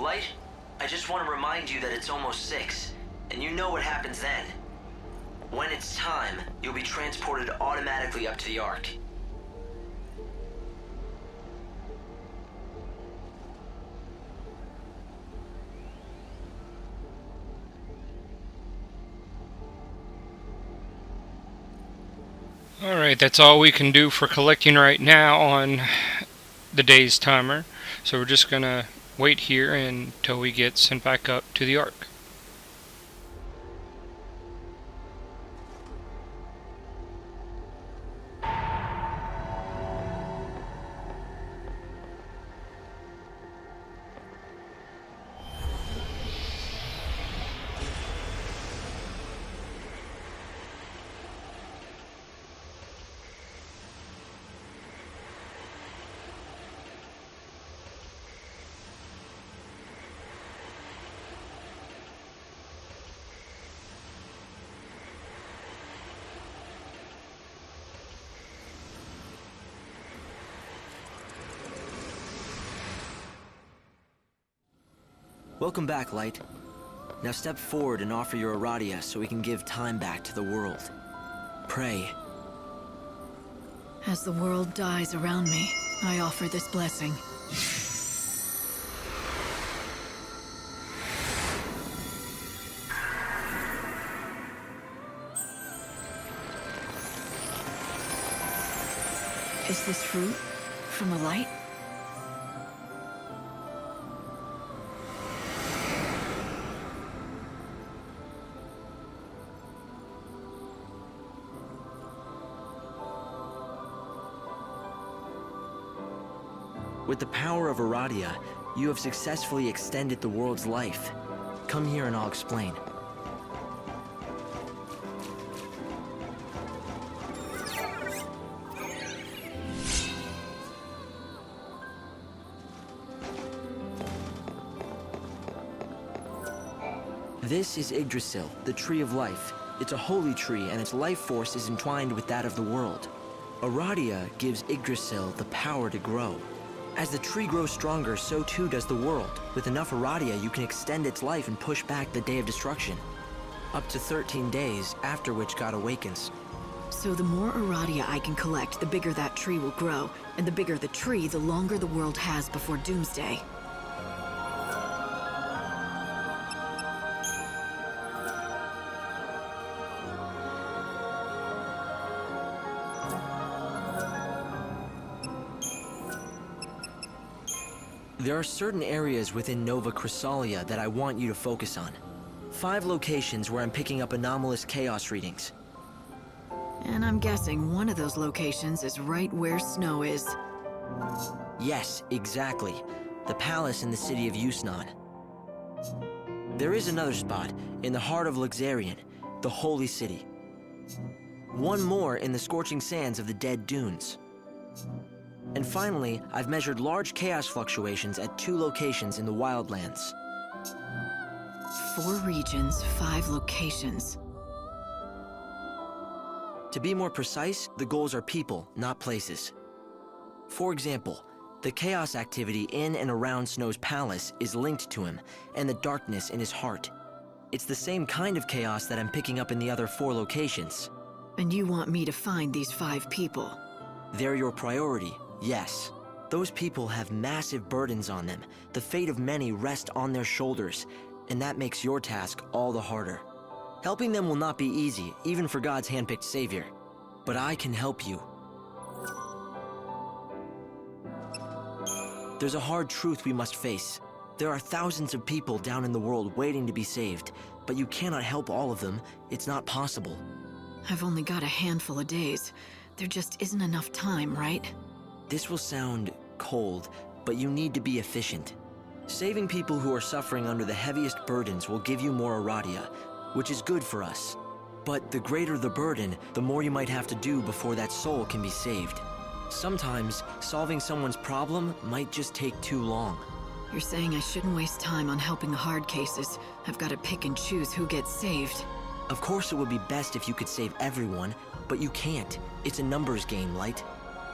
Light, I just want to remind you that it's almost 6, and you know what happens then. When it's time, you'll be transported automatically up to the Ark. Alright, that's all we can do for collecting right now on the day's timer. So we're just gonna wait here until we get sent back up to the Ark. Welcome back, Light. Now step forward and offer your Aradia so we can give time back to the world. Pray. As the world dies around me, I offer this blessing. Is this fruit from the light? With the power of Aradia, you have successfully extended the world's life. Come here and I'll explain. This is Yggdrasil, the Tree of Life. It's a holy tree and its life force is entwined with that of the world. Aradia gives Yggdrasil the power to grow. As the tree grows stronger, so too does the world. With enough Aradia, you can extend its life and push back the Day of Destruction. Up to 13 days, after which God awakens. So the more Aradia I can collect, the bigger that tree will grow. And the bigger the tree, the longer the world has before Doomsday. There are certain areas within Nova Chrysalia that I want you to focus on. 5 locations where I'm picking up anomalous chaos readings. And I'm guessing one of those locations is right where Snow is. Yes, exactly. The palace in the city of Yusnan. There is another spot, in the heart of XIII, the Holy City. One more in the scorching sands of the Dead Dunes. And finally, I've measured large chaos fluctuations at 2 locations in the Wildlands. 4 regions, 5 locations. To be more precise, the goals are people, not places. For example, the chaos activity in and around Snow's palace is linked to him, and the darkness in his heart. It's the same kind of chaos that I'm picking up in the other 4 locations. And you want me to find these 5 people? They're your priority, yes. Those people have massive burdens on them. The fate of many rests on their shoulders, and that makes your task all the harder. Helping them will not be easy, even for God's handpicked savior. But I can help you. There's a hard truth we must face. There are thousands of people down in the world waiting to be saved, but you cannot help all of them. It's not possible. I've only got a handful of days. There just isn't enough time, right? This will sound cold, but you need to be efficient. Saving people who are suffering under the heaviest burdens will give you more Aradia, which is good for us. But the greater the burden, the more you might have to do before that soul can be saved. Sometimes, solving someone's problem might just take too long. You're saying I shouldn't waste time on helping the hard cases. I've got to pick and choose who gets saved. Of course it would be best if you could save everyone, but you can't. It's a numbers game, Light.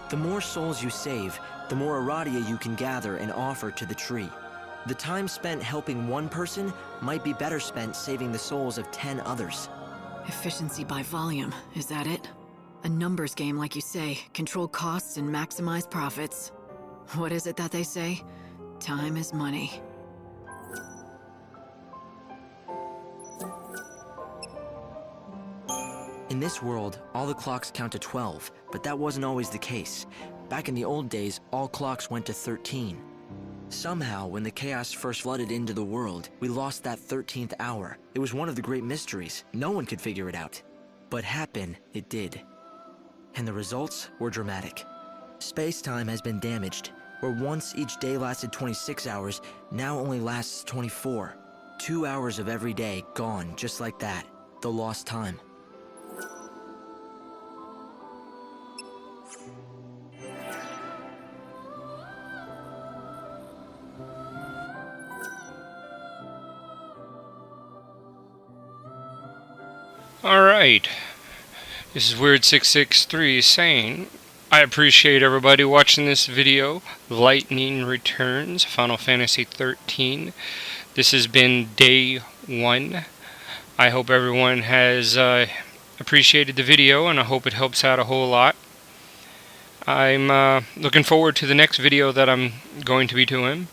The more souls you save, the more Aradia you can gather and offer to the tree. The time spent helping one person might be better spent saving the souls of 10 others. Efficiency by volume, is that it? A numbers game, like you say. Control costs and maximize profits. What is it that they say? Time is money. In this world, all the clocks count to 12, but that wasn't always the case. Back in the old days, all clocks went to 13. Somehow, when the chaos first flooded into the world, we lost that 13th hour. It was one of the great mysteries. No one could figure it out. But happen, it did. And the results were dramatic. Space-time has been damaged. Where once each day lasted 26 hours, now only lasts 24. 2 hours of every day gone just like that. The lost time. Alright, this is Weird663 saying, I appreciate everybody watching this video. Lightning Returns, Final Fantasy XIII. This has been day 1. I hope everyone has appreciated the video, and I hope it helps out a whole lot. I'm looking forward to the next video that I'm going to be doing.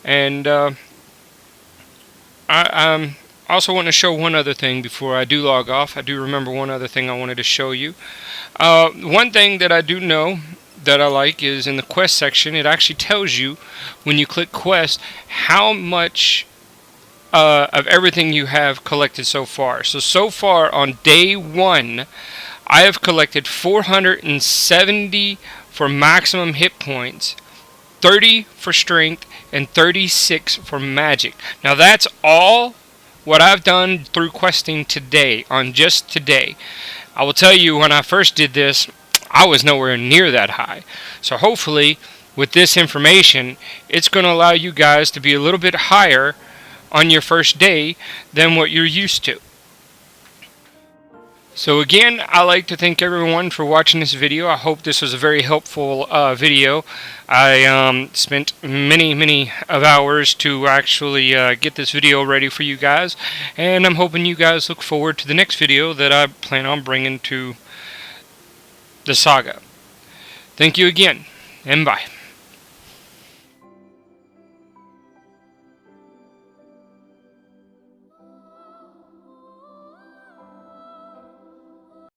And I also want to show one other thing before I do log off. I do remember one other thing I wanted to show you. One thing that I do know that I like is in the quest section, it actually tells you when you click quest how much of everything you have collected so far. So far on day 1, I have collected 470 for maximum hit points, 30 for strength, and 36 for magic. Now that's all what I've done through questing today, on just today. I will tell you, when I first did this, I was nowhere near that high. So hopefully, with this information, it's going to allow you guys to be a little bit higher on your first day than what you're used to. So again, I'd like to thank everyone for watching this video. I hope this was a very helpful video. I spent many of hours to actually get this video ready for you guys, and I'm hoping you guys look forward to the next video that I plan on bringing to the saga. Thank you again, and bye.